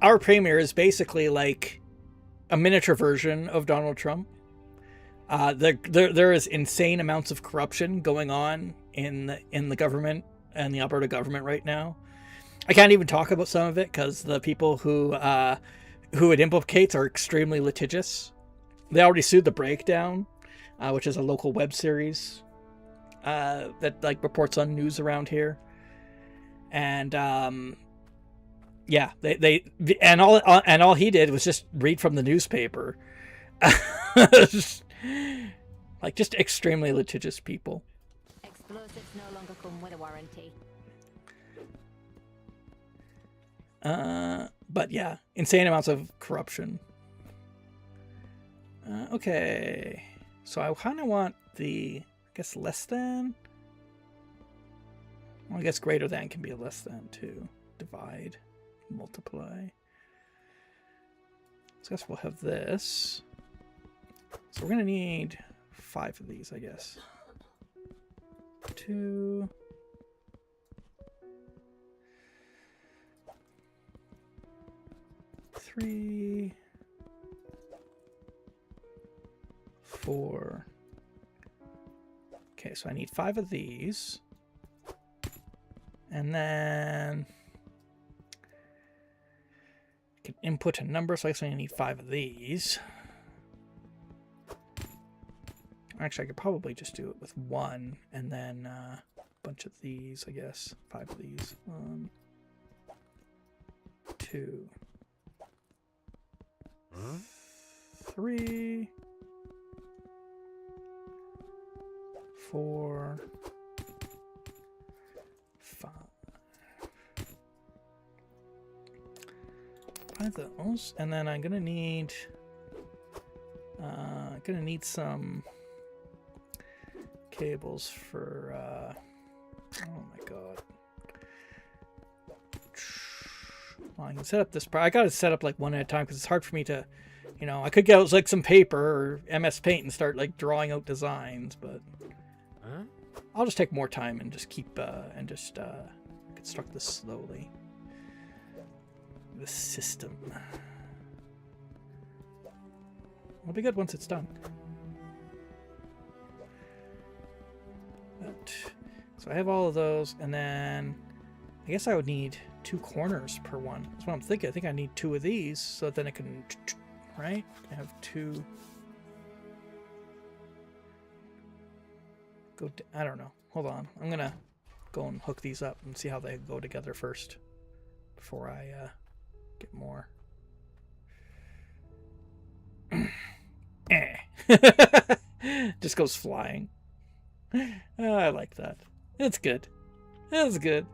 our premier is basically like a miniature version of Donald Trump. There is insane amounts of corruption going on in the government and the Alberta government right now. I can't even talk about some of it because the people who it implicates are extremely litigious. They already sued The Breakdown, which is a local web series that like reports on news around here. And yeah, they and all he did was just read from the newspaper. Like, just extremely litigious people. Explosives no longer come with a warranty. But yeah, insane amounts of corruption. Okay, so I kind of want the, I guess, less than. Well, I guess greater than can be a less than too. Divide, multiply. So I guess we'll have this. So we're gonna need 5 of these, I guess. 2. 3. 4. Okay, so I need 5 of these. And then I can input a number, so I guess I need 5 of these. Actually, I could probably just do it with 1, and then a bunch of these, I guess. 5 of these. 1, 2, 3, 4, 5. Buy those, and then I'm gonna need some cables for oh my god. Well, I can set up this. I gotta set up like one at a time because it's hard for me to, I could get like some paper or MS Paint and start like drawing out designs, but I'll just take more time and just keep construct this slowly. The system. It'll be good once it's done. But, so I have all of those, and then I guess I would need 2 corners per one. That's what I'm thinking. I think I need 2 of these so then it can, right? I have 2. I don't know. Hold on. I'm gonna go and hook these up and see how they go together first before I get more. Just goes flying. I like that. It's good. That's good.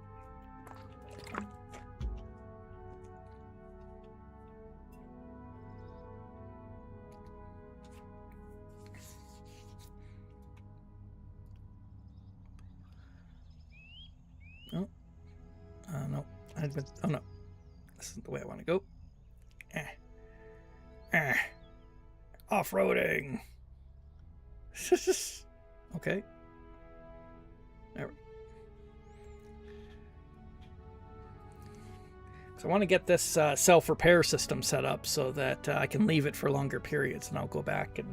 Oh, no. Oh no. This isn't the way I want to go. Off-roading. Okay. There. So I want to get this self-repair system set up so that I can leave it for longer periods, and I'll go back and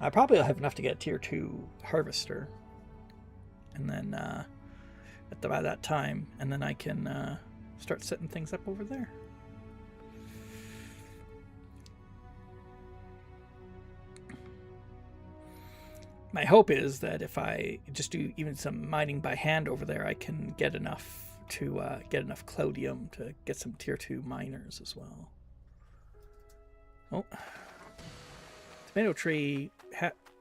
I probably will have enough to get a tier 2 harvester, and then by that time, and then I can start setting things up over there. My hope is that if I just do even some mining by hand over there, I can get enough to get enough cloudium to get some tier 2 miners as well. Oh, tomato tree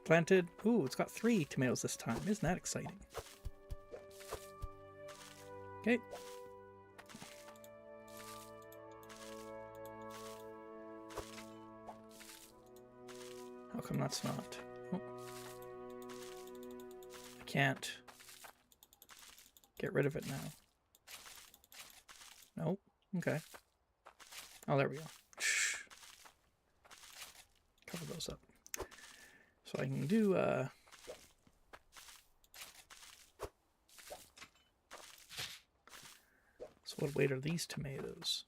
planted. Ooh, it's got 3 tomatoes this time. Isn't that exciting? Okay. How come that's not? Oh. I can't get rid of it now. Nope. Okay. Oh, there we go. Cover those up. So I can do so what weight are these tomatoes?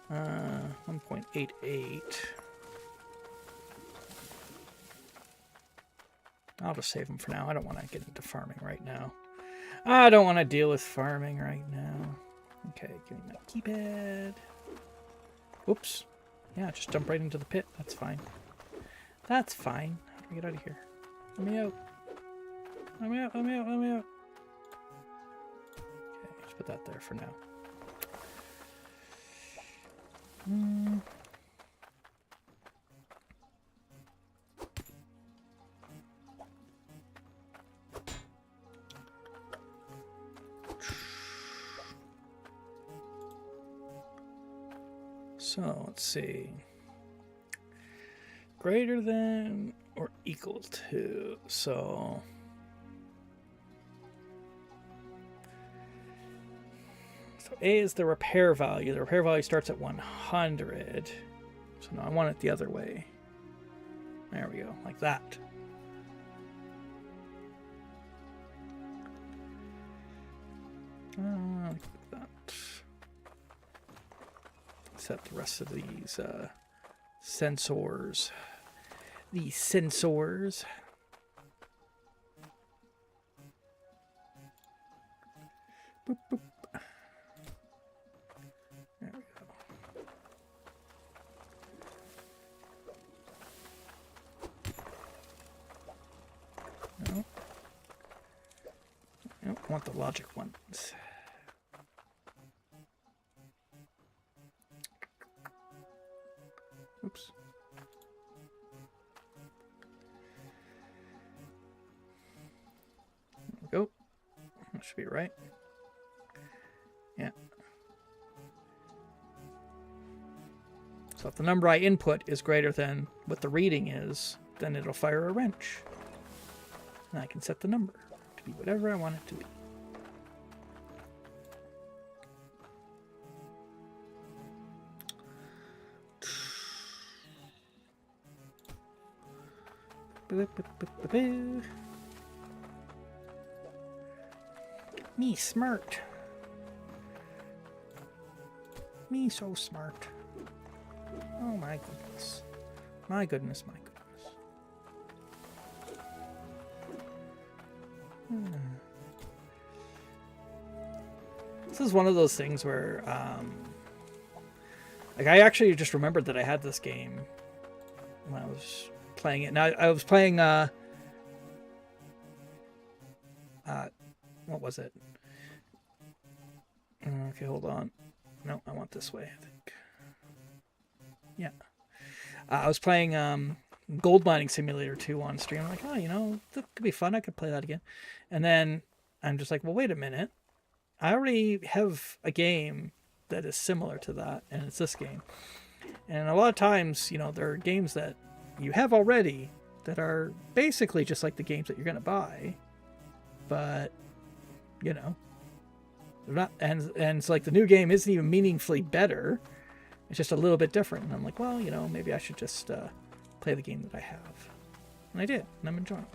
1.88. I'll just save them for now. I don't want to get into farming right now. I don't want to deal with farming right now. Okay, give me my keypad. Oops. Yeah, just jump right into the pit. That's fine. That's fine. How do we get out of here? Let me out. Let me out, let me out, let me out. Okay, just put that there for now. So let's see. Greater than or equal to. So A is the repair value. The repair value starts at 100. So now I want it the other way. There we go, like that. Like that. Set the rest of these sensors. These sensors. Boop, boop. There we go. No. I don't want the logic ones. Oops. There we go. That should be right. Yeah. So if the number I input is greater than what the reading is, then it'll fire a wrench. And I can set the number to be whatever I want it to be. Me smart. Me so smart. Oh my goodness. My goodness, my goodness. This is one of those things where, like, I actually just remembered that I had this game when I was playing it. Now, I was playing, what was it? Okay, hold on. No, I want this way, I think. Yeah. I was playing, Gold Mining Simulator 2 on stream. I'm like, oh, you know, that could be fun. I could play that again. And then I'm just like, well, wait a minute. I already have a game that is similar to that, and it's this game. And a lot of times, you know, there are games that you have already that are basically just like the games that you're going to buy, but, you know, they're not, and it's like the new game isn't even meaningfully better. It's just a little bit different. And I'm like, well, you know, maybe I should just play the game that I have. And I did, and I'm enjoying it.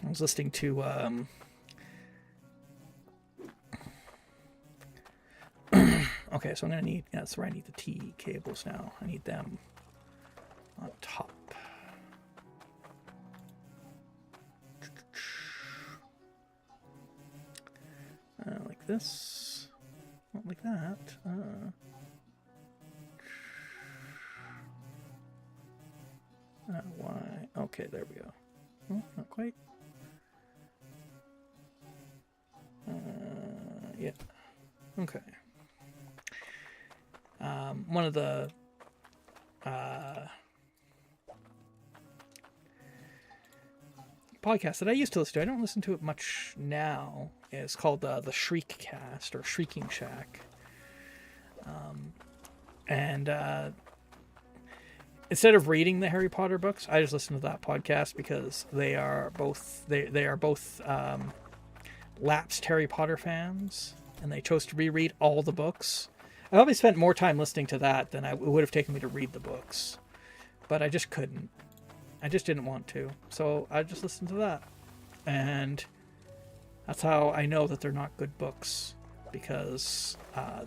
I was listening to okay, so I'm gonna need, yeah, that's where I need the T cables now. I need them on top. Like this, not like that. Why? Okay, there we go. Oh, not quite. Yeah. Okay. One of the podcasts that I used to listen to, I don't listen to it much now, is called the Shriek Cast or Shrieking Shack. And instead of reading the Harry Potter books, I just listen to that podcast because they are both lapsed Harry Potter fans, and they chose to reread all the books. I probably spent more time listening to that than it would have taken me to read the books, but I just couldn't. I just didn't want to, so I just listened to that, and that's how I know that they're not good books, because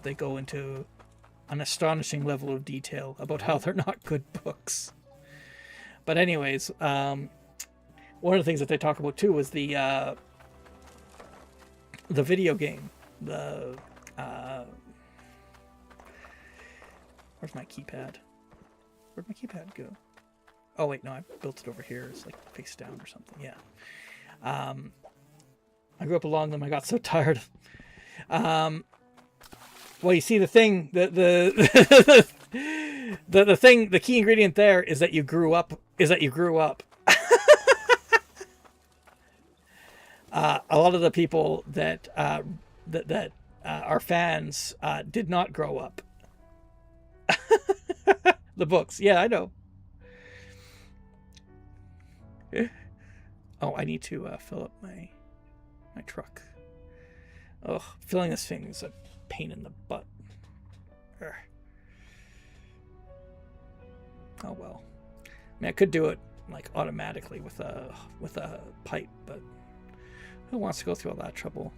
they go into an astonishing level of detail about how they're not good books. But anyways, one of the things that they talk about too was the video game. Where's my keypad? Where'd my keypad go? Oh wait, no, I built it over here. It's like face down or something. Yeah. I grew up along them. I got so tired. Well, you see, the thing, the thing, the key ingredient there is that you grew up. A lot of the people that are fans did not grow up. The books, yeah, I know. Oh, I need to fill up my truck. Oh, filling this thing is a pain in the butt. Urgh. Oh well. I mean, I could do it like automatically with a pipe, but who wants to go through all that trouble?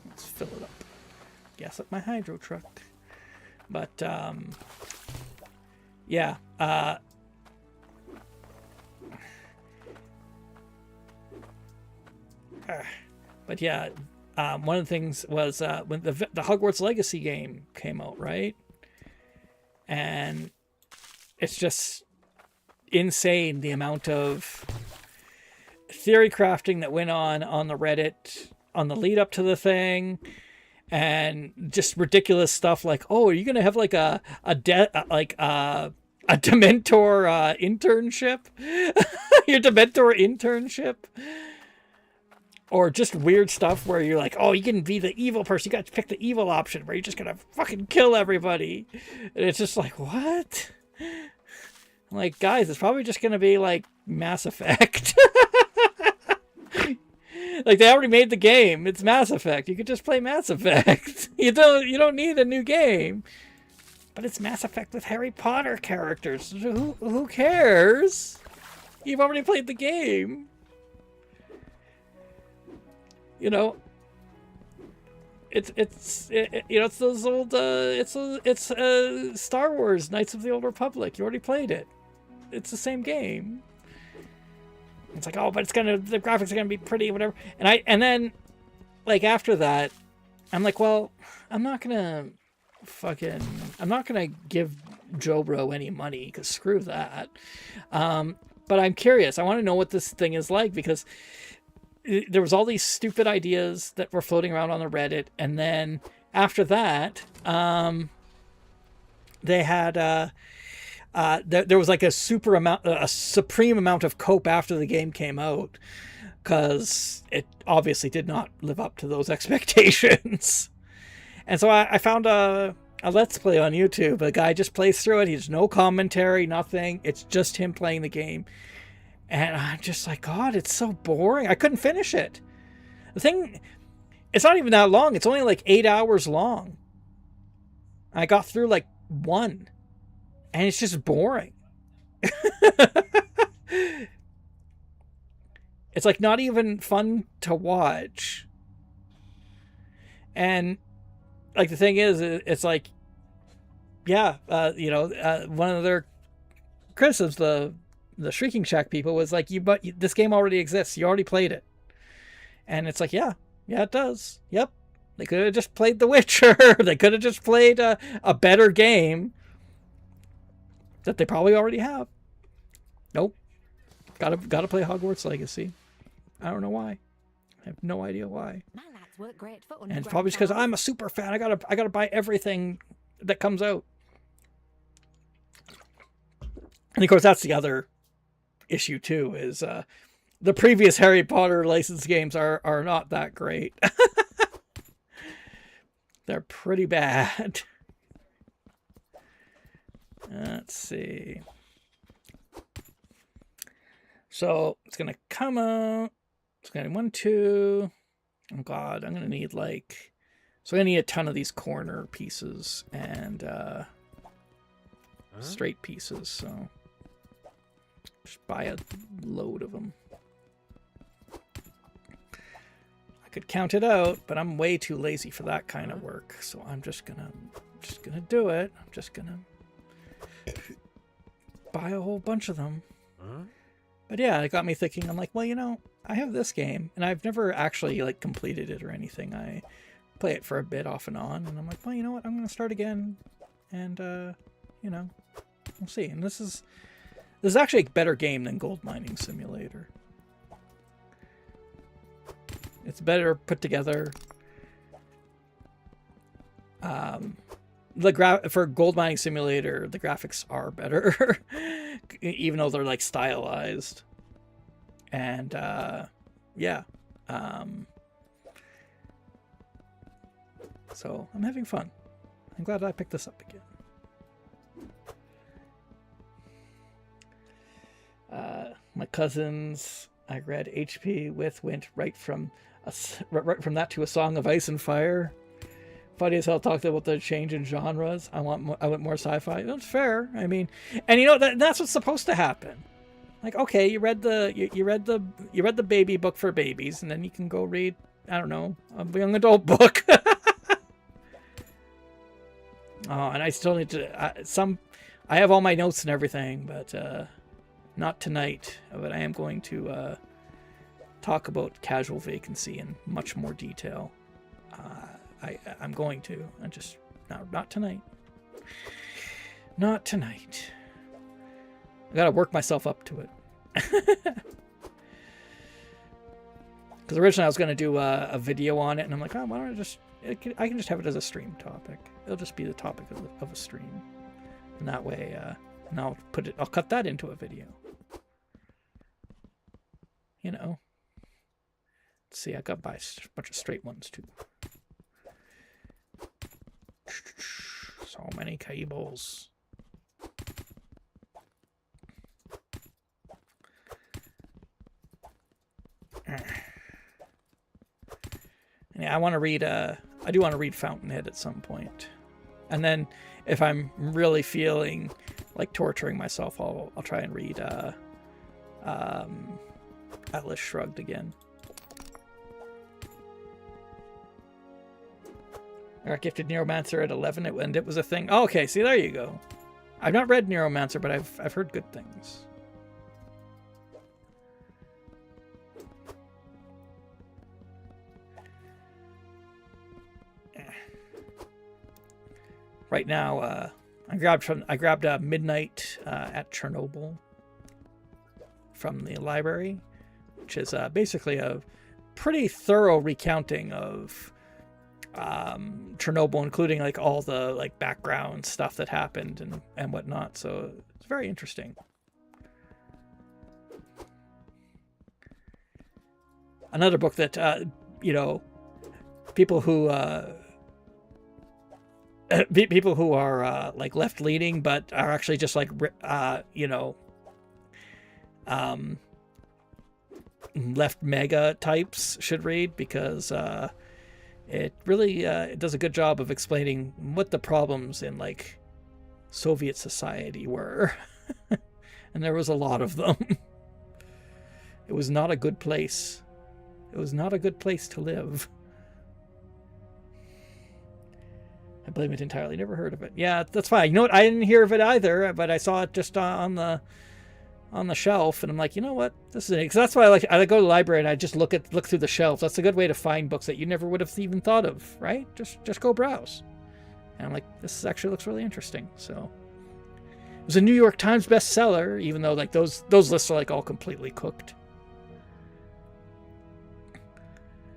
Let's fill it up. Gas up my hydro truck. But yeah. But yeah, one of the things was when the Hogwarts Legacy game came out, right? And it's just insane the amount of theory crafting that went on the Reddit on the lead up to the thing, and just ridiculous stuff like, oh, are you gonna have like a Dementor internship? Your Dementor internship? Or just weird stuff where you're like, oh, you can be the evil person. You got to pick the evil option where you're just going to fucking kill everybody. And it's just like, what? I'm like, guys, it's probably just going to be like Mass Effect. Like, they already made the game. It's Mass Effect. You could just play Mass Effect. You don't need a new game. But it's Mass Effect with Harry Potter characters. Who cares? You've already played the game. You know, you know, it's those old it's Star Wars Knights of the Old Republic. You already played it. It's the same game. It's like, oh, but the graphics are gonna be pretty, whatever. And then like after that, I'm like, well, I'm not gonna give Joe Bro any money, because screw that. But I'm curious. I want to know what this thing is like, because there was all these stupid ideas that were floating around on the Reddit, and then after that, they had there was like a supreme amount of cope after the game came out, because it obviously did not live up to those expectations. And so I found a Let's Play on YouTube. A guy just plays through it. He's no commentary, nothing. It's just him playing the game. And I'm just like, God, it's so boring. I couldn't finish it. The thing, it's not even that long. It's only like 8 hours long. I got through like 1. And it's just boring. It's like not even fun to watch. And like the thing is, it's like, yeah, one of their criticisms, the Shrieking Shack people, was like, but this game already exists. You already played it. And it's like, yeah, it does. Yep. They could have just played The Witcher. They could have just played a better game that they probably already have. Nope. Gotta play Hogwarts Legacy. I don't know why. I have no idea why. My lads work great for And it's probably because I'm a super fan. I gotta buy everything that comes out. And of course, that's the other issue too, is the previous Harry Potter licensed games are not that great. They're pretty bad. Let's see. So it's gonna come out. It's gonna be 1, 2. Oh God, I'm gonna need so I'm gonna need a ton of these corner pieces and straight pieces. So just buy a load of them. I could count it out, but I'm way too lazy for that kind of work. So I'm just gonna do it. I'm just gonna buy a whole bunch of them. But yeah, it got me thinking. I'm like, well, I have this game, and I've never actually completed it or anything. I play it for a bit off and on, and I'm like, well, you know what? I'm gonna start again, and we'll see. And this is actually a better game than Gold Mining Simulator. It's better put together. For Gold Mining Simulator, the graphics are better, even though they're stylized. And yeah, so I'm having fun. I'm glad I picked this up again. My cousins, I read HP went right from that to A Song of Ice and Fire. Funny as hell, talked about the change in genres. I went more sci-fi. That's fair. I mean, and that's what's supposed to happen. Okay, you read the baby book for babies, and then you can go read, I don't know, a young adult book. And I still need to I have all my notes and everything, but not tonight. But I am going to talk about Casual Vacancy in much more detail. I'm going to. Not tonight. Not tonight. I gotta work myself up to it. Because originally I was gonna do a video on it, and I'm like, oh, why don't I can just have it as a stream topic. It'll just be the topic of a stream, and that way, and I'll cut that into a video. Let's see, I got to buy a bunch of straight ones too. So many cables. Yeah, I do want to read Fountainhead at some point. And then if I'm really feeling like torturing myself, I'll try and read Atlas Shrugged again. I got gifted Neuromancer at 11, and it was a thing. Oh, okay, see, there you go. I've not read Neuromancer, but I've heard good things. Right now, I grabbed Midnight at Chernobyl from the library, which is basically a pretty thorough recounting of Chernobyl, including like all the like background stuff that happened and whatnot. So it's very interesting. Another book that you know, people who are like left leaning but are actually just like you know, left mega types should read, because it really it does a good job of explaining what the problems in like Soviet society were. And there was a lot of them. It was not a good place. It was not a good place to live. I blame it entirely. Never heard of it. Yeah, that's fine. You know what? I didn't hear of it either, but I saw it just on the shelf, and I'm like, you know what? This is it. Because that's why I go to the library and I just look through the shelves. That's a good way to find books that you never would have even thought of, right? Just go browse. And I'm like, this actually looks really interesting. So it was a New York Times bestseller, even though like those lists are like all completely cooked.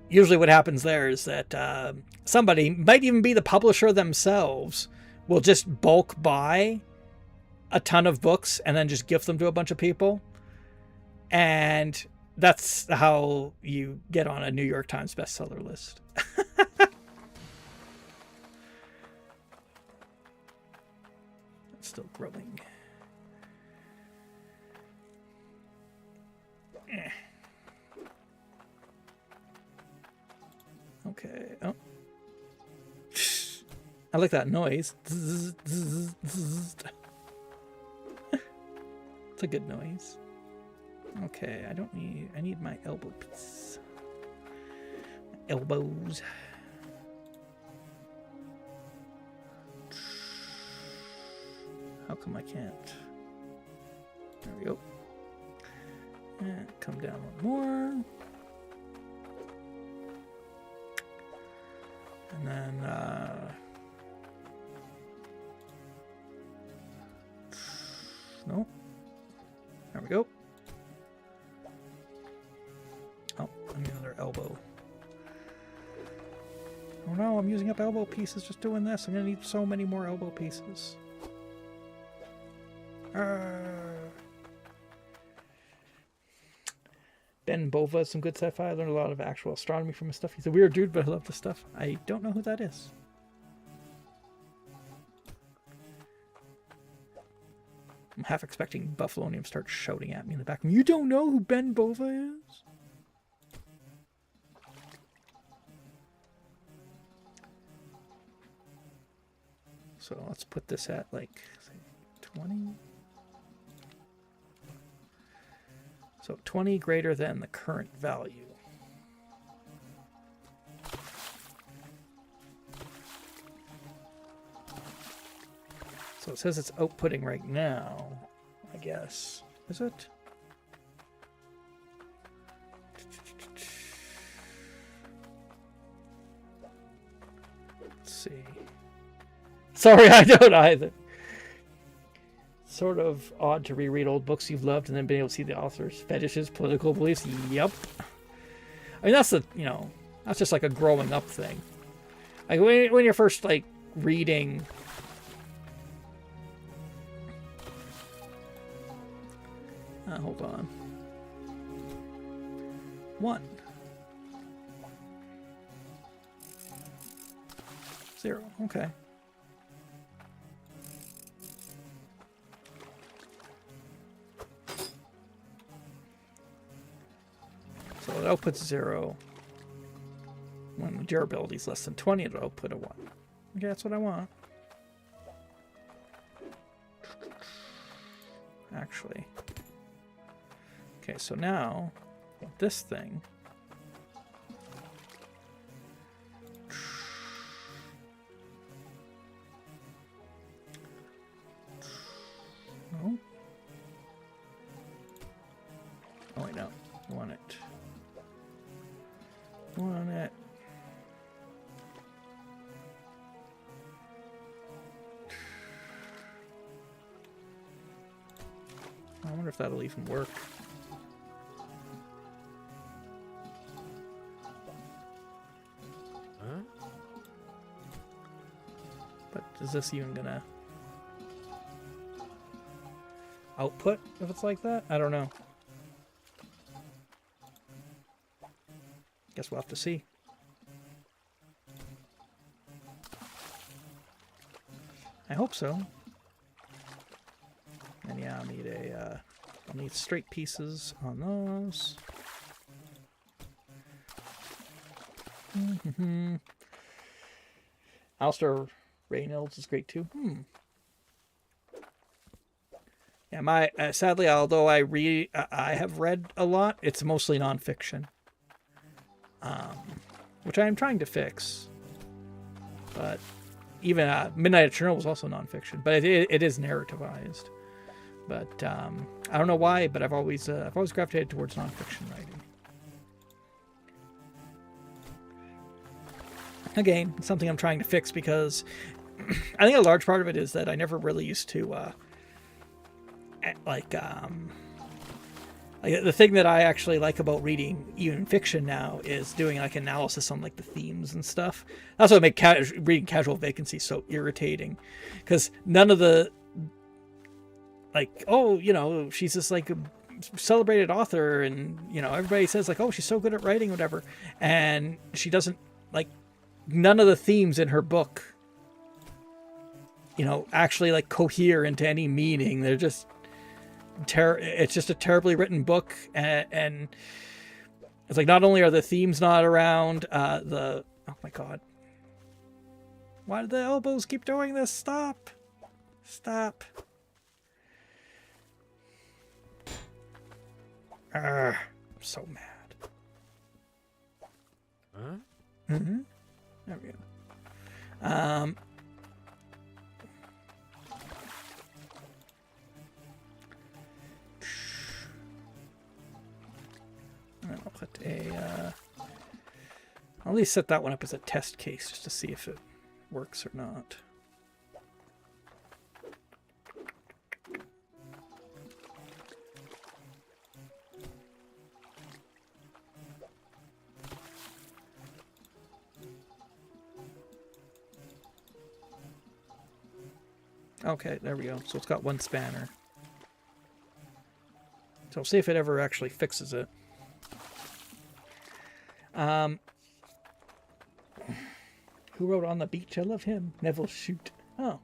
Usually what happens there is that somebody, might even be the publisher themselves, will just bulk buy a ton of books and then just gift them to a bunch of people. And that's how you get on a New York Times bestseller list. It's still growing. Okay. Oh. I like that noise. It's a good noise. Okay, I need my elbow piece. My elbows. How come I can't? There we go. And come down one more. And then, no. There we go. Oh, I need another elbow. Oh no, I'm using up elbow pieces just doing this. I'm gonna need so many more elbow pieces. Ben Bova, some good sci-fi. I learned a lot of actual astronomy from his stuff. He's a weird dude, but I love the stuff. I don't know who that is. I'm half expecting Buffalonium to start shouting at me in the back. You don't know who Ben Bova is? So let's put this at like, say, 20. So 20 greater than the current value. So it says it's outputting right now, I guess. Is it? Let's see. Sorry, I don't either. Sort of odd to reread old books you've loved and then being able to see the author's fetishes, political beliefs. Yep. I mean, that's that's just like a growing up thing. Like when you're first like reading. Hold on. 1. 0. Okay. So it outputs 0. When the durability is less than 20, it'll output a 1. Okay, that's what I want. Actually. Okay, so now this thing wonder if that'll even work. Huh? But is this even gonna output if it's like that? I don't know. Guess we'll have to see. I hope so. And yeah, I'll need straight pieces on those. Alistair Reynolds is great too. Yeah, sadly, although I have read a lot, it's mostly nonfiction, which I am trying to fix. But even Midnight Eternal was also nonfiction, but it is narrativized. But I don't know why, but I've always gravitated towards nonfiction writing. Again, it's something I'm trying to fix because I think a large part of it is that I never really used to like the thing that I actually like about reading even fiction now is doing like analysis on like the themes and stuff. That's what make reading Casual Vacancy so irritating, because none of the like, oh, you know, she's just like a celebrated author, and you know everybody says like, oh, she's so good at writing, whatever, and she doesn't like none of the themes in her book, you know, actually like cohere into any meaning. They're just it's just a terribly written book, and it's like not only are the themes not around, oh my god, why do the elbows keep doing this? Stop. I'm so mad. Huh? There we go. I'll put I'll at least set that one up as a test case just to see if it works or not. Okay, there we go. So it's got one spanner. So we'll see if it ever actually fixes it. Who wrote On the Beach? I love him. Neville Shute. Oh.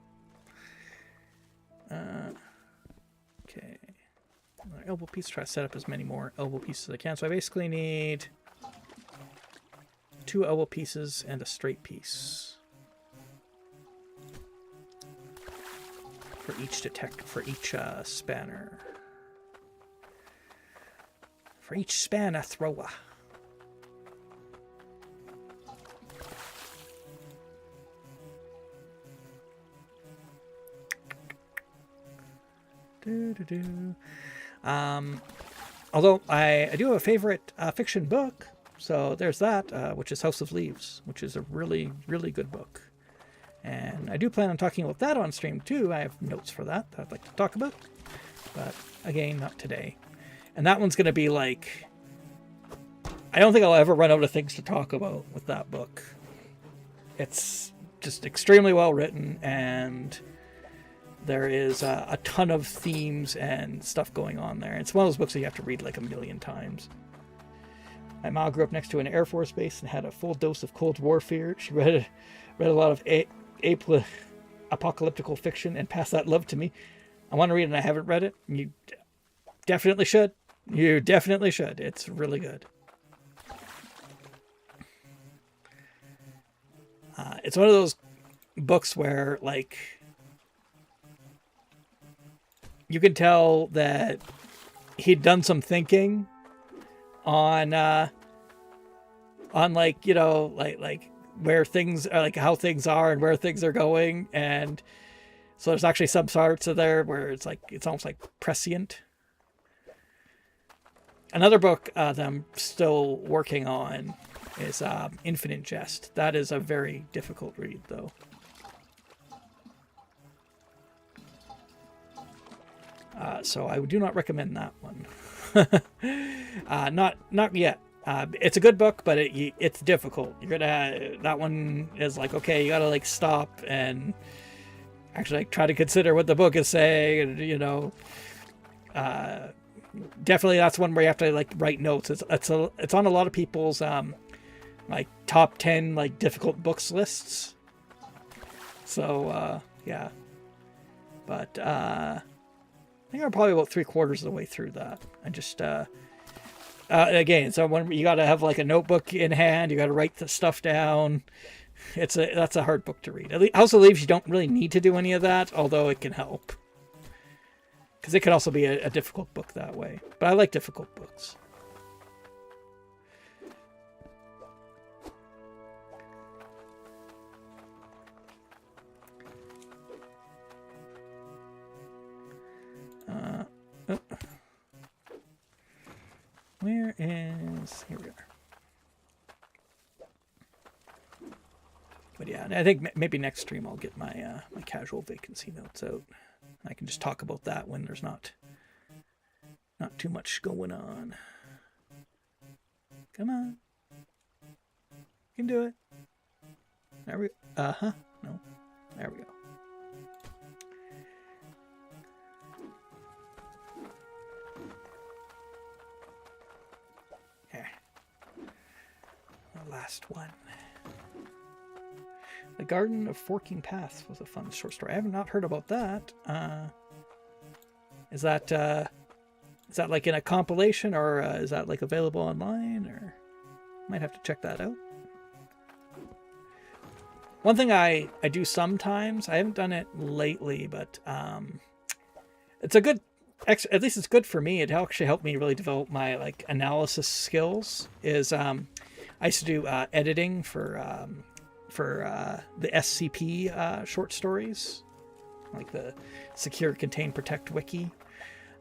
Okay. Another elbow piece. Try to set up as many more elbow pieces as I can. So I basically need 2 elbow pieces and a straight piece. For each spanner. For each spanner thrower. Although I do have a favorite fiction book, so there's that, which is House of Leaves, which is a really, really good book. And I do plan on talking about that on stream too. I have notes for that I'd like to talk about. But again, not today. And that one's going to be like... I don't think I'll ever run out of things to talk about with that book. It's just extremely well written, and there is a ton of themes and stuff going on there. It's one of those books that you have to read like a million times. My mom grew up next to an Air Force base and had a full dose of Cold War fear. She read a lot of apocalyptical fiction and passed that love to me. I want to read it and I haven't read it. You definitely should. You definitely should. It's really good. It's one of those books where, like, you can tell that he'd done some thinking on like, you know, like where things are, like how things are and where things are going. And so there's actually some parts of there where it's like, it's almost like prescient. Another book that I'm still working on is Infinite Jest. That is a very difficult read, though. So I do not recommend that one. Not yet. It's a good book, but it's difficult. You're gonna that one is like, okay, you gotta like stop and actually like try to consider what the book is saying, and you know, definitely that's one where you have to like write notes. It's on a lot of people's like top 10 like difficult books lists. So yeah, but I think I'm probably about 3/4 of the way through that. I just again, so when you got to have like a notebook in hand, you got to write the stuff down. That's a hard book to read. House of Leaves, you don't really need to do any of that, although it can help. Because it could also be a difficult book that way. But I like difficult books. Oh. Where is... Here we are. But yeah, I think maybe next stream I'll get my my casual vacancy notes out. I can just talk about that when there's not too much going on. Come on. You can do it. There we go. Uh-huh. No. There we go. Here. The last one. The Garden of Forking Paths was a fun short story. I have not heard about that. Is that like in a compilation, or is that like available online? Or might have to check that out. One thing I do sometimes, I haven't done it lately, but it's a good, at least it's good for me. It actually helped me really develop my like analysis skills. Is I used to do editing for the SCP short stories, like the Secure, Contain, Protect wiki,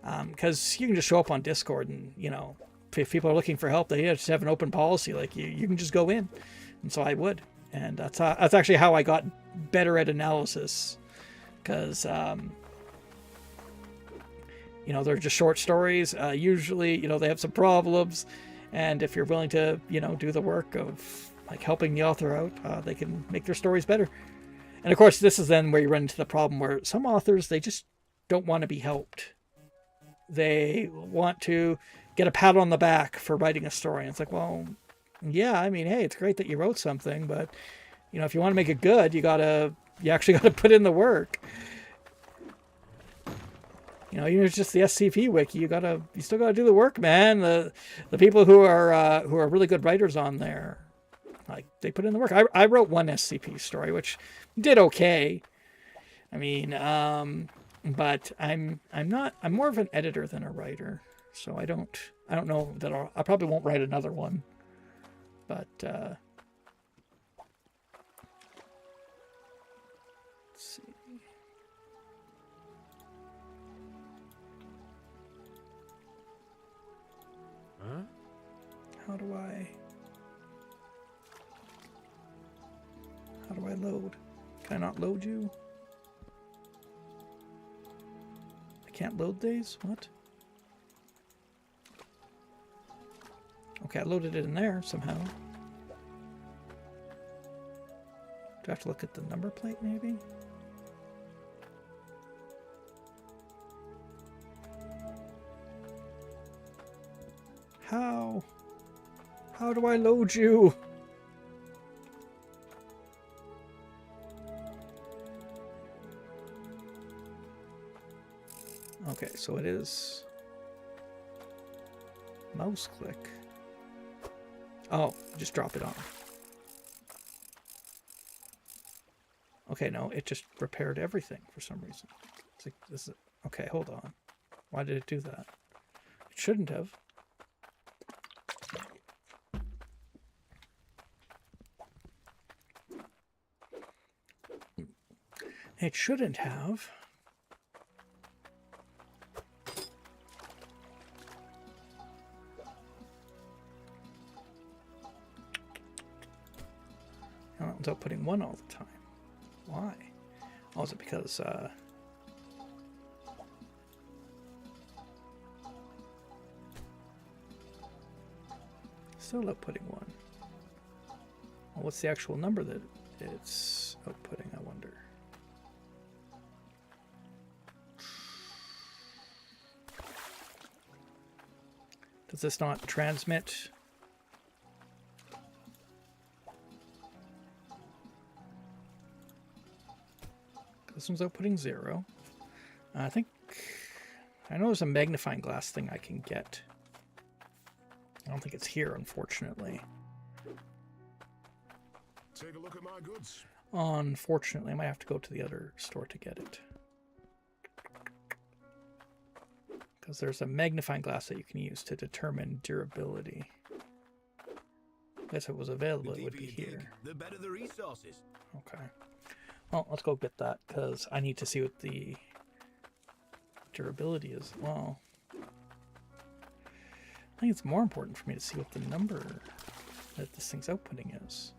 because you can just show up on Discord and, you know, if people are looking for help, they just have an open policy, like you can just go in. And so I would, and that's actually how I got better at analysis, because you know, they're just short stories. Usually, you know, they have some problems, and if you're willing to, you know, do the work of like helping the author out, they can make their stories better. And of course, this is then where you run into the problem where some authors, they just don't want to be helped. They want to get a pat on the back for writing a story. And it's like, well, yeah, I mean, hey, it's great that you wrote something, but you know, if you want to make it good, you actually gotta put in the work. You know, even if it's just the SCP wiki, you still gotta do the work, man. The people who are really good writers on there, like, they put in the work. I wrote one SCP story, which did okay. I mean, but I'm more of an editor than a writer, so I don't know that I probably won't write another one. But let's see. Huh? How do I load? Can I not load you? I can't load these? What? Okay, I loaded it in there somehow. Do I have to look at the number plate, maybe? How? How do I load you? Okay, so it is mouse click. Oh, just drop it on. Okay, no, it just repaired everything for some reason. It's like, this is, okay, hold on. Why did it do that? It shouldn't have. It shouldn't have. Without putting one all the time. Why? Oh, is it because Still outputting 1. Well, what's the actual number that it's outputting, I wonder? Does this not transmit? This one's outputting 0. I know there's a magnifying glass thing I can get. I don't think it's here, unfortunately. Take a look at my goods. Unfortunately, I might have to go to the other store to get it. Because there's a magnifying glass that you can use to determine durability. I guess if it was available, it would be here. The better the resources. Okay. Well, let's go get that, because I need to see what the durability is as well. I think it's more important for me to see what the number that this thing's outputting is.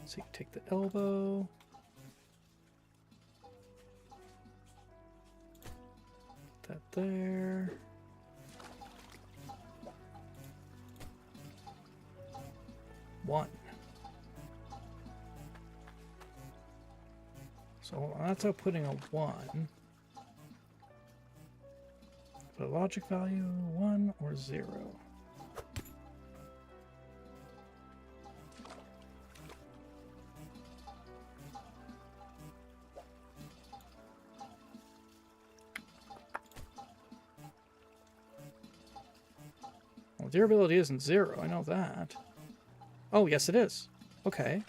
So you take the elbow. Put that there. One. So that's outputting a 1. The logic value 1 or 0. Well, durability isn't 0, I know that. Oh, yes it is. Okay.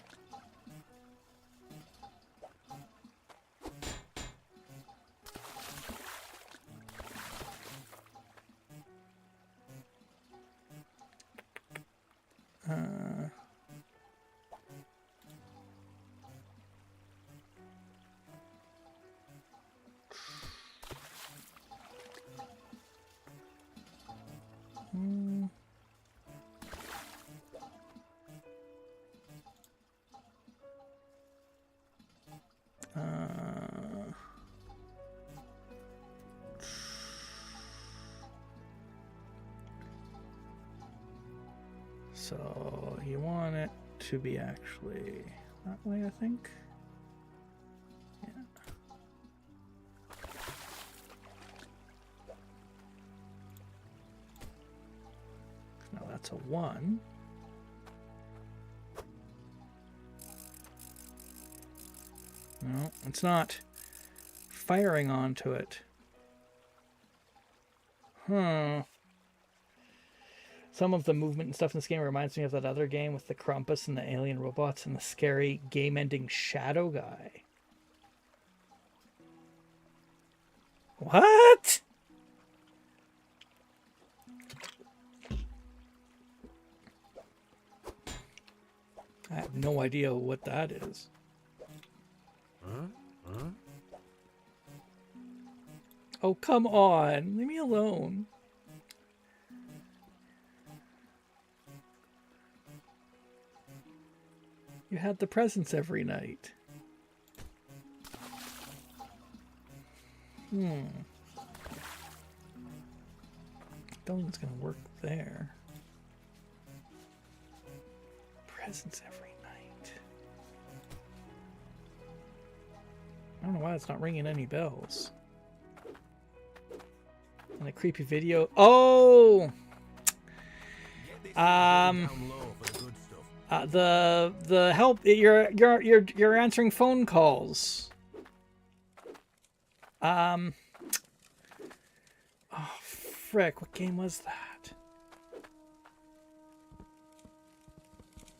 So you want it to be actually that way, I think. Yeah. Now that's a 1. No, it's not firing onto it. Some of the movement and stuff in this game reminds me of that other game with the Krampus and the alien robots and the scary game-ending shadow guy. What? I have no idea what that is. Oh, come on. Leave me alone. You had the presents every night. Don't think it's gonna work there. Presents every night. I don't know why it's not ringing any bells. And a creepy video. Oh! The help, you're answering phone calls. Oh frick, what game was that?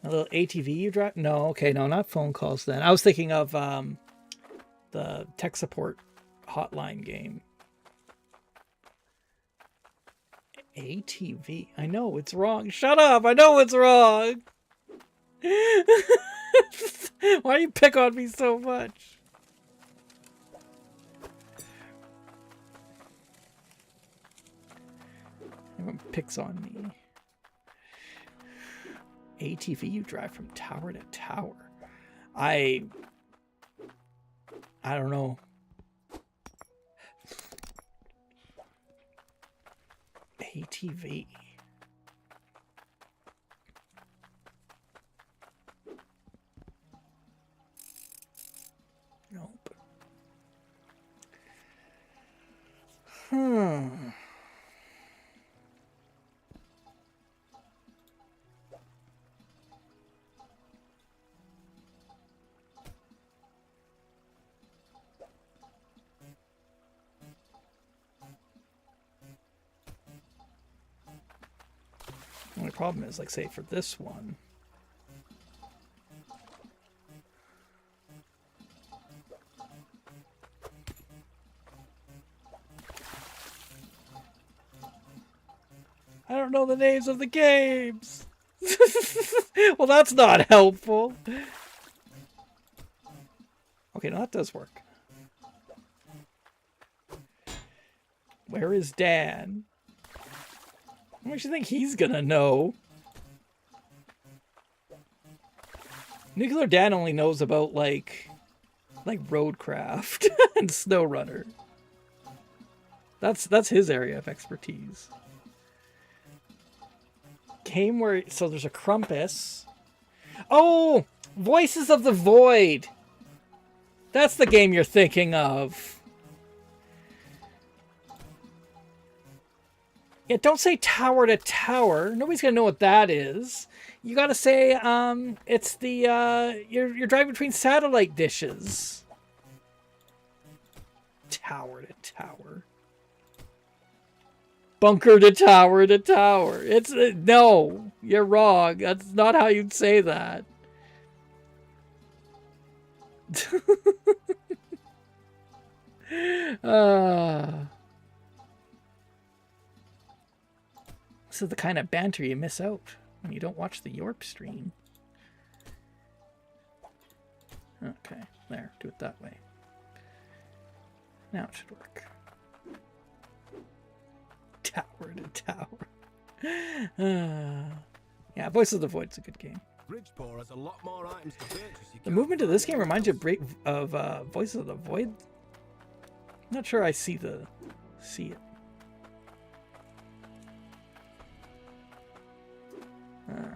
A little ATV you drive? No, okay, no, not phone calls then. I was thinking of the tech support hotline game. ATV. I know it's wrong. Shut up. I know it's wrong. Why do you pick on me so much? Everyone picks on me. ATV you drive from tower to tower. I don't know. ATV. Nope. The only problem is, like, say for this one, I don't know the names of the games. Well, that's not helpful. Okay, now that does work. Where is Dan? What makes you think he's gonna know? Nuclear Dan only knows about like roadcraft and SnowRunner. That's his area of expertise. Game where so there's a Krampus. Oh, Voices of the Void. That's the game you're thinking of. Yeah, don't say tower to tower. Nobody's gonna know what that is. You gotta say, it's the you're driving between satellite dishes. Tower to tower. Bunker to tower to tower. It's no, you're wrong. That's not how you'd say that. This is the kind of banter you miss out when you don't watch the Yorp stream. Okay, there, do it that way. Now it should work. Tower to tower. Yeah, Voices of the Void's a good game. Bridgeport has a lot more items to purchase. The movement of this game reminds you of Voices of the Void. Not sure I see it. All right.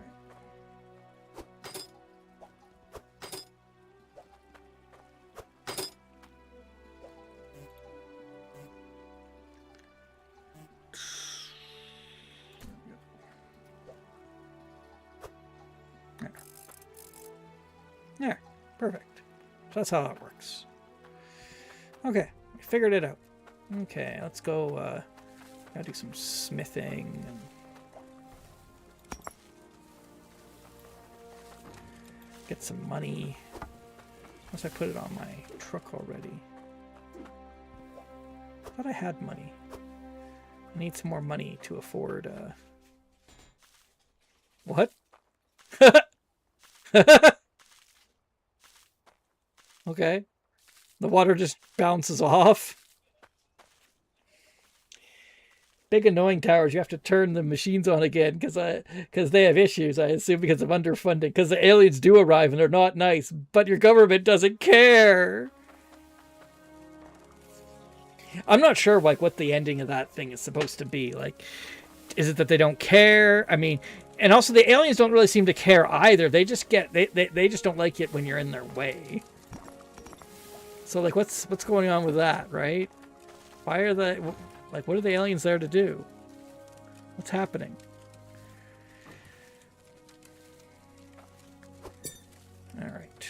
There, perfect. So that's how that works. Okay, we figured it out. Okay, let's go. Gotta do some smithing and get some money. Unless I put it on my truck already. I thought I had money. I need some more money to afford. What? Okay. The water just bounces off. Big annoying towers. You have to turn the machines on again because they have issues, I assume, because of underfunding. Because the aliens do arrive and they're not nice, but your government doesn't care. I'm not sure like what the ending of that thing is supposed to be. Like, is it that they don't care? I mean, and also the aliens don't really seem to care either. They just they just don't like it when you're in their way. So, like, what's going on with that, right? Why are they, like, what are the aliens there to do? What's happening? All right.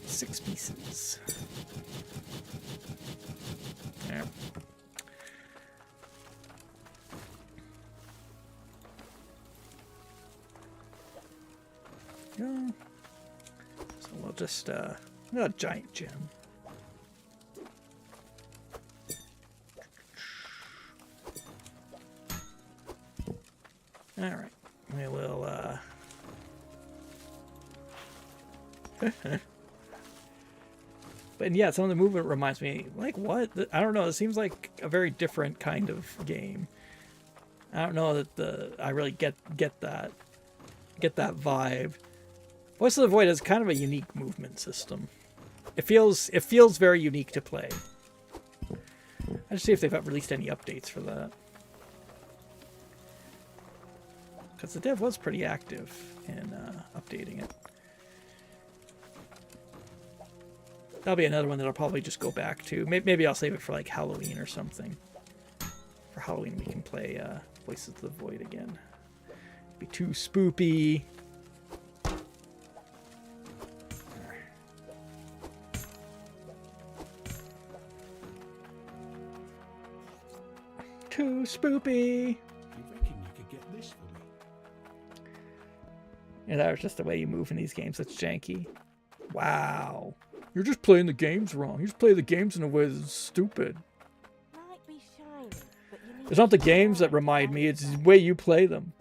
6 pieces. There. Go. We'll just, a giant gem. Alright, we will, But yeah, some of the movement reminds me, like, what? I don't know, it seems like a very different kind of game. I don't know that I really get that vibe. Voice of the Void has kind of a unique movement system. It feels very unique to play. Let's see if they've released any updates for that. Because the dev was pretty active in updating it. That'll be another one that I'll probably just go back to. Maybe I'll save it for like Halloween or something. For Halloween we can play Voices of the Void again. Be too spoopy. Too spoopy. You reckon you could get this for me? Yeah, that was just the way you move in these games. That's janky. Wow. You're just playing the games wrong. You just play the games in a way that's stupid. Might be shiny, but you need It's not the games that remind me, it's the way you play them.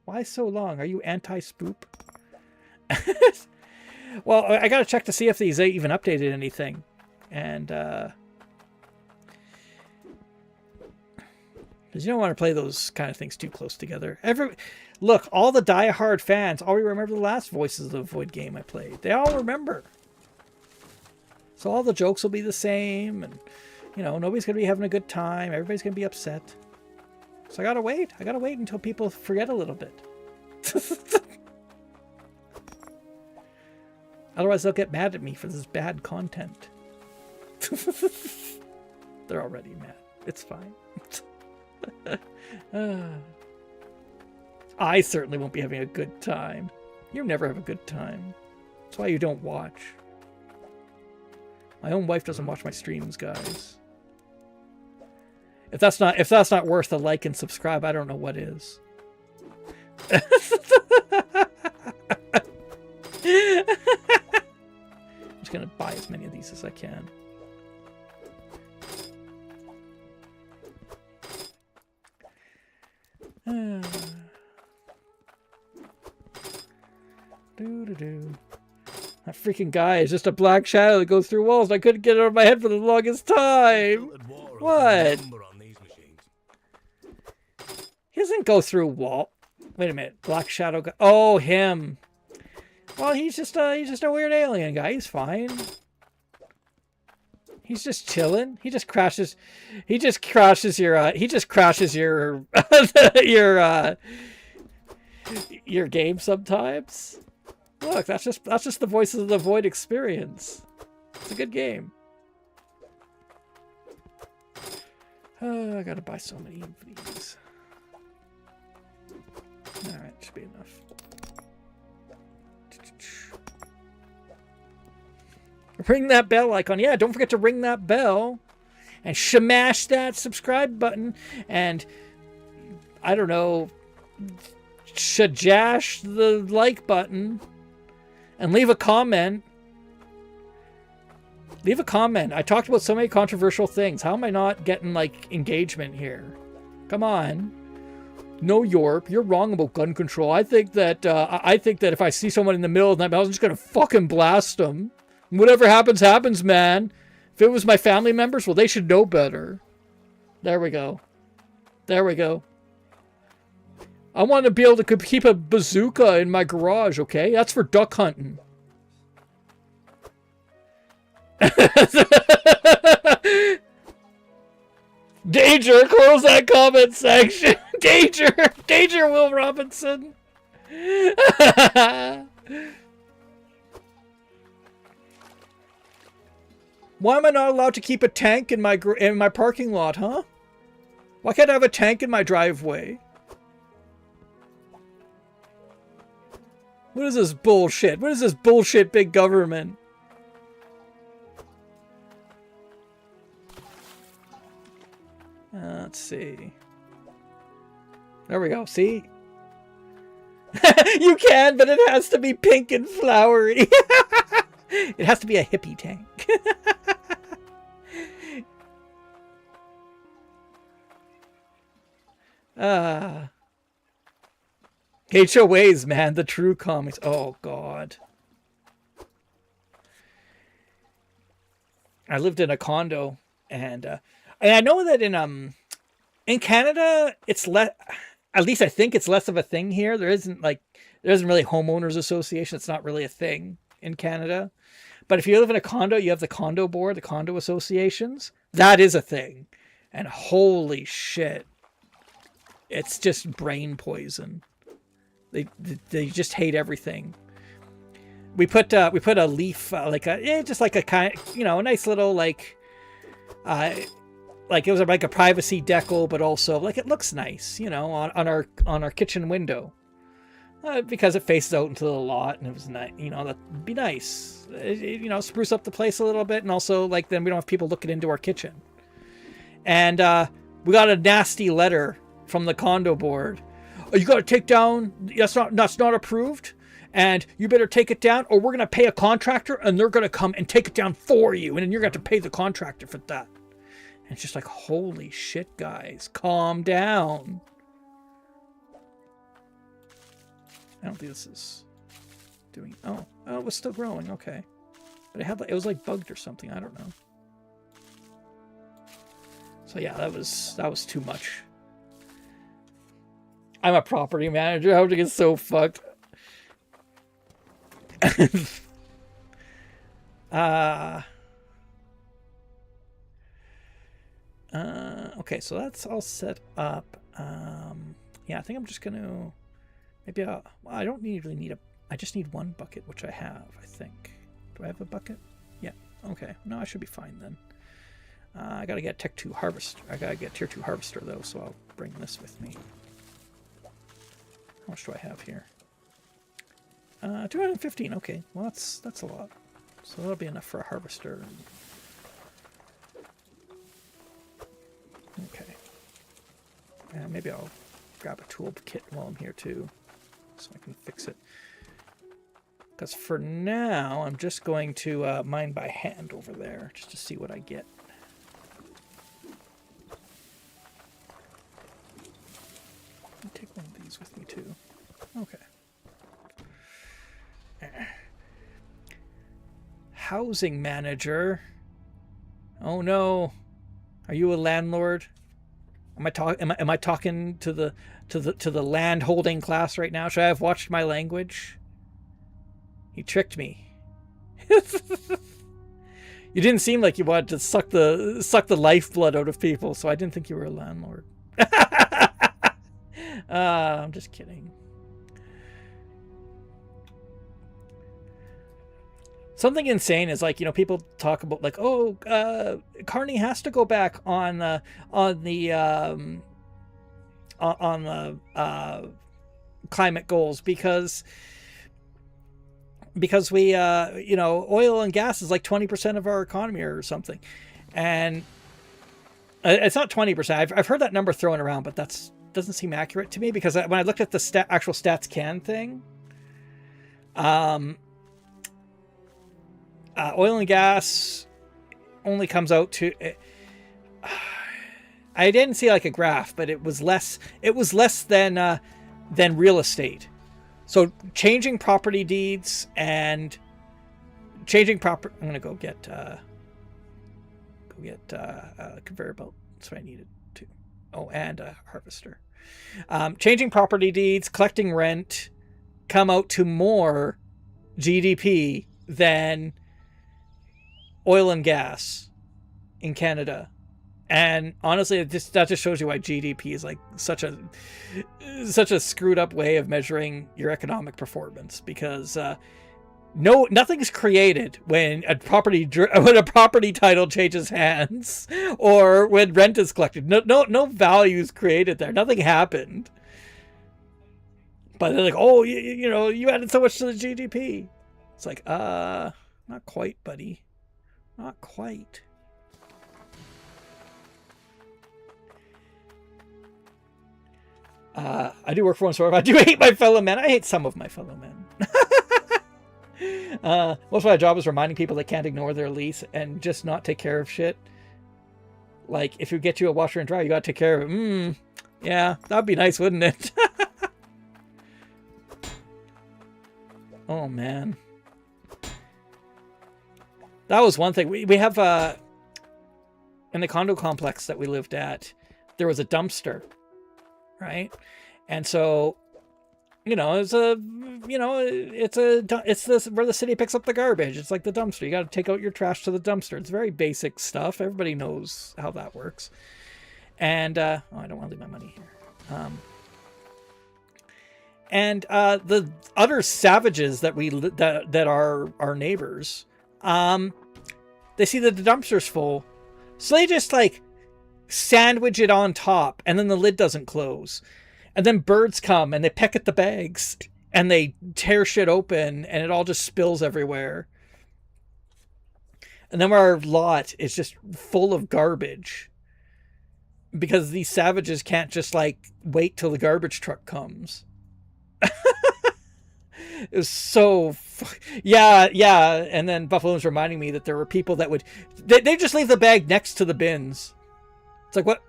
Why so long? Are you anti-spoop? Well, I gotta check to see if these even updated anything. And, because you don't want to play those kind of things too close together. Look, all the die-hard fans already remember the last Voices of the Void game I played. They all remember. So all the jokes will be the same, and, you know, nobody's going to be having a good time. Everybody's going to be upset. So I gotta wait. I gotta wait until people forget a little bit. Otherwise, they'll get mad at me for this bad content. They're already mad. It's fine. I certainly won't be having a good time. You never have a good time. That's why you don't watch. My own wife doesn't watch my streams, guys. If that's not worth a like and subscribe, I don't know what is. I'm just gonna buy as many of these as I can. That freaking guy is just a black shadow that goes through walls. I couldn't get it out of my head for the longest time. What? He doesn't go through wall. Wait a minute. Black shadow guy. Oh, him. Well, he's just a weird alien guy. He's fine. He's just chilling. He just crashes your your game sometimes. Look, that's just the Voices of the Void experience. It's a good game. I gotta buy so many of these. Alright, should be enough. Ring that bell icon. Yeah, don't forget to ring that bell. And shamash that subscribe button. And, I don't know, shajash the like button. And leave a comment. Leave a comment. I talked about so many controversial things. How am I not getting, like, engagement here? Come on. No, you're wrong about gun control. I think that if I see someone in the middle of the night, I'm just gonna fucking blast them. Whatever happens, happens, man. If it was my family members, well, they should know better. There we go. There we go. I want to be able to keep a bazooka in my garage, okay? That's for duck hunting. Danger! Close that comment section! Danger! Danger, Will Robinson! Why am I not allowed to keep a tank in my parking lot, huh? Why can't I have a tank in my driveway? What is this bullshit? What is this bullshit big government? Let's see. There we go. See? You can, but it has to be pink and flowery. It has to be a hippie tank. HOAs, man, the true comics. Oh, God. I lived in a condo, and I know that in Canada, it's less, at least I think it's less of a thing here. There isn't really homeowners association. It's not really a thing in Canada. But if you live in a condo, you have the condo board, the condo associations. That is a thing. And holy shit. It's just brain poison. They just hate everything. We put a leaf, just like a kind, a nice little like it was like a privacy decal, but also like it looks nice, on our kitchen window, because it faces out into the lot, and it was nice, that'd be nice, spruce up the place a little bit, and also like then we don't have people looking into our kitchen. And we got a nasty letter from the condo board. Oh, you got to take down. That's not approved. And you better take it down, or we're going to pay a contractor, and they're going to come and take it down for you. And then you're going to have to pay the contractor for that. And it's just like, holy shit, guys. Calm down. I don't think this is doing... Oh, it was still growing. Okay. But it was like bugged or something. I don't know. So yeah, that was too much. I'm a property manager. How to get so fucked? Okay, so that's all set up. Yeah, I think I'm just gonna I don't really need I just need one bucket, which I have, I think. Do I have a bucket? Yeah. Okay. No, I should be fine then. I gotta get Tech 2 harvester. I gotta get Tier 2 harvester though, so I'll bring this with me. How much do I have here? 215. Okay, well that's a lot. So that'll be enough for a harvester. Okay. And maybe I'll grab a tool kit while I'm here too, so I can fix it. Because for now, I'm just going to mine by hand over there, just to see what I get. I'll take one of these with me too. Okay. Housing manager. Oh no. Are you a landlord? Am I talking to the land holding class right now? Should I have watched my language? He tricked me. You didn't seem like you wanted to suck the lifeblood out of people, so I didn't think you were a landlord. I'm just kidding. Something insane is like, people talk about like, oh, Carney has to go back on the climate goals because we oil and gas is like 20% of our economy or something, and it's not 20%. I've heard that number thrown around, but doesn't seem accurate to me, because when I looked at the actual Stats Can thing, oil and gas only comes out to... I didn't see like a graph, but it was less than real estate. So changing property deeds and changing proper... I'm gonna go get a conveyor belt. That's what I needed too. Oh, and a harvester. Changing property deeds, collecting rent, come out to more GDP than oil and gas in Canada. And honestly, that just shows you why GDP is like such a screwed up way of measuring your economic performance, because nothing's created when a property title changes hands or when rent is collected. No value is created there. Nothing happened. But they're like, oh, you added so much to the GDP. It's like, not quite, buddy. Not quite. I do work for one store. I do hate my fellow men. I hate some of my fellow men. Most of my job is reminding people they can't ignore their lease and just not take care of shit. Like, if you get you a washer and dryer, you gotta take care of it. Yeah, that'd be nice, wouldn't it? Oh, man. That was one thing. We have, in the condo complex that we lived at, there was a dumpster, right? And so it's this where the city picks up the garbage. It's like the dumpster. You got to take out your trash to the dumpster. It's very basic stuff. Everybody knows how that works. And I don't want to leave my money here. And the utter savages that are our neighbors, they see that the dumpster's full, so they just like sandwich it on top, and then the lid doesn't close, and then birds come and they peck at the bags and they tear shit open, and it all just spills everywhere. And then our lot is just full of garbage because these savages can't just like wait till the garbage truck comes. It was so yeah. And then Buffalo was reminding me that there were people that would they just leave the bag next to the bins. It's like,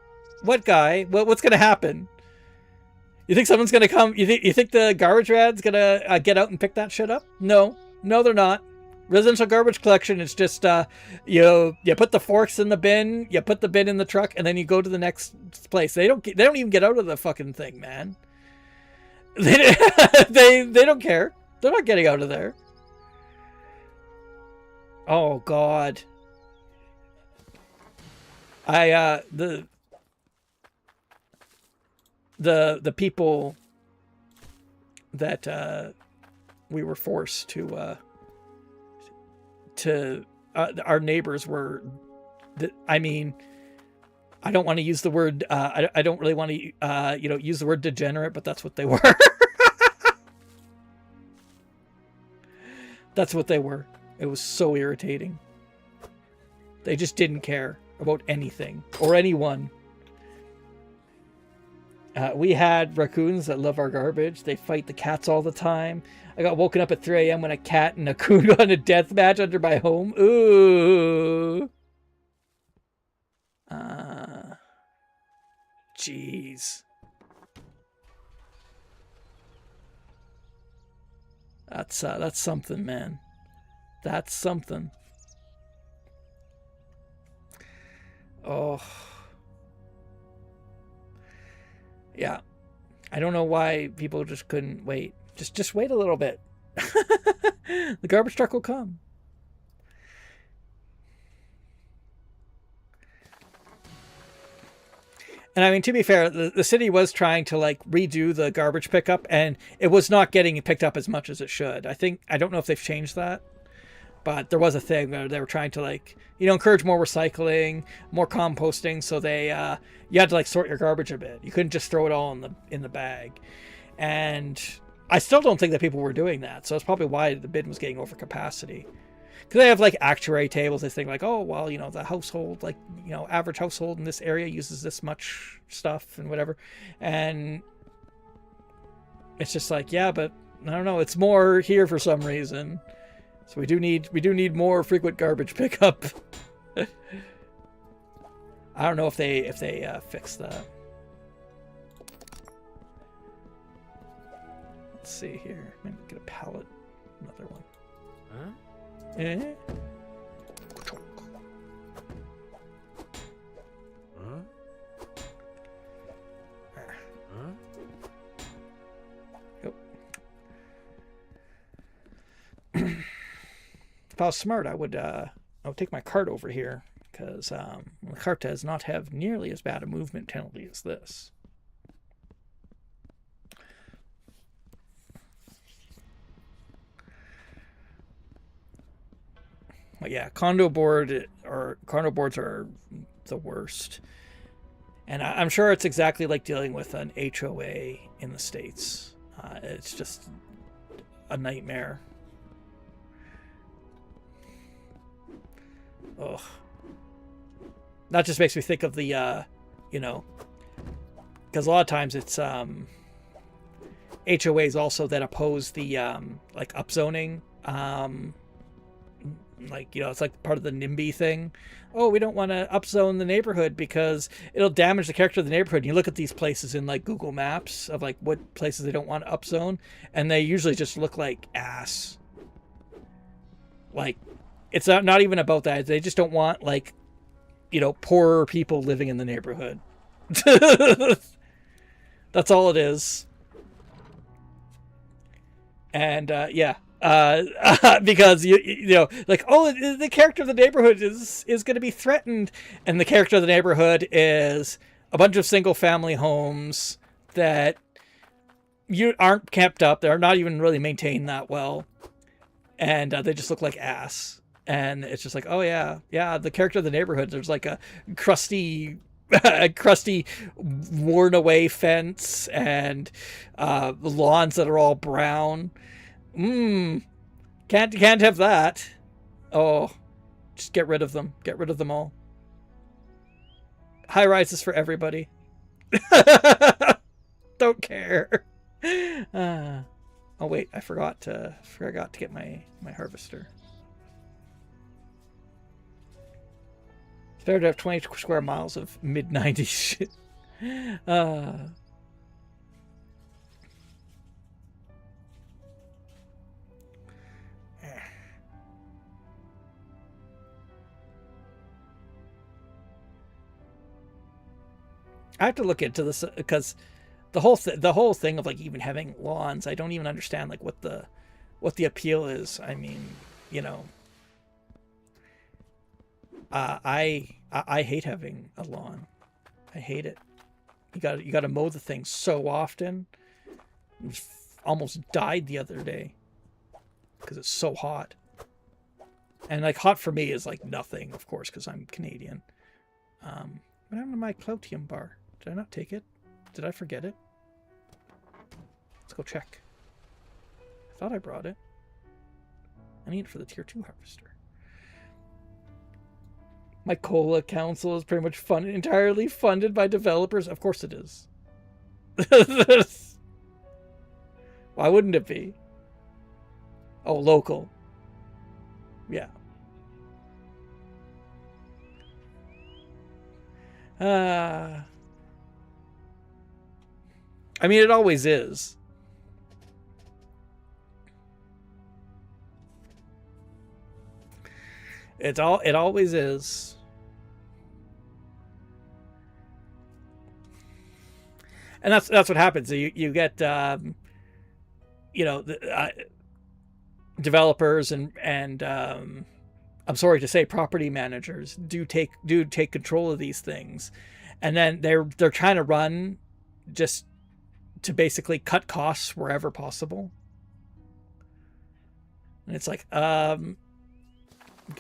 what guy, what's gonna happen? You think someone's gonna come? You think the garbage rad's gonna get out and pick that shit up? No, they're not. Residential garbage collection is just you put the forks in the bin, you put the bin in the truck, and then you go to the next place. They don't even get out of the fucking thing, man. They don't care. They're not getting out of there. Oh God. The people that we were forced to our neighbors were, I mean, I don't want to use the word, I don't really want to, use the word degenerate, but that's what they were. That's what they were. It was so irritating. They just didn't care about anything or anyone. We had raccoons that love our garbage. They fight the cats all the time. I got woken up at 3 a.m. when a cat and a coon got in a death match under my home. Ooh. Jeez. That's something, man. That's something. Oh. Yeah. I don't know why people just couldn't wait. Just wait a little bit. The garbage truck will come. And I mean, to be fair, the city was trying to like redo the garbage pickup, and it was not getting picked up as much as it should. I don't know if they've changed that, but there was a thing where they were trying to like, encourage more recycling, more composting. So they, you had to like sort your garbage a bit. You couldn't just throw it all in the bag. And I still don't think that people were doing that. So that's probably why the bin was getting over capacity. Because they have like actuary tables. They think like, oh, well, the household, like, average household in this area uses this much stuff and whatever. And it's just like, yeah, but I don't know. It's more here for some reason. So we do need more frequent garbage pickup. I don't know if they fix that. Let's see here. Maybe get a pallet. Another one. Huh? Eh? Huh? Huh? Yep. If I was smart, I would take my cart over here, because the cart does not have nearly as bad a movement penalty as this. But yeah, condo boards are the worst. And I'm sure it's exactly like dealing with an HOA in the States. It's just a nightmare. Ugh. That just makes me think of the, because a lot of times it's HOAs also that oppose the like upzoning. It's like part of the NIMBY thing. Oh, we don't want to upzone the neighborhood because it'll damage the character of the neighborhood. And you look at these places in like Google Maps of like what places they don't want to upzone, and they usually just look like ass. Like, it's not even about that. They just don't want like, poorer people living in the neighborhood. That's all it is. And yeah, because you know, like, oh, the character of the neighborhood is going to be threatened, and the character of the neighborhood is a bunch of single family homes that you aren't kept up. They're not even really maintained that well, and they just look like ass. And it's just like, oh yeah, the character of the neighborhood. There's like a crusty, worn away fence, and lawns that are all brown. Can't have that. Oh, just get rid of them. Get rid of them all. High rises for everybody. Don't care. Oh wait, I forgot to get my harvester. It's better to have 20 square miles of mid-90s shit. I have to look into this because the whole thing of like even having lawns, I don't even understand like what the appeal is. I mean, you know, I hate having a lawn. I hate it. You got to mow the thing so often. Almost died the other day because it's so hot. And like hot for me is like nothing, of course, because I'm Canadian. What happened to my Cloutium bar? Did I not take it? Did I forget it? Let's go check. I thought I brought it. I need it for the tier 2 harvester. My cola council is pretty much entirely funded by developers. Of course it is. Why wouldn't it be? Oh, local. Yeah. I mean, it always is. It always is. And that's what happens. You get you know, developers and I'm sorry to say property managers do take control of these things, and then they're trying to run just to basically cut costs wherever possible. And it's like, can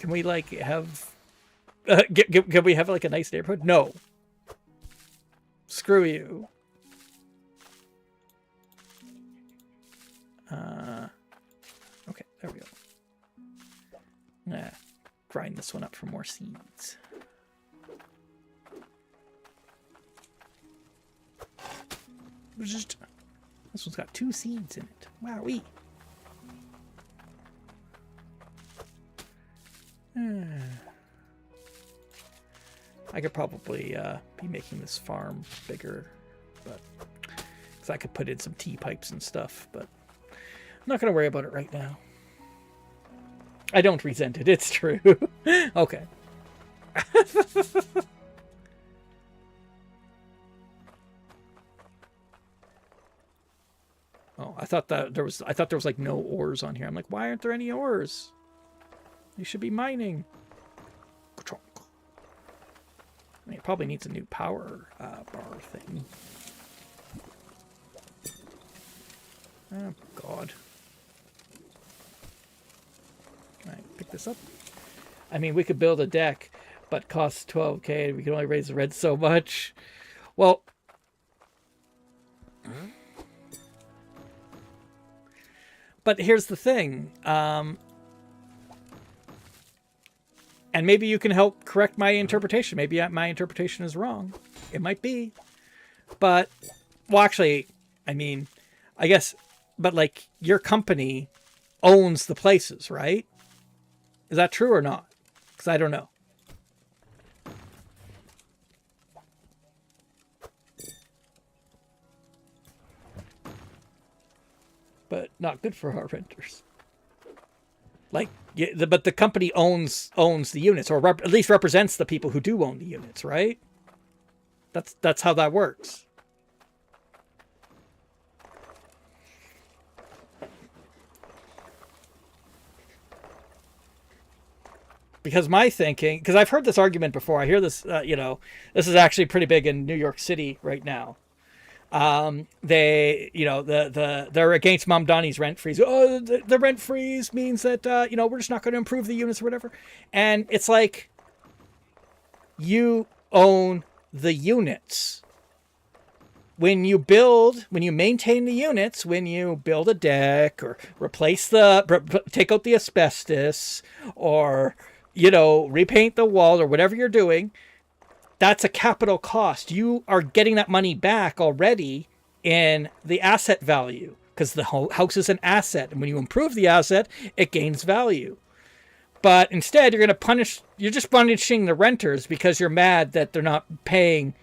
we like have can we have like a nice neighborhood? No. Screw you. Okay, there we go. Grind this one up for more seeds. This one's got 2 seeds in it. Wowee. I could probably be making this farm bigger, but because I could put in some T-pipes and stuff, but I'm not going to worry about it right now. I don't resent it. It's true. Okay. Oh, I thought there was like no ores on here. I'm like, why aren't there any ores? You should be mining. I mean, it probably needs a new power bar thing. Oh, God. Can I pick this up? I mean, we could build a deck, but costs 12k. We can only raise the red so much. Well, but here's the thing. And maybe you can help correct my interpretation. Maybe my interpretation is wrong. It might be. But, well, actually, I mean, I guess, but like your company owns the places, right? Is that true or not? Because I don't know. But not good for our renters. Like, yeah, but the company owns the units, or at least represents the people who do own the units, right? That's how that works. because my thinking, because I've heard this argument before. I hear this, this is actually pretty big in New York City right now. They're against Mom Donnie's rent freeze. Oh, the rent freeze means that, we're just not going to improve the units or whatever. And it's like, you own the units. When you maintain the units, when you build a deck or take out the asbestos or, repaint the wall or whatever you're doing, that's a capital cost. You are getting that money back already in the asset value because the house is an asset. And when you improve the asset, it gains value. But instead, you're just punishing the renters because you're mad that they're not paying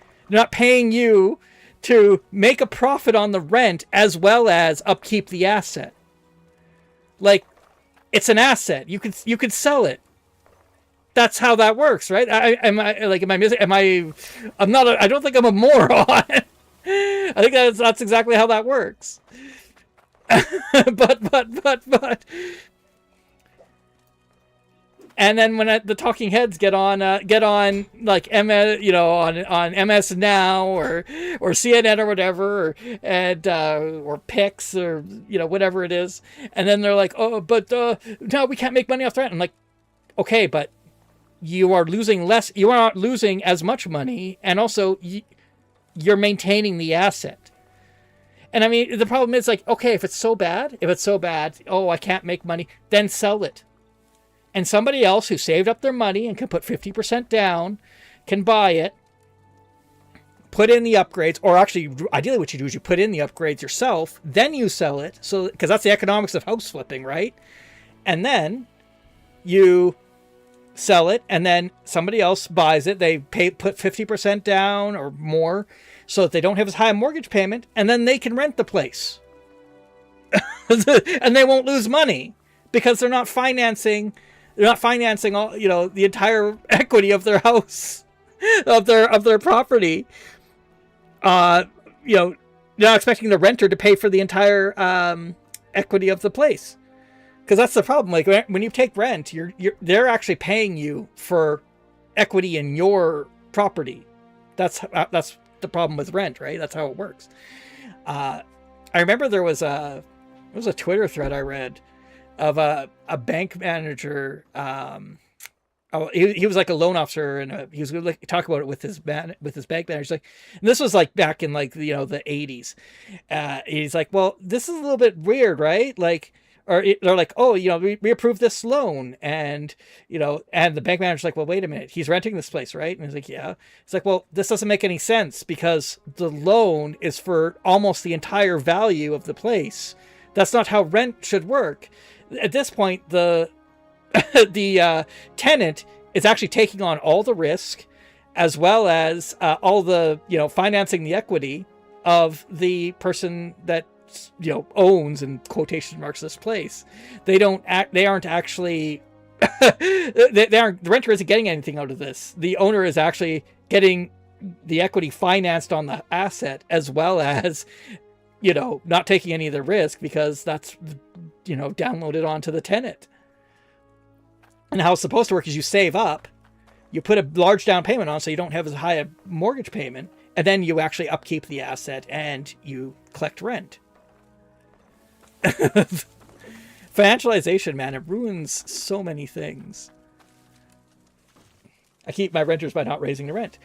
you to make a profit on the rent as well as upkeep the asset. Like, it's an asset. You could sell it. That's how that works, right? I don't think I'm a moron. I think that's exactly how that works. but and then when the talking heads get on like MS, on MS Now or CNN or whatever, or Pix or whatever it is, and then they're like, oh, but no, we can't make money off the rent. I'm like, okay, but you are losing less. You are not losing as much money, and also you're maintaining the asset. And I mean, the problem is like, okay, if it's so bad, oh, I can't make money, then sell it. And somebody else who saved up their money and can put 50% down can buy it, put in the upgrades, or actually, ideally what you do is you put in the upgrades yourself, then you sell it, so because that's the economics of house flipping, right? And then you sell it, and then somebody else buys it, they put 50% down or more, so that they don't have as high a mortgage payment, and then they can rent the place. And they won't lose money, because they're not financing all, the entire equity of their house, of their property. They're not expecting the renter to pay for the entire equity of the place, because that's the problem. Like when you take rent, they're actually paying you for equity in your property. That's the problem with rent, right? That's how it works. I remember there was a Twitter thread I read of a bank manager. He was like a loan officer, and he was going to talk about it with his bank manager. He's like, and this was like back in like the 80s. He's like, well, this is a little bit weird, right? Like, they're like, oh, we approved this loan, and and the bank manager's like, well, wait a minute, he's renting this place, right? And he's like, yeah. It's like, well, this doesn't make any sense because the loan is for almost the entire value of the place. That's not how rent should work. At this point, the tenant is actually taking on all the risk, as well as all the financing the equity of the person that owns, in quotation marks, this place. They aren't actually the renter isn't getting anything out of this. The owner is actually getting the equity financed on the asset, as well as not taking any of the risk, because that's downloaded onto the tenant. And how it's supposed to work is you save up, you put a large down payment on so you don't have as high a mortgage payment, and then you actually upkeep the asset and you collect rent. Financialization, man, it ruins so many things. I keep my renters by not raising the rent,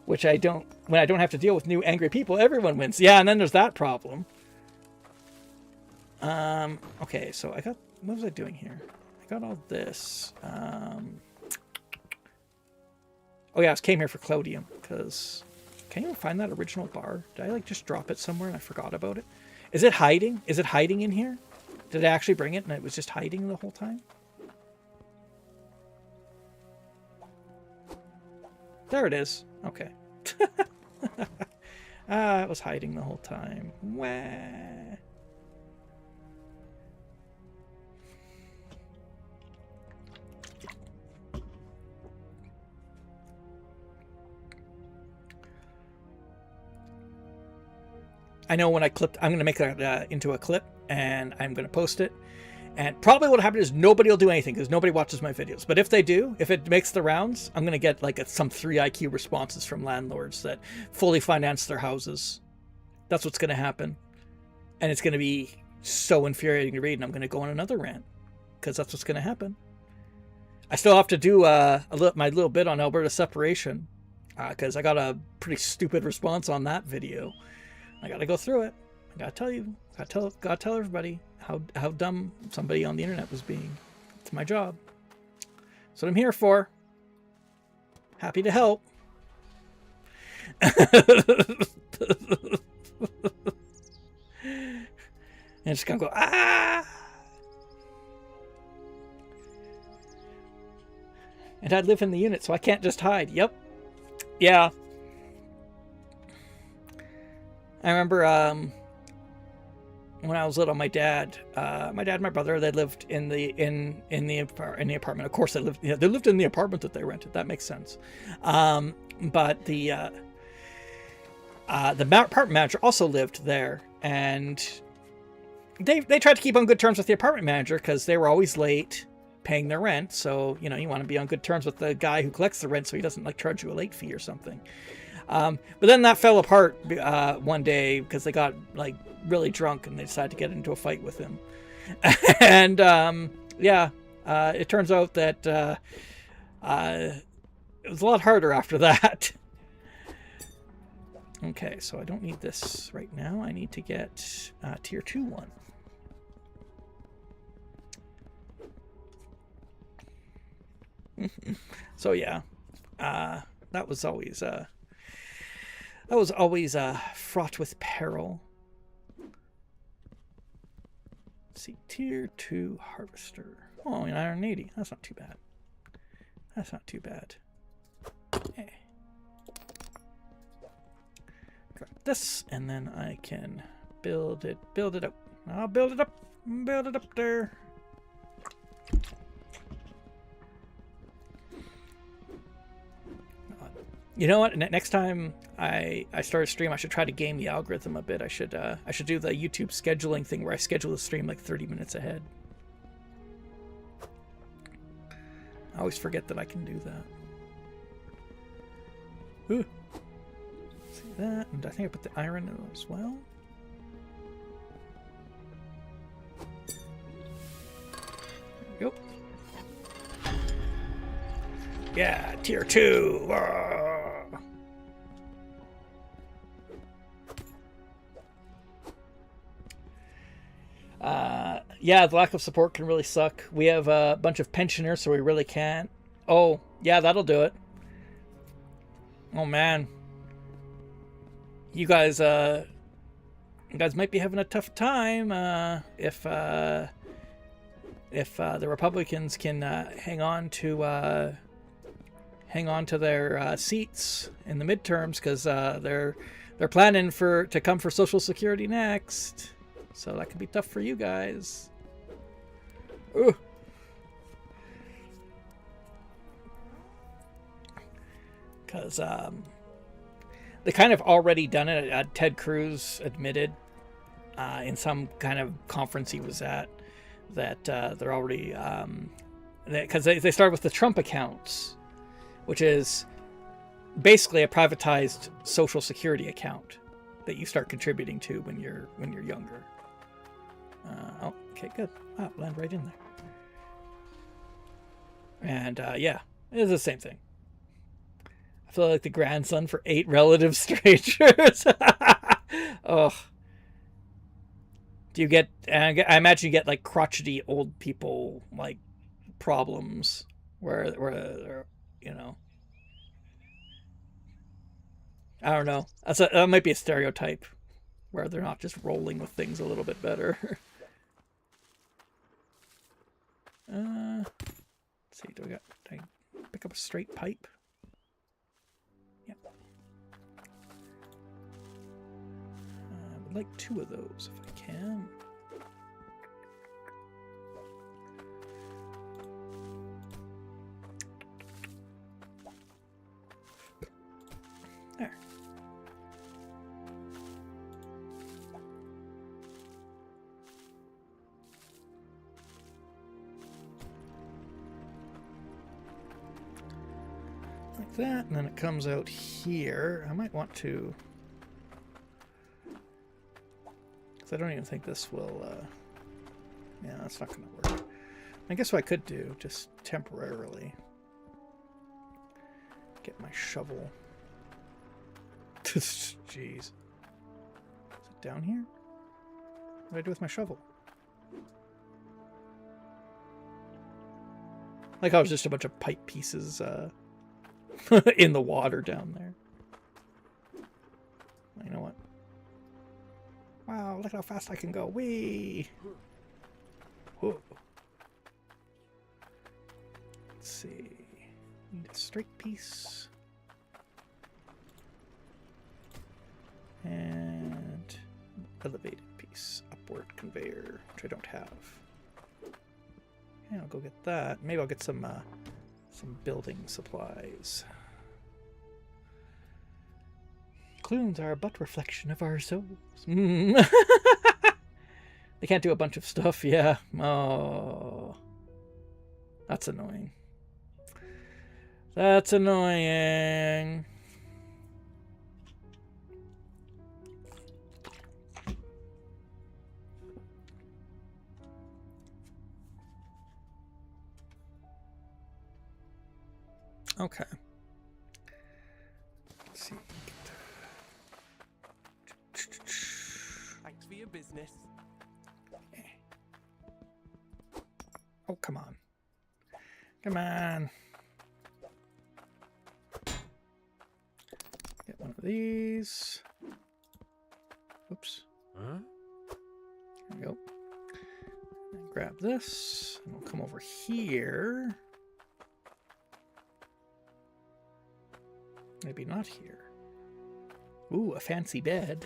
which I don't. When I don't have to deal with new angry people, everyone wins. Yeah, and then there's that problem. Okay, so what was I doing here? I got all this. Oh yeah, I came here for Cloudium, because can you find that original bar? Did I just drop it somewhere and I forgot about it? Is it hiding? Is it hiding in here? Did I actually bring it and it was just hiding the whole time? There it is. Okay. It was hiding the whole time. Wah. I know when I'm going to make that into a clip, and I'm going to post it. And probably what happened is nobody will do anything because nobody watches my videos. But if they do, if it makes the rounds, I'm going to get like some 3 IQ responses from landlords that fully finance their houses. That's what's going to happen. And it's going to be so infuriating to read. And I'm going to go on another rant because that's what's going to happen. I still have to do my little bit on Alberta separation because I got a pretty stupid response on that video. I got to go through it. I got to tell you. Gotta tell everybody how dumb somebody on the internet was being. It's my job. That's what I'm here for. Happy to help. And it's gonna go, ah! And I live in the unit, so I can't just hide. Yep. Yeah. I remember when I was little, my dad and my brother, they lived in the apartment. Of course, they lived in the apartment that they rented. That makes sense. But the apartment manager also lived there, and they tried to keep on good terms with the apartment manager because they were always late paying their rent. So you want to be on good terms with the guy who collects the rent, so he doesn't like charge you a late fee or something. But then that fell apart one day because they got like really drunk and they decided to get into a fight with him. And it turns out that it was a lot harder after that. Okay, so I don't need this right now. I need to get tier 2 one. So yeah, that was always fraught with peril. Let's see, tier 2 harvester. Oh, an iron 80. That's not too bad. That's not too bad. Okay. Grab this, and then I can build it up. I'll build it up there. You know what? Next time I start a stream, I should try to game the algorithm a bit. I should do the YouTube scheduling thing where I schedule the stream like 30 minutes ahead. I always forget that I can do that. Ooh. See that? And I think I put the iron in as well. There we go. Yeah, tier 2. Yeah, the lack of support can really suck. We have a bunch of pensioners, so we really can't. Oh, yeah, that'll do it. Oh man, you guys might be having a tough time if the Republicans can hang on to their seats in the midterms, because they're planning to come for Social Security next. So that could be tough for you guys. Ooh. Because they kind of already done it. Ted Cruz admitted in some kind of conference he was at that they're already... because they started with the Trump accounts, which is basically a privatized Social Security account that you start contributing to when you're younger. Oh, okay, good. Ah, land right in there. And yeah, it's the same thing. I feel like the grandson for 8 relative strangers. Oh, do you get? I imagine you get like crotchety old people like problems where I don't know. That might be a stereotype where they're not just rolling with things a little bit better. Let's see, do I pick up a straight pipe? Yeah. I would like 2 of those if I can. There. like that, and then it comes out here. I might want to... because I don't even think this will... yeah, that's not going to work. I guess what I could do, just temporarily, get my shovel. Jeez. Is it down here? What do I do with my shovel? Like I was just a bunch of pipe pieces in the water down there. You know what? Wow, look at how fast I can go. Whee! Whoa. Let's see. Need a straight piece. And elevated piece. Upward conveyor, which I don't have. Yeah, I'll go get that. Maybe I'll get some building supplies. Clunes are a butt reflection of our souls. They can't do a bunch of stuff, yeah. Oh. That's annoying. That's annoying. Okay. Let's see. Thanks for your business. Oh, come on. Come on. Get one of these. Oops. Huh? There we go. And grab this. And we'll come over here. Maybe not here. Ooh, a fancy bed.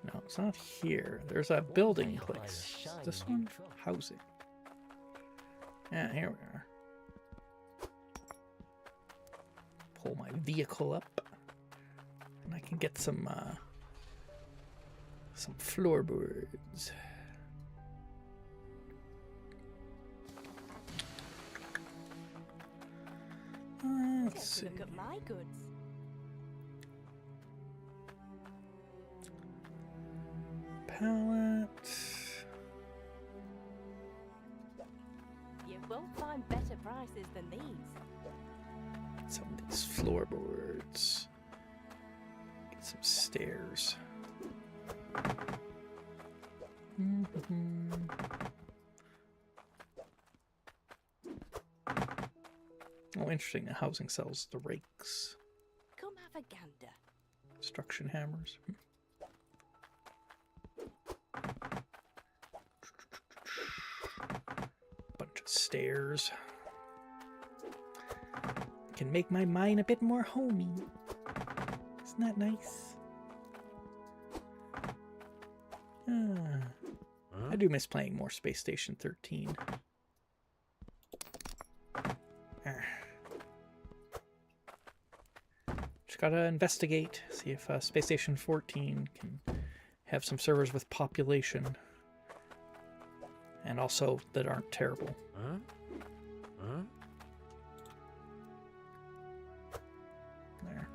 No, it's not here. There's a building place. Is this one? Housing. Yeah, here we are. Pull my vehicle up. And I can get some floorboards. Let's see. Look at my goods. Pallet. You won't find better prices than these. Some of these floorboards. Get some stairs. Oh, interesting. The housing sells the rakes. Come have a gander. Construction hammers. Bunch of stairs. Can make my mind a bit more homey. Isn't that nice? I do miss playing more Space Station 13. Just gotta investigate, see if Space Station 14 can have some servers with population. And also that aren't terrible. Huh? Huh? There.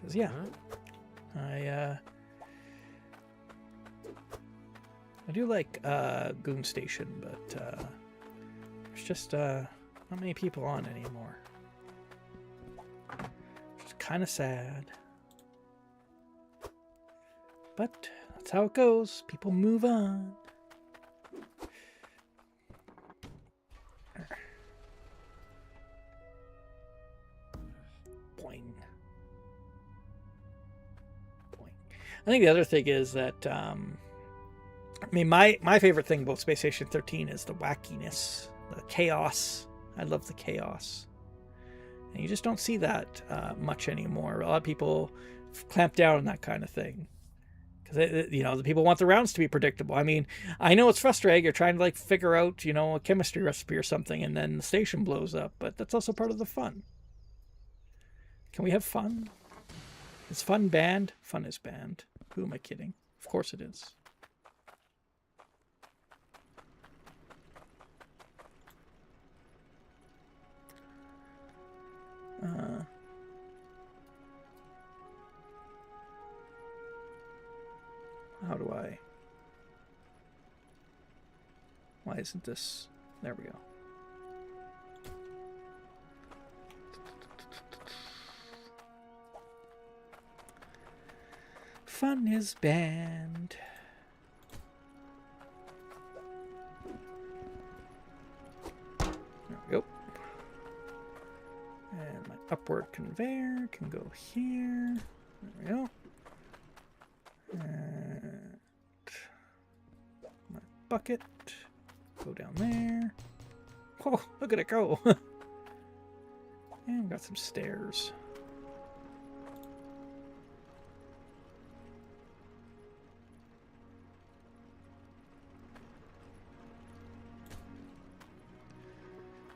Because, yeah, I do like Goon Station, but there's just not many people on anymore. Which is kind of sad. But that's how it goes. People move on. Boing. Boing. I think the other thing is that, I mean, my favorite thing about Space Station 13 is the wackiness, the chaos. I love the chaos. And you just don't see that much anymore. A lot of people clamp down on that kind of thing. Because, you know, the people want the rounds to be predictable. I mean, I know it's frustrating. You're trying to, like, figure out, you know, a chemistry recipe or something, and then the station blows up. But that's also part of the fun. Can we have fun? Is fun banned? Fun is banned. Who am I kidding? Of course it is. How do I... Why isn't this... There we go. Fun is banned. There we go. And my upward conveyor can go here. There we go. And my bucket, go down there. Oh, look at it go. And we got some stairs.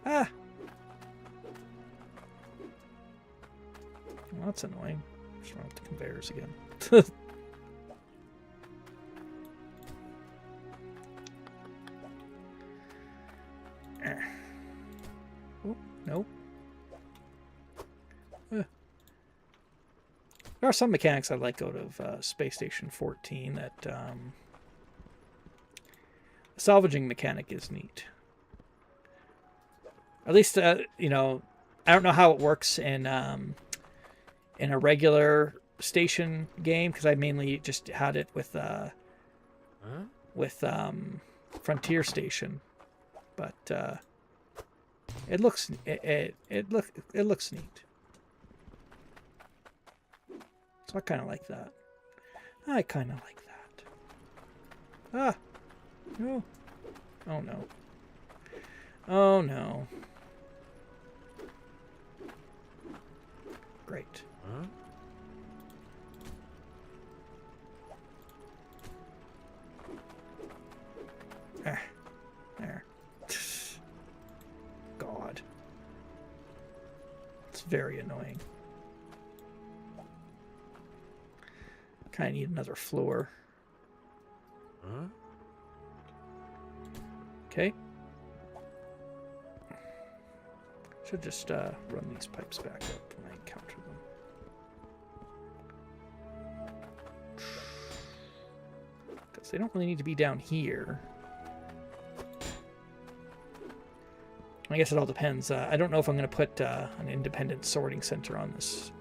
Ah! Well, that's annoying. What's wrong with the conveyors again? Oh, no. There are some mechanics I like out of Space Station 14 that the salvaging mechanic is neat. At least, you know, I don't know how it works in a regular station game, because I mainly just had it with Frontier Station, but it looks neat. So I kind of like that. I kind of like that. Ah, no, oh no, oh no. Great. Huh? There. God. It's very annoying. Kind of need another floor. Huh? Okay. Should just run these pipes back up when I encounter them. Because they don't really need to be down here. I guess it all depends. I don't know if I'm going to put an independent sorting center on this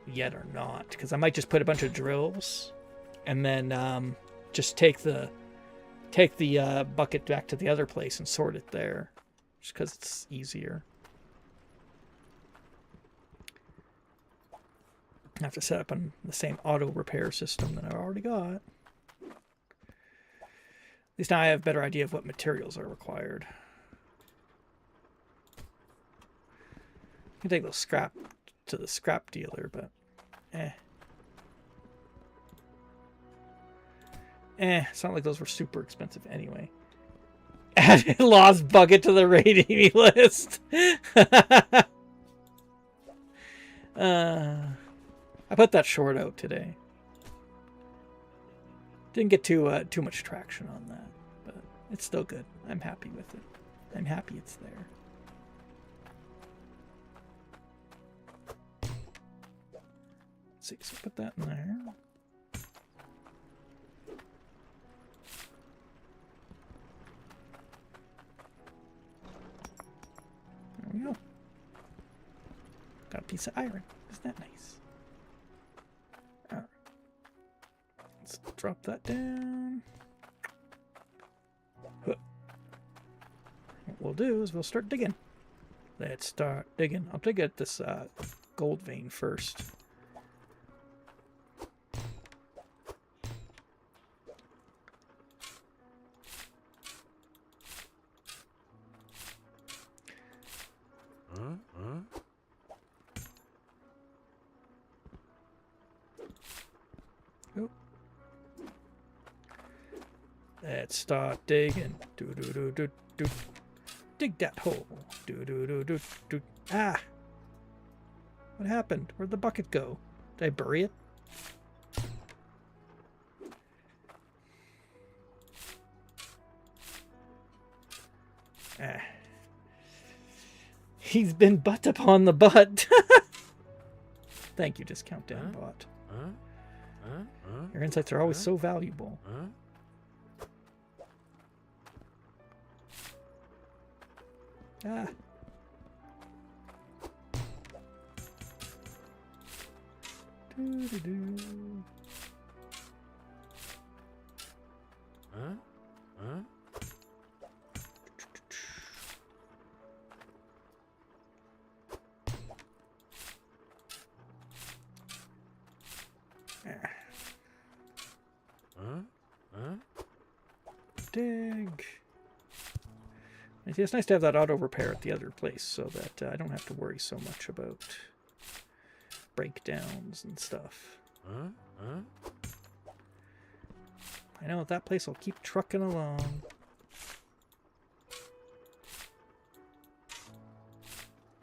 yet or not, because I might just put a bunch of drills and then just take the bucket back to the other place and sort it there, just because it's easier. I have to set up on the same auto repair system that I already got. At least now I have a better idea of what materials are required. I can take those scrap to the scrap dealer, but it's not like those were super expensive anyway. Added lost bucket to the rating list. I put that short out today. Didn't get too much traction on that, but it's still good. I'm happy with it. I'm happy it's there. Let's see, so put that in there. There we go. Got a piece of iron. Isn't that nice? Alright. Let's drop that down. Huh. What we'll do is we'll start digging. Let's start digging. I'll dig at this gold vein first. Let's start digging. Do do do do do. Dig that hole. Do do do do do. Ah! What happened? Where'd the bucket go? Did I bury it? Ah. He's been butt upon the butt. Thank you, Discount Down Bot. Your insights are always so valuable. Huh? Ah. Doo-doo-doo. Huh? Huh? Huh? Huh? Dig. It's nice to have that auto repair at the other place so that I don't have to worry so much about breakdowns and stuff. Huh? Huh? I know that place will keep trucking along.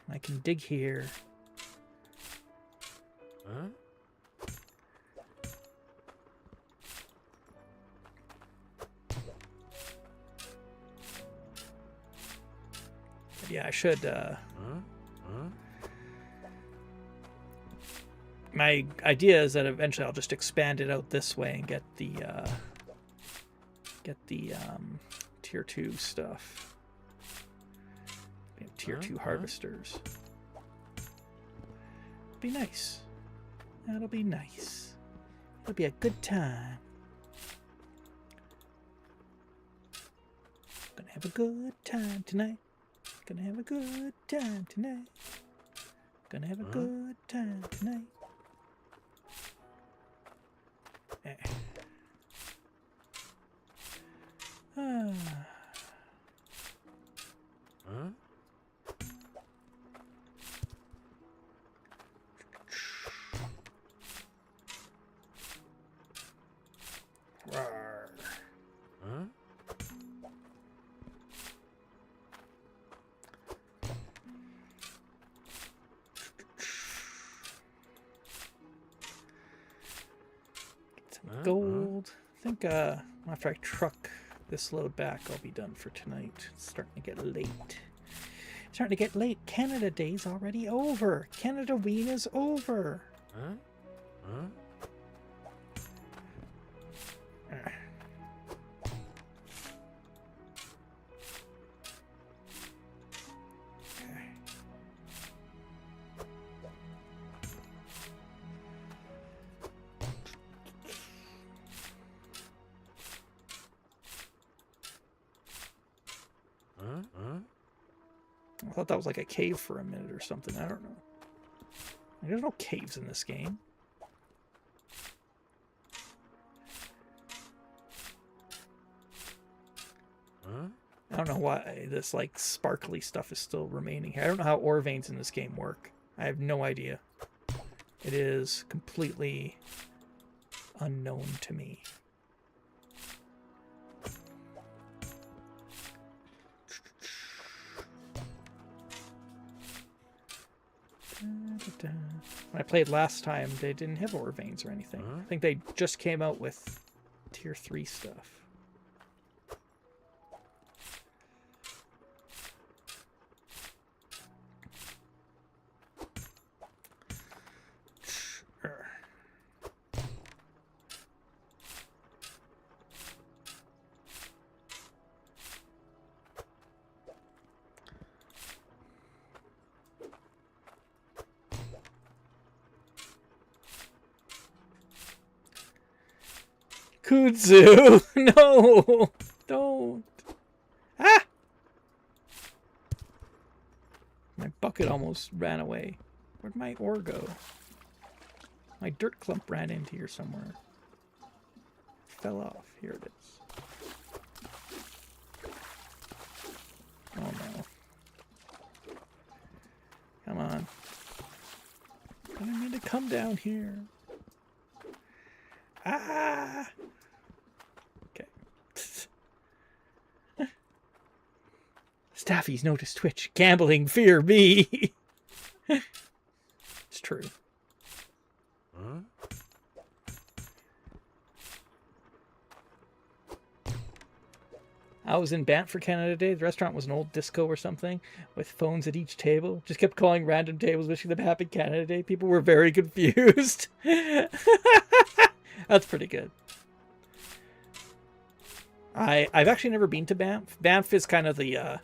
I can dig here. Huh? Yeah, I should. Huh? Huh? My idea is that eventually I'll just expand it out this way and get the tier 2 stuff. Tier 2 harvesters. Be nice. That'll be nice. It'll be a good time. Gonna have a good time tonight. Gonna have a good time tonight. Gonna have a good time tonight. Eh. Ah. Huh? Rawr. Huh? Some gold. I think after I truck this load back, I'll be done for tonight. It's starting to get late. Starting to get late. Canada Day's already over. Canadaween is over. Huh? Huh? Ah. Huh? Huh? I thought that was like a cave for a minute or something. I don't know. There's no caves in this game. Huh? I don't know why this like sparkly stuff is still remaining here. I don't know how ore veins in this game work. I have no idea. It is completely unknown to me. When I played last time, they didn't have ore veins or anything. I think they just came out with tier 3 stuff. Sure. Kudzu! No! Don't! Ah! My bucket almost ran away. Where'd my ore go? My dirt clump ran into here somewhere. Fell off. Here it is. Oh no. Come on. I didn't mean to come down here. Ah! Okay. Staffies notice Twitch. Gambling fear me. It's true. Huh? I was in Banff for Canada Day. The restaurant was an old disco or something with phones at each table. Just kept calling random tables, wishing them happy Canada Day. People were very confused. That's pretty good. I've actually never been to Banff. Banff is kind of the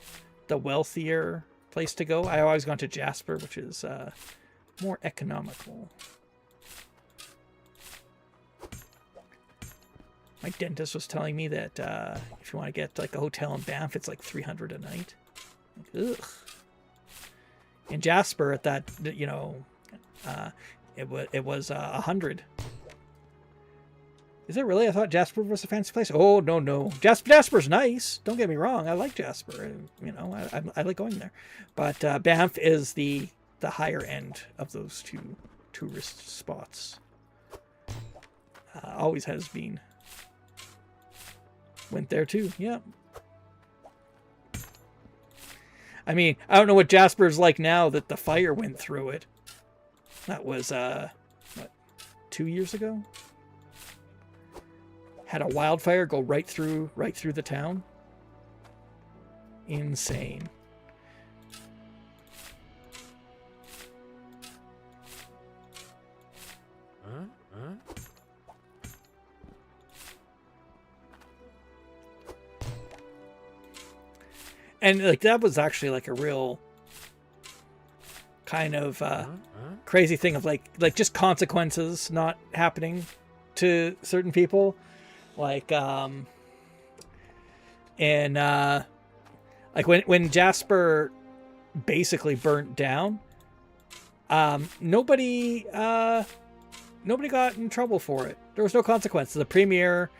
wealthier place to go. I always gone to Jasper, which is more economical. My dentist was telling me that if you want to get like a hotel in Banff, it's like $300 a night. Like, ugh. In Jasper, at that, you know, it was 100. Is it really? I thought Jasper was a fancy place. Oh no. Jasper's nice. Don't get me wrong. I like Jasper. You know, I like going there. But Banff is the higher end of those two tourist spots. Always has been. Went there too. Yeah. I mean, I don't know what Jasper's like now that the fire went through it. That was what, 2 years ago? Had a wildfire go right through the town. Insane. And like that was actually like a real kind of crazy thing of like just consequences not happening to certain people, like and like when Jasper basically burnt down, nobody got in trouble for it. There was no consequences. The premier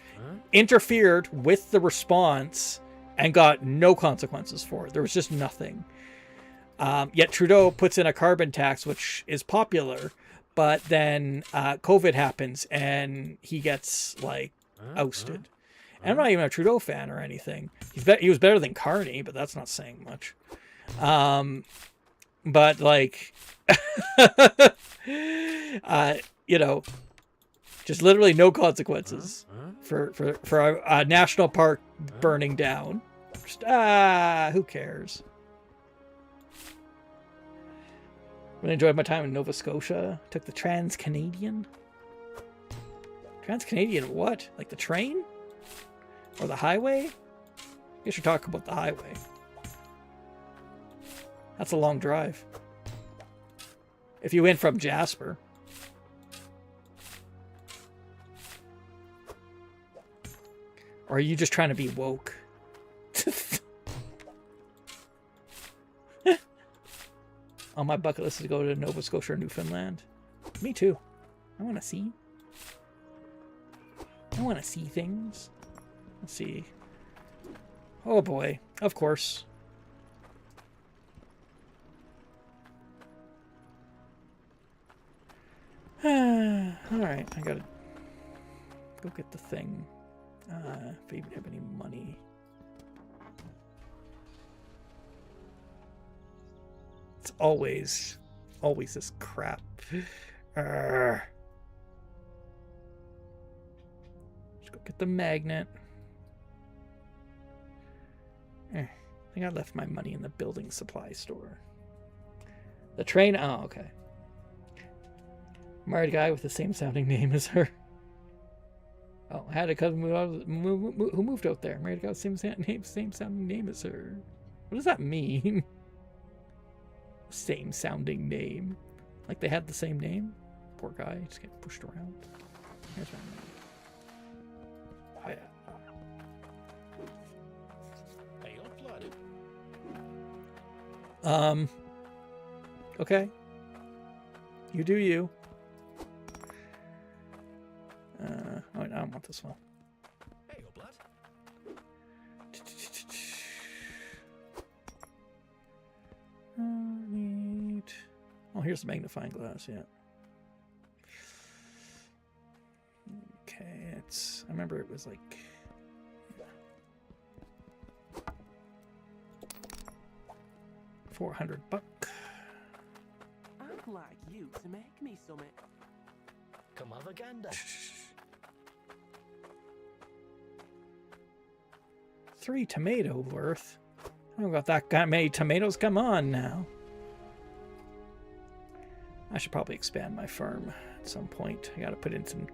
interfered with the response and got no consequences for it. There was just nothing. Yet Trudeau puts in a carbon tax, which is popular, but then COVID happens and he gets like ousted. And I'm not even a Trudeau fan or anything. He was better than Carney, but that's not saying much. But like, you know, just literally no consequences for a national park burning down. Just, who cares? Really enjoyed my time in Nova Scotia. Took the Trans-Canadian. Trans-Canadian what? Like the train? Or the highway? I guess you're talking about the highway. That's a long drive. If you went from Jasper. Or are you just trying to be woke? On my bucket list is to go to Nova Scotia or Newfoundland. Me too. I want to see. I want to see things. Let's see. Oh boy. Of course. Alright, I gotta go get the thing. If I even have any money. It's always this crap. Let's go get the magnet. I think I left my money in the building supply store. The train. Oh, okay. Married guy with the same sounding name as her. Oh, I had a cousin who moved out there. Married a guy with the same sounding name as her. What does that mean? Same sounding name. Like they had the same name? Poor guy, just getting pushed around. Here's my name. Oh, yeah. Hey, upload it. Okay. You do you. Oh, I don't want this one. Hey, upload. Neat. Oh, here's the magnifying glass, yeah. Okay, I remember it was like... $400. I'd like you to make me something. Come have a gander. 3 tomato worth. I don't got that many tomatoes. Come on now. I should probably expand my farm at some point. I got to put in some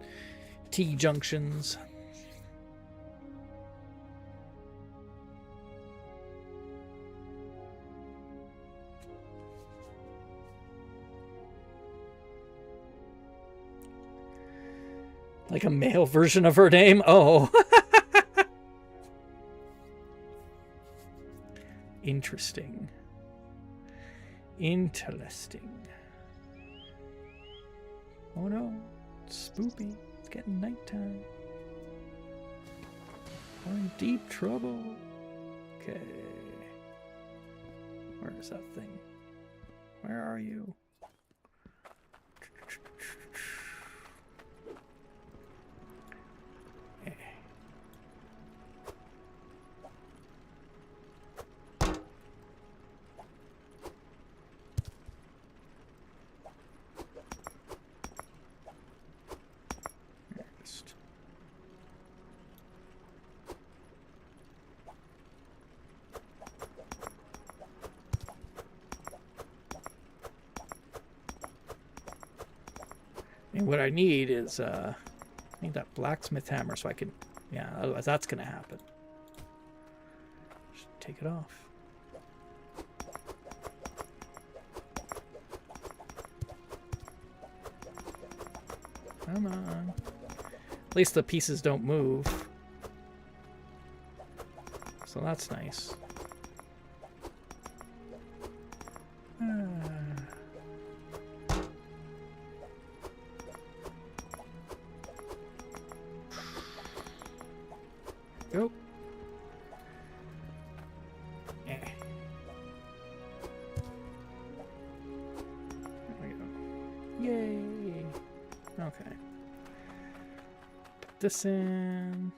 T-junctions. Like a male version of her name? Oh. Interesting. Interesting. Oh no. It's spoopy. It's getting nighttime. I'm in deep trouble. Okay. Where is that thing? Where are you? And what I need is, I need that blacksmith hammer so I can, yeah, otherwise that's going to happen. Just take it off. Come on. At least the pieces don't move. So that's nice. Go. There we go. Yay. Okay. Put this in.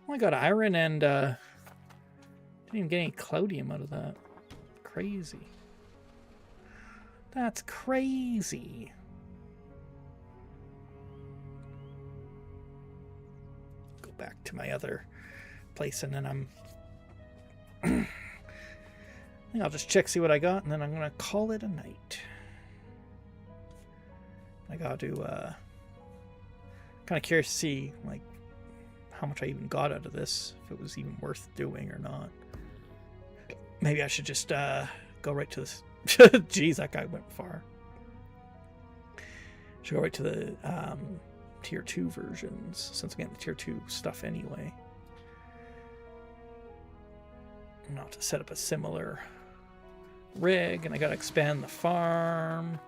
Oh, I got iron and didn't even get any cloudium out of that. Crazy. That's crazy. Back to my other place, and then I think I'll just check, see what I got, and then I'm gonna call it a night. I gotta do kind of curious to see like how much I even got out of this, if it was even worth doing or not. Maybe I should just go right to this. Jeez, that guy went far. Should go right to the tier 2 versions, since I'm getting the tier 2 stuff anyway. Not to set up a similar rig, and I gotta expand the farm.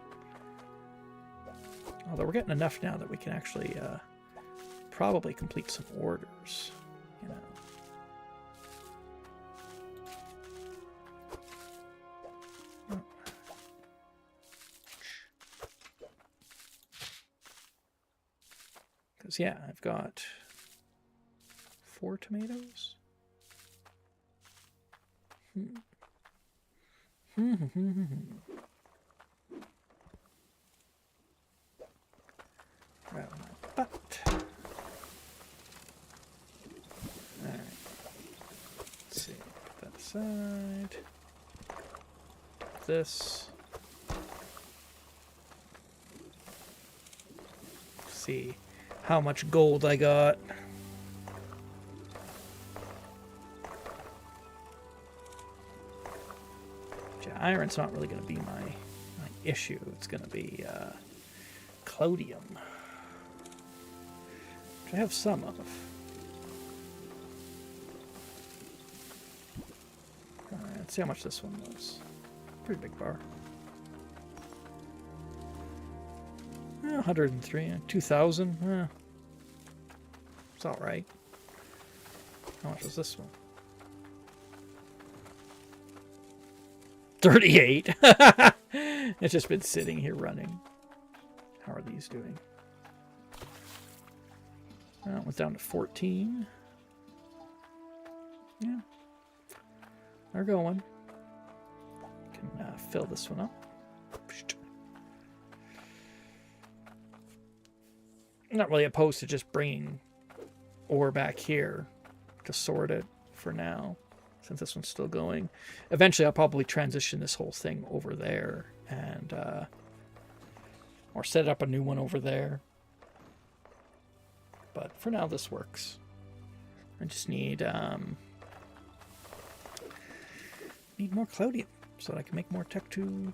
Although we're getting enough now that we can actually probably complete some orders, you know. Yeah, I've got 4 tomatoes. Grab my butt. Alright. Let's see. Put that aside. This. Let's see how much gold I got. Yeah, iron's not really going to be my issue. It's going to be cloudium, which I have some of. Alright, let's see how much this one was. Pretty big bar. 103, 2,000. It's all right. How much was this one? 38. It's just been sitting here running. How are these doing? That went down to 14. Yeah, they're going. Can fill this one up. I'm not really opposed to just bringing ore back here to sort it for now, since this one's still going. Eventually, I'll probably transition this whole thing over there, and or set up a new one over there. But for now, this works. I just need more cloudium so that I can make more tier 2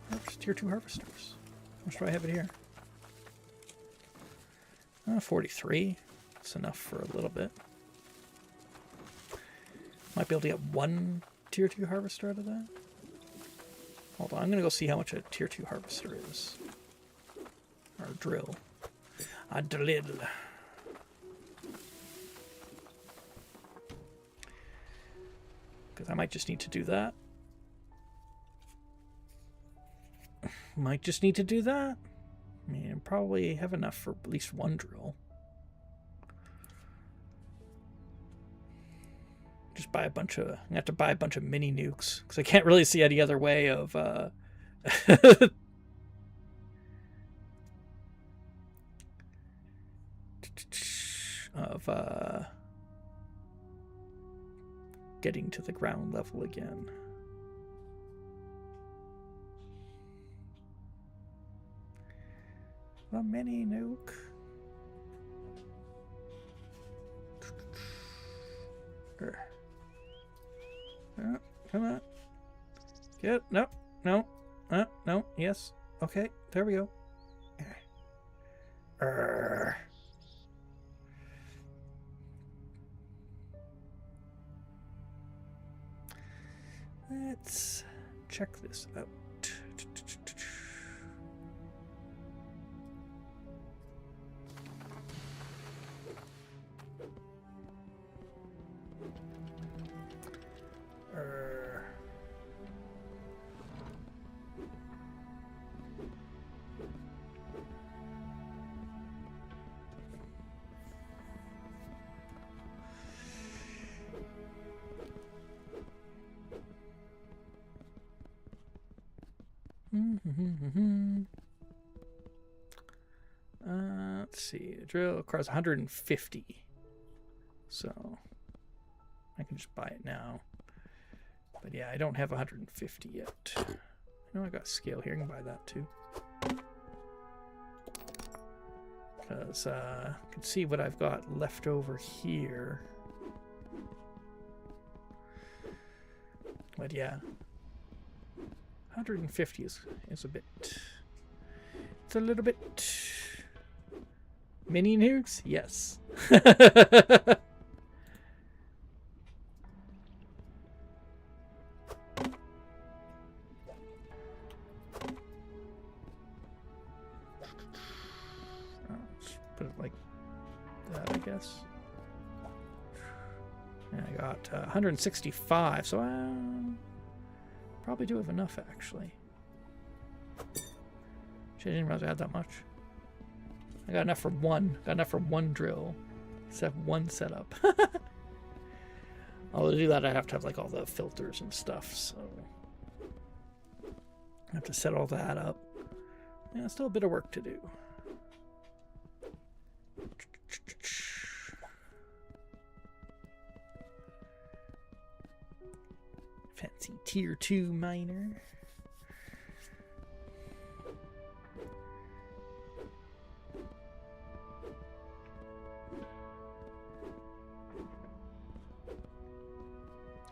harvesters. How much do I have it here? 43. That's enough for a little bit. Might be able to get one tier 2 harvester out of that. Hold on, I'm going to go see how much a tier 2 harvester is. Or drill. A drill. Because I might just need to do that. Might just need to do that. I mean, probably have enough for at least one drill. Just buy a bunch of... I'm going to have to buy a bunch of mini nukes. Because I can't really see any other way of... getting to the ground level again. A mini nuke. Come on. Get no. No. Yes. Okay. There we go. Let's check this out. Let's see. The drill requires 150. So I can just buy it now. But yeah, I don't have 150 yet. I know I got a scale here. I can buy that too. Because I can see what I've got left over here. But yeah. 150 is a bit... It's a little bit... Mini nukes? Yes. Just put it like that, I guess. And I got 165, so probably do have enough, actually. Shit, I didn't realize I had that much. I got enough for one. Got enough for one drill. Except one setup. Although to do that, I have to have like all the filters and stuff, so I have to set all that up. Yeah, still a bit of work to do. Fancy tier 2 miner.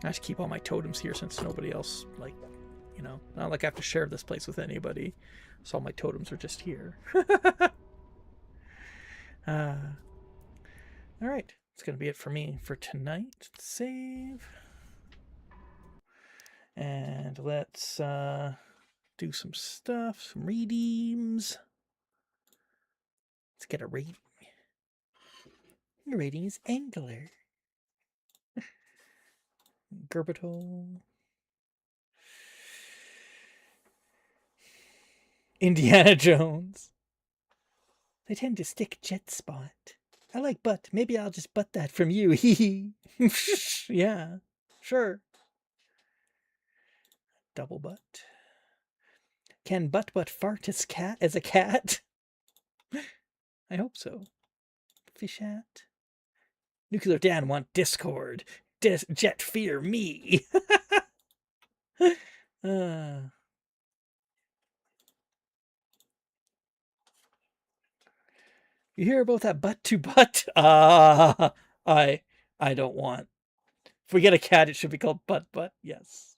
I just keep all my totems here since nobody else, like, you know, not like I have to share this place with anybody. So all my totems are just here. All right, that's going to be it for me for tonight. Let's save. And let's do some stuff, some redeems. Let's get a rating. Your rating is Angler. Gerbitol. Indiana Jones. They tend to stick jet spot. I like butt. Maybe I'll just butt that from you. Hee hee. Yeah, sure. Double butt. Can butt fart as a cat? I hope so. Fish hat. Nuclear Dan want Discord. Jet fear me. You hear about that butt to butt? I don't want. If we get a cat, it should be called Butt Butt. Yes.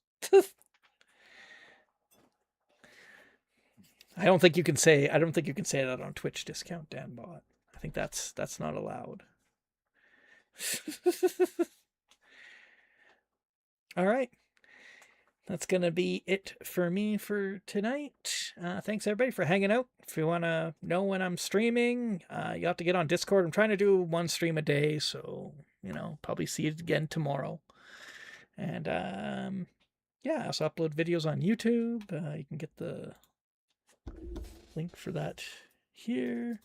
I don't think you can say that on Twitch discount, Danbot. I think that's not allowed. All right. That's going to be it for me for tonight. Thanks, everybody, for hanging out. If you want to know when I'm streaming, you have to get on Discord. I'm trying to do one stream a day, so, probably see it again tomorrow. And, yeah, I also upload videos on YouTube. You can get the link for that here.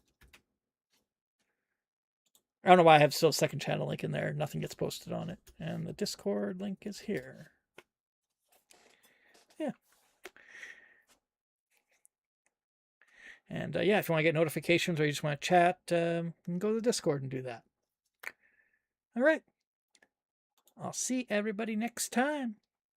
I don't know why I have still a second channel link in there. Nothing gets posted on it. And the Discord link is here. Yeah. And yeah, if you want to get notifications or you just want to chat, you can go to the Discord and do that. All right. I'll see everybody next time.